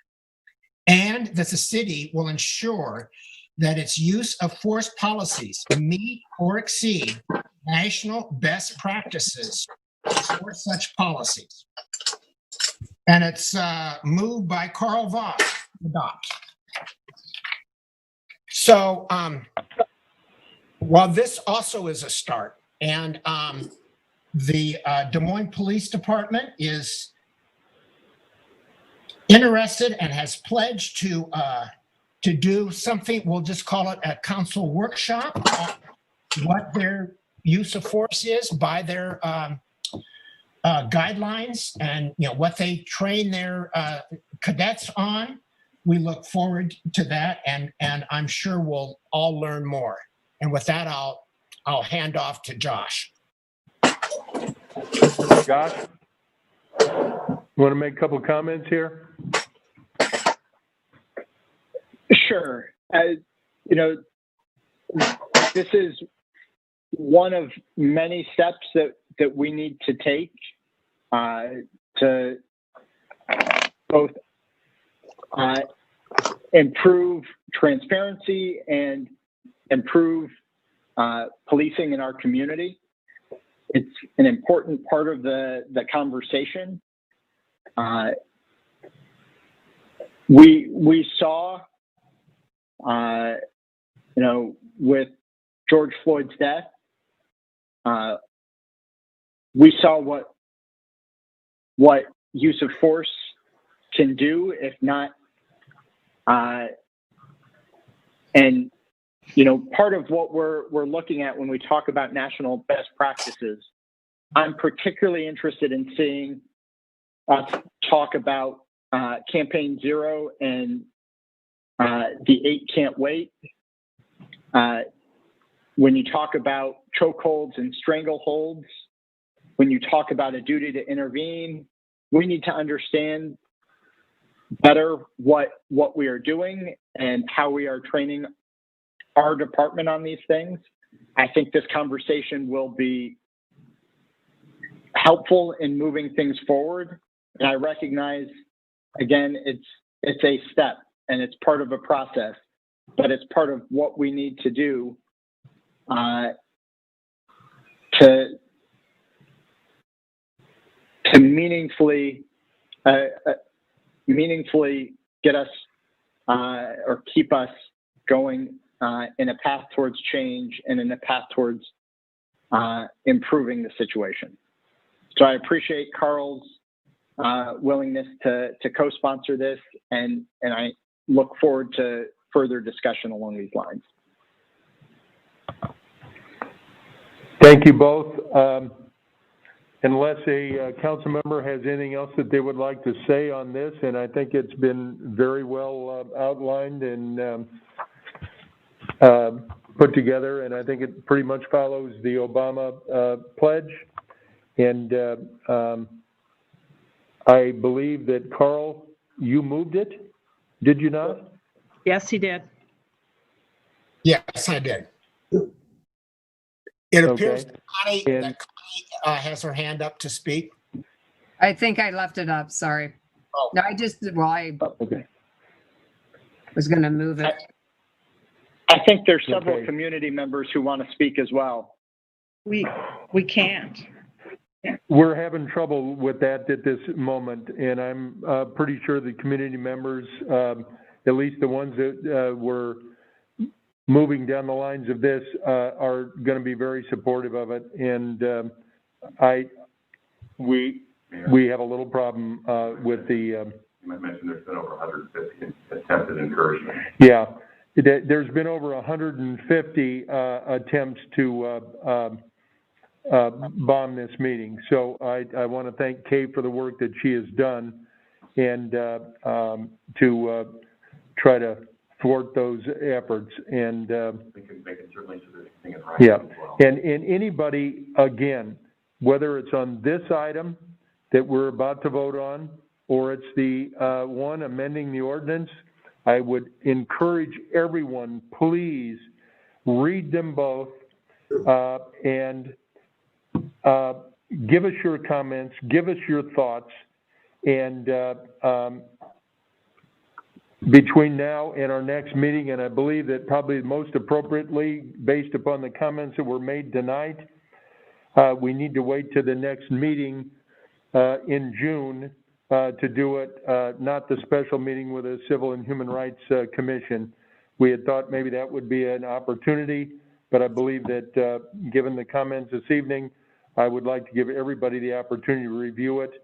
and that the city will ensure that its use of force policies meet or exceed national best practices for such policies. And it's moved by Carl Voss, adopt. So while this also is a start, and the Des Moines Police Department is interested and has pledged to do something, we'll just call it a council workshop, what their use of force is by their guidelines and what they train their cadets on. We look forward to that, and I'm sure we'll all learn more. And with that, I'll hand off to Josh. Josh, want to make a couple comments here? Sure. This is one of many steps that we need to take to both improve transparency and improve policing in our community. It's an important part of the conversation. We saw, with George Floyd's death, we saw what use of force can do, if not, and part of what we're looking at when we talk about national best practices, I'm particularly interested in seeing us talk about Campaign Zero and the 8 Can't Wait. When you talk about chokeholds and strangleholds, when you talk about a duty to intervene, we need to understand better what we are doing and how we are training our department on these things. I think this conversation will be helpful in moving things forward. And I recognize, again, it's a step and it's part of a process, but it's part of what we need to do to meaningfully get us or keep us going in a path towards change and in a path towards improving the situation. So I appreciate Carl's willingness to co-sponsor this, and I look forward to further discussion along these lines. Thank you both. Unless a council member has anything else that they would like to say on this, and I think it's been very well outlined and put together, and I think it pretty much follows the Obama pledge. And I believe that, Carl, you moved it, did you not? Yes, he did. Yes, I did. It appears Okay. that Connie has her hand up to speak. I think I left it up, sorry. Oh. No, I was going to move it. I think there's several community members who want to speak as well. We can't. We're having trouble with that at this moment, and I'm pretty sure the community members, at least the ones that were moving down the lines of this, are going to be very supportive of it. And we have a little problem with the. You might mention there's been over 150 attempted incursions. Yeah, there's been over 150 attempts to bomb this meeting. So I want to thank Kay for the work that she has done, and to try to thwart those efforts. And yeah, and anybody, again, whether it's on this item that we're about to vote on, or it's the one amending the ordinance, I would encourage everyone, please read them both and give us your comments, give us your thoughts, and between now and our next meeting, and I believe that probably most appropriately, based upon the comments that were made tonight, we need to wait to the next meeting in June to do it, not the special meeting with the Civil and Human Rights Commission. We had thought maybe that would be an opportunity, but I believe that given the comments this evening, I would like to give everybody the opportunity to review it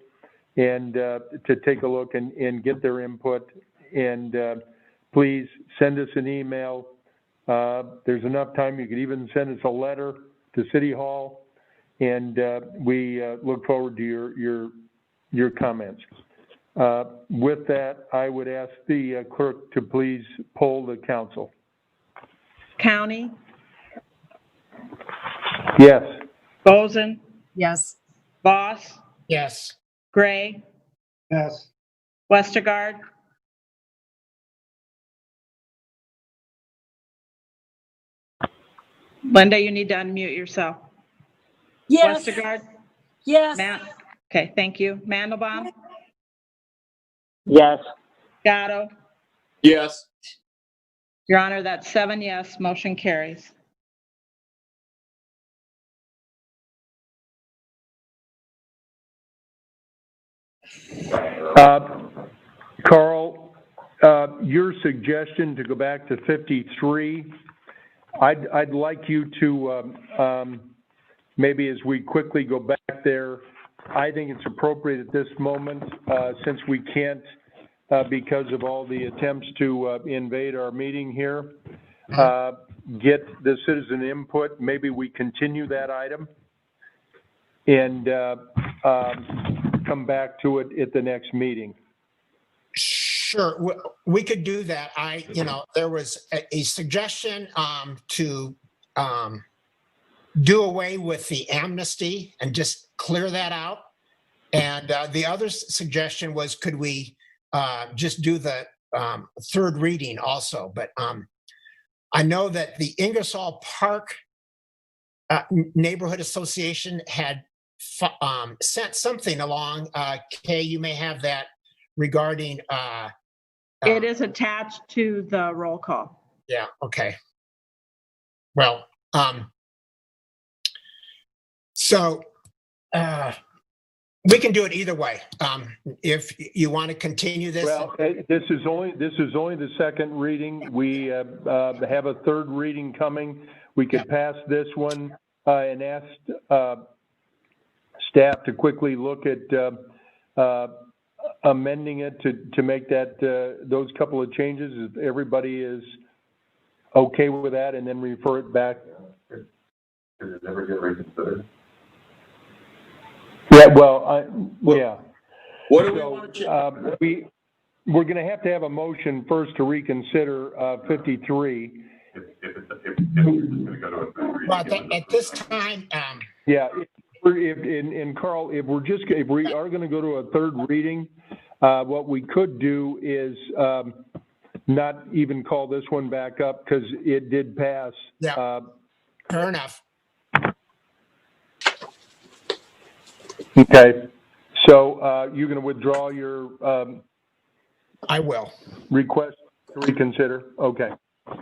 and to take a look and get their input. And please send us an email. There's enough time. You could even send us a letter to City Hall, and we look forward to your comments. With that, I would ask the clerk to please poll the council. County? Yes. Boson? Yes. Voss? Yes. Gray? Yes. Westergaard? Linda, you need to unmute yourself. Yes. Westergaard? Yes. Okay, thank you. Mandelbaum? Yes. Gatto? Yes. Your Honor, that's 7 yes, motion carries. Carl, your suggestion to go back to 53, I'd like you to, maybe as we quickly go back there, I think it's appropriate at this moment, since we can't, because of all the attempts to invade our meeting here, get the citizen input. Maybe we continue that item and come back to it at the next meeting. Sure, we could do that. There was a suggestion to do away with the amnesty and just clear that out. And the other suggestion was, could we just do the third reading also? But I know that the Ingersoll Park Neighborhood Association had sent something along. Kay, you may have that regarding. It is attached to the roll call. Yeah, okay. Well, so we can do it either way. If you want to continue this. Well, this is only the second reading. We have a third reading coming. We could pass this one and ask staff to quickly look at amending it to make that those couple of changes. If everybody is okay with that, and then refer it back. Did it ever get reconsidered? Yeah, well, yeah. What do we want to change? We're going to have a motion first to reconsider 53. If it's going to go to a third reading. But at this time, yeah. And Carl, if we are going to go to a third reading, what we could do is not even call this one back up because it did pass. Yeah. Fair enough. Okay. So you're going to withdraw your I will. Request to reconsider? Okay. All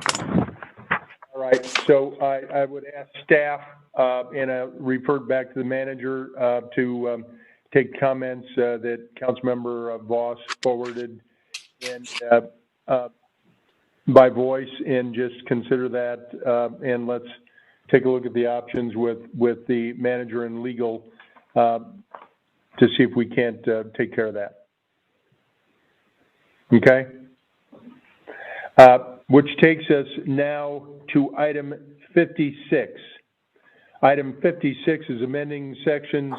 right. So I would ask staff and refer back to the manager to take comments that Councilmember Voss forwarded and by voice, and just consider that, and let's take a look at the options with the manager and legal to see if we can't take care of that. Okay? Which takes us now to item 56. Item 56 is amending sections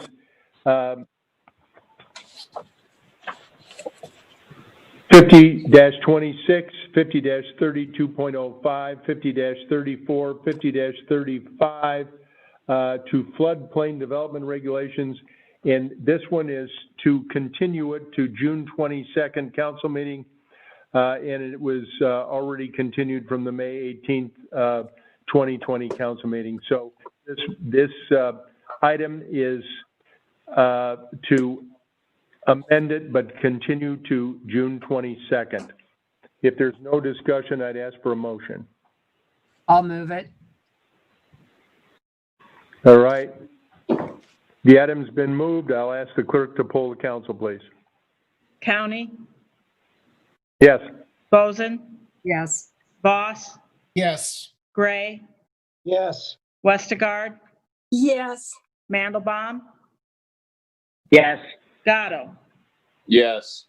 50-26, 50-32.05, 50-34, 50-35 to floodplain development regulations. And this one is to continue it to June 22nd council meeting. And it was already continued from the May 18th, 2020 council meeting. So this item is to amend it, but continue to June 22nd. If there's no discussion, I'd ask for a motion. I'll move it. All right. The item's been moved. I'll ask the clerk to poll the council, please. County, Yes. Boson, Yes. Voss, Yes. Gray, Yes. Westergaard, Yes. Mandelbaum, Yes. Gatto. Yes.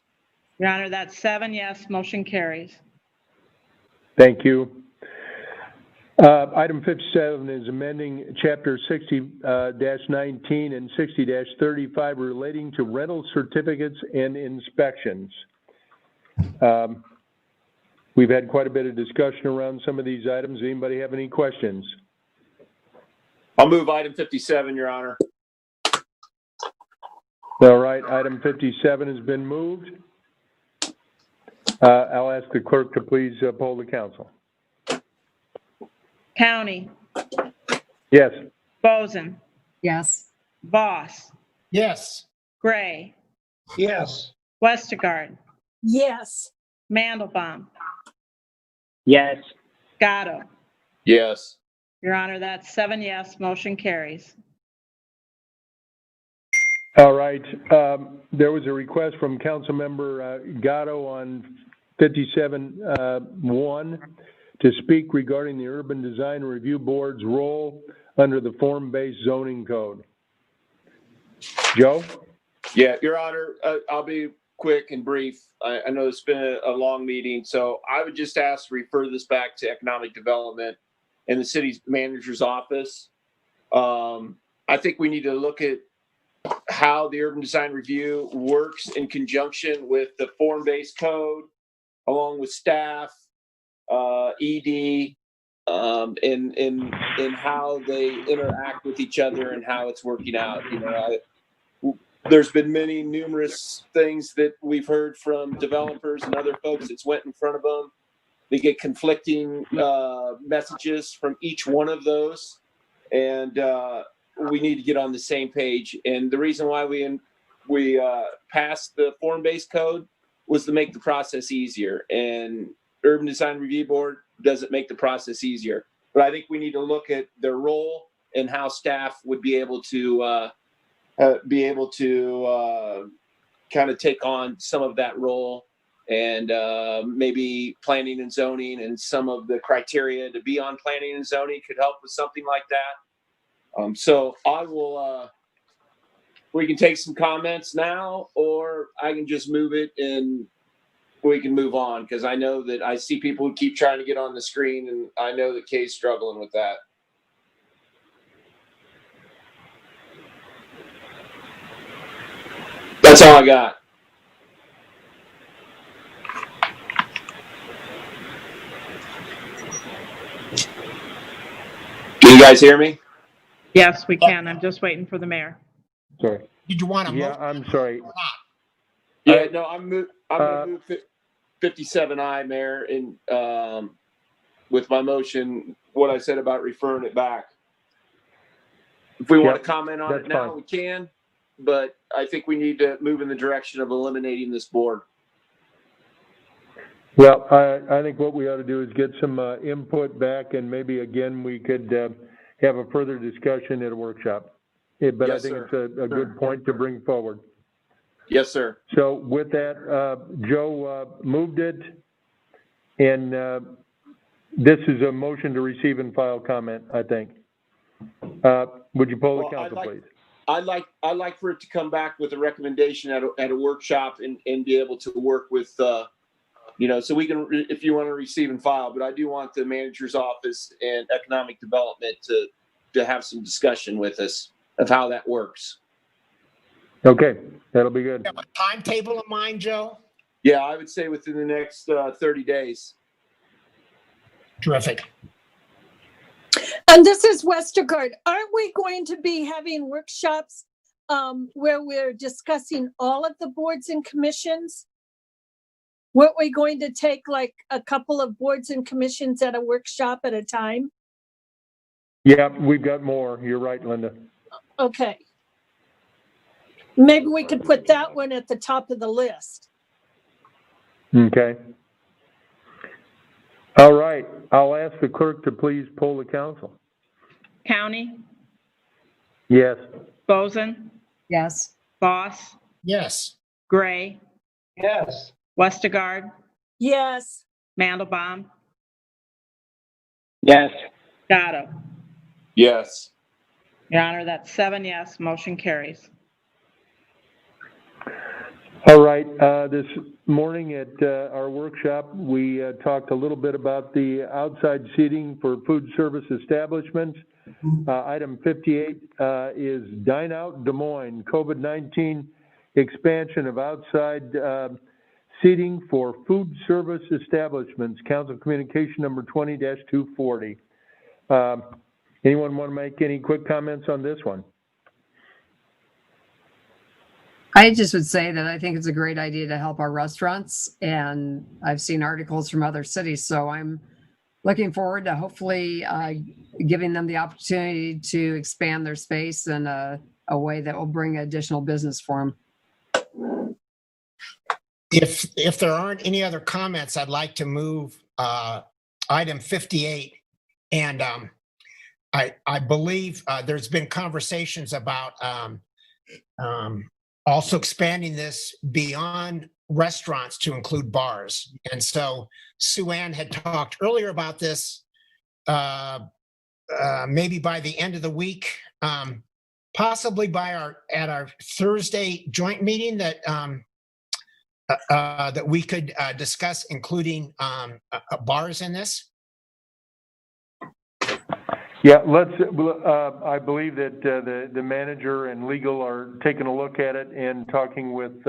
Your Honor, that's 7 yes, motion carries. Thank you. Item 57 is amending Chapter 60-19 and 60-35 relating to rental certificates and inspections. We've had quite a bit of discussion around some of these items. Anybody have any questions? I'll move item 57, Your Honor. All right, item 57 has been moved. I'll ask the clerk to please poll the council. County, Yes. Boson, Yes. Voss, Yes. Gray, Yes. Westergaard, Yes. Mandelbaum, Yes. Gatto. Yes. Your Honor, that's 7 yes, motion carries. All right. There was a request from Councilmember Gatto on 57-1 to speak regarding the Urban Design Review Board's role under the form-based zoning code. Joe? Yeah, Your Honor, I'll be quick and brief. I know it's been a long meeting, so I would just ask to refer this back to economic development and the city's manager's office. I think we need to look at how the urban design review works in conjunction with the form-based code, along with staff, ED, and how they interact with each other and how it's working out. You know, there's been numerous things that we've heard from developers and other folks that's went in front of them. They get conflicting messages from each one of those, and we need to get on the same page. And the reason why we passed the form-based code was to make the process easier. And Urban Design Review Board doesn't make the process easier. But I think we need to look at their role and how staff would be able to kind of take on some of that role, and maybe planning and zoning and some of the criteria to be on planning and zoning could help with something like that. So I will, we can take some comments now, or I can just move it and we can move on, because I know that I see people who keep trying to get on the screen, and I know that Kay's struggling with that. That's all I got. Can you guys hear me? Yes, we can. I'm just waiting for the mayor. Sorry. Did you want to Yeah, I'm sorry. Yeah, no, I'm gonna move 57I, Mayor, and with my motion, what I said about referring it back. If we want to comment on it now, we can, but I think we need to move in the direction of eliminating this board. Well, I think what we ought to do is get some input back, and maybe again we could have a further discussion at a workshop. But Yes, I think sir. it's a good point to bring forward. Yes, sir. So with that, Joe moved it, and this is a motion to receive and file comment, I think. Would you poll the council, please? I'd like for it to come back with a recommendation at a workshop and be able to work with, so we can, if you want to receive and file, but I do want the manager's office and economic development to have some discussion with us of how that works. Okay, that'll be good. You have a timetable in mind, Joe? Yeah, I would say within the next 30 days. Terrific. And this is Westergaard. Aren't we going to be having workshops where we're discussing all of the boards and commissions? Weren't we going to take like a couple of boards and commissions at a workshop at a time? Yeah, we've got more. You're right, Linda. Okay. Maybe we could put that one at the top of the list. Okay. All right. I'll ask the clerk to please poll the council. County, Yes. Boson, Yes. Boss, Yes. Gray, Yes. Westergaard, Yes. Mandelbaum, Yes. Gatto. Yes. Your Honor, that's 7 yes, motion carries. All right. This morning at our workshop, we talked a little bit about the outside seating for food service establishments. Item 58 is Dine Out Des Moines, COVID-19 expansion of outside seating for food service establishments, Council Communication number 20-240. Anyone want to make any quick comments on this one? I just would say that I think it's a great idea to help our restaurants, and I've seen articles from other cities, so I'm looking forward to hopefully giving them the opportunity to expand their space in a way that will bring additional business for them. If there aren't any other comments, I'd like to move item 58. And I believe there's been conversations about also expanding this beyond restaurants to include bars. And so Sue Ann had talked earlier about this, maybe by the end of the week, possibly at our Thursday joint meeting that that we could discuss including bars in this. Yeah, I believe that the manager and legal are taking a look at it and talking with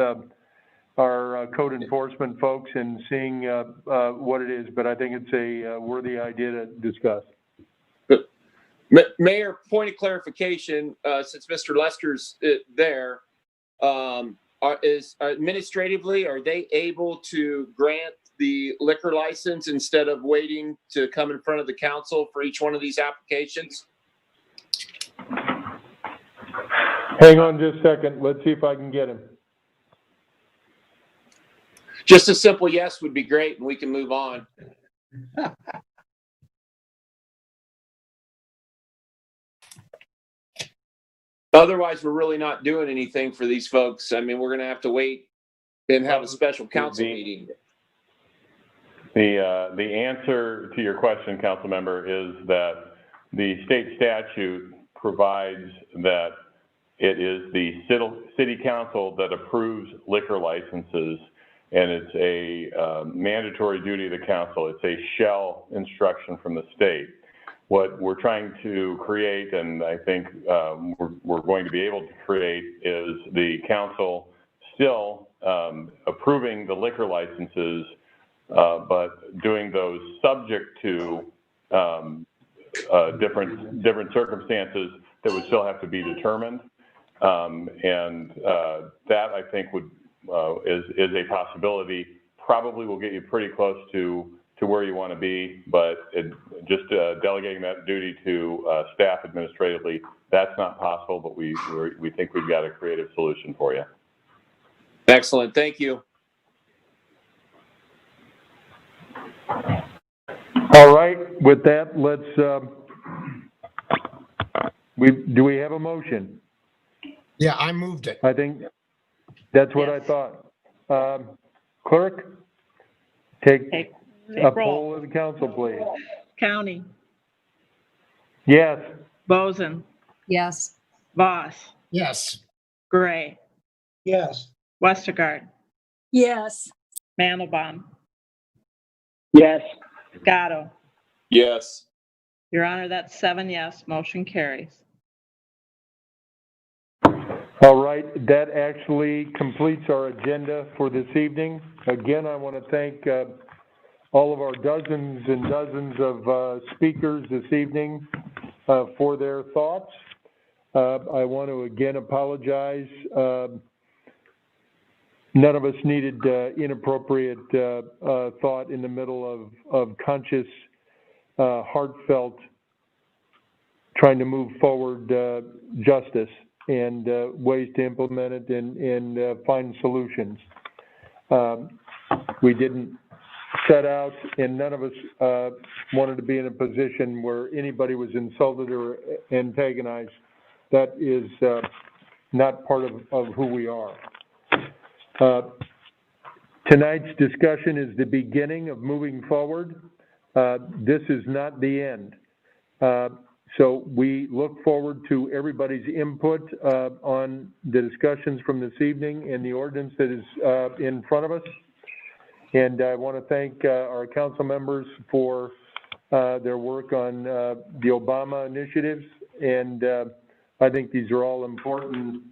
our code enforcement folks and seeing what it is, but I think it's a worthy idea to discuss. Mayor, point of clarification, since Mr. Lester's there, administratively, are they able to grant the liquor license instead of waiting to come in front of the council for each one of these applications? Hang on just a second. Let's see if I can get him. Just a simple yes would be great, and we can move on. Otherwise, we're really not doing anything for these folks. I mean, we're going to have to wait and have a special council meeting. The answer to your question, council member, is that the state statute provides that it is the city council that approves liquor licenses, and it's a mandatory duty of the council. It's a shall instruction from the state. What we're trying to create, and I think we're going to be able to create, is the council still approving the liquor licenses, but doing those subject to different circumstances that would still have to be determined. And that, I think, is a possibility. Probably will get you pretty close to where you want to be, but just delegating that duty to staff administratively, that's not possible, but we think we've got a creative solution for you. Excellent. Thank you. All right, with that, let's, do we have a motion? Yeah, I moved it. I think that's what I thought. Clerk, take a poll of the council, please. County, Yes. Boson, Yes. Voss, Yes. Gray, Yes. Westergaard, Yes. Mandelbaum, Yes. Gatto. Yes. Your Honor, that's 7 yes, motion carries. All right, that actually completes our agenda for this evening. Again, I want to thank all of our dozens and dozens of speakers this evening for their thoughts. I want to again apologize. None of us needed inappropriate thought in the middle of conscious, heartfelt, trying to move forward justice and ways to implement it and find solutions. We didn't set out, and none of us wanted to be in a position where anybody was insulted or antagonized. That is not part of who we are. Tonight's discussion is the beginning of moving forward. This is not the end. So we look forward to everybody's input on the discussions from this evening and the ordinance that is in front of us. And I want to thank our council members for their work on the Obama initiatives. And I think these are all important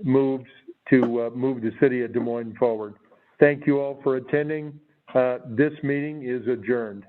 moves to move the city of Des Moines forward. Thank you all for attending. This meeting is adjourned.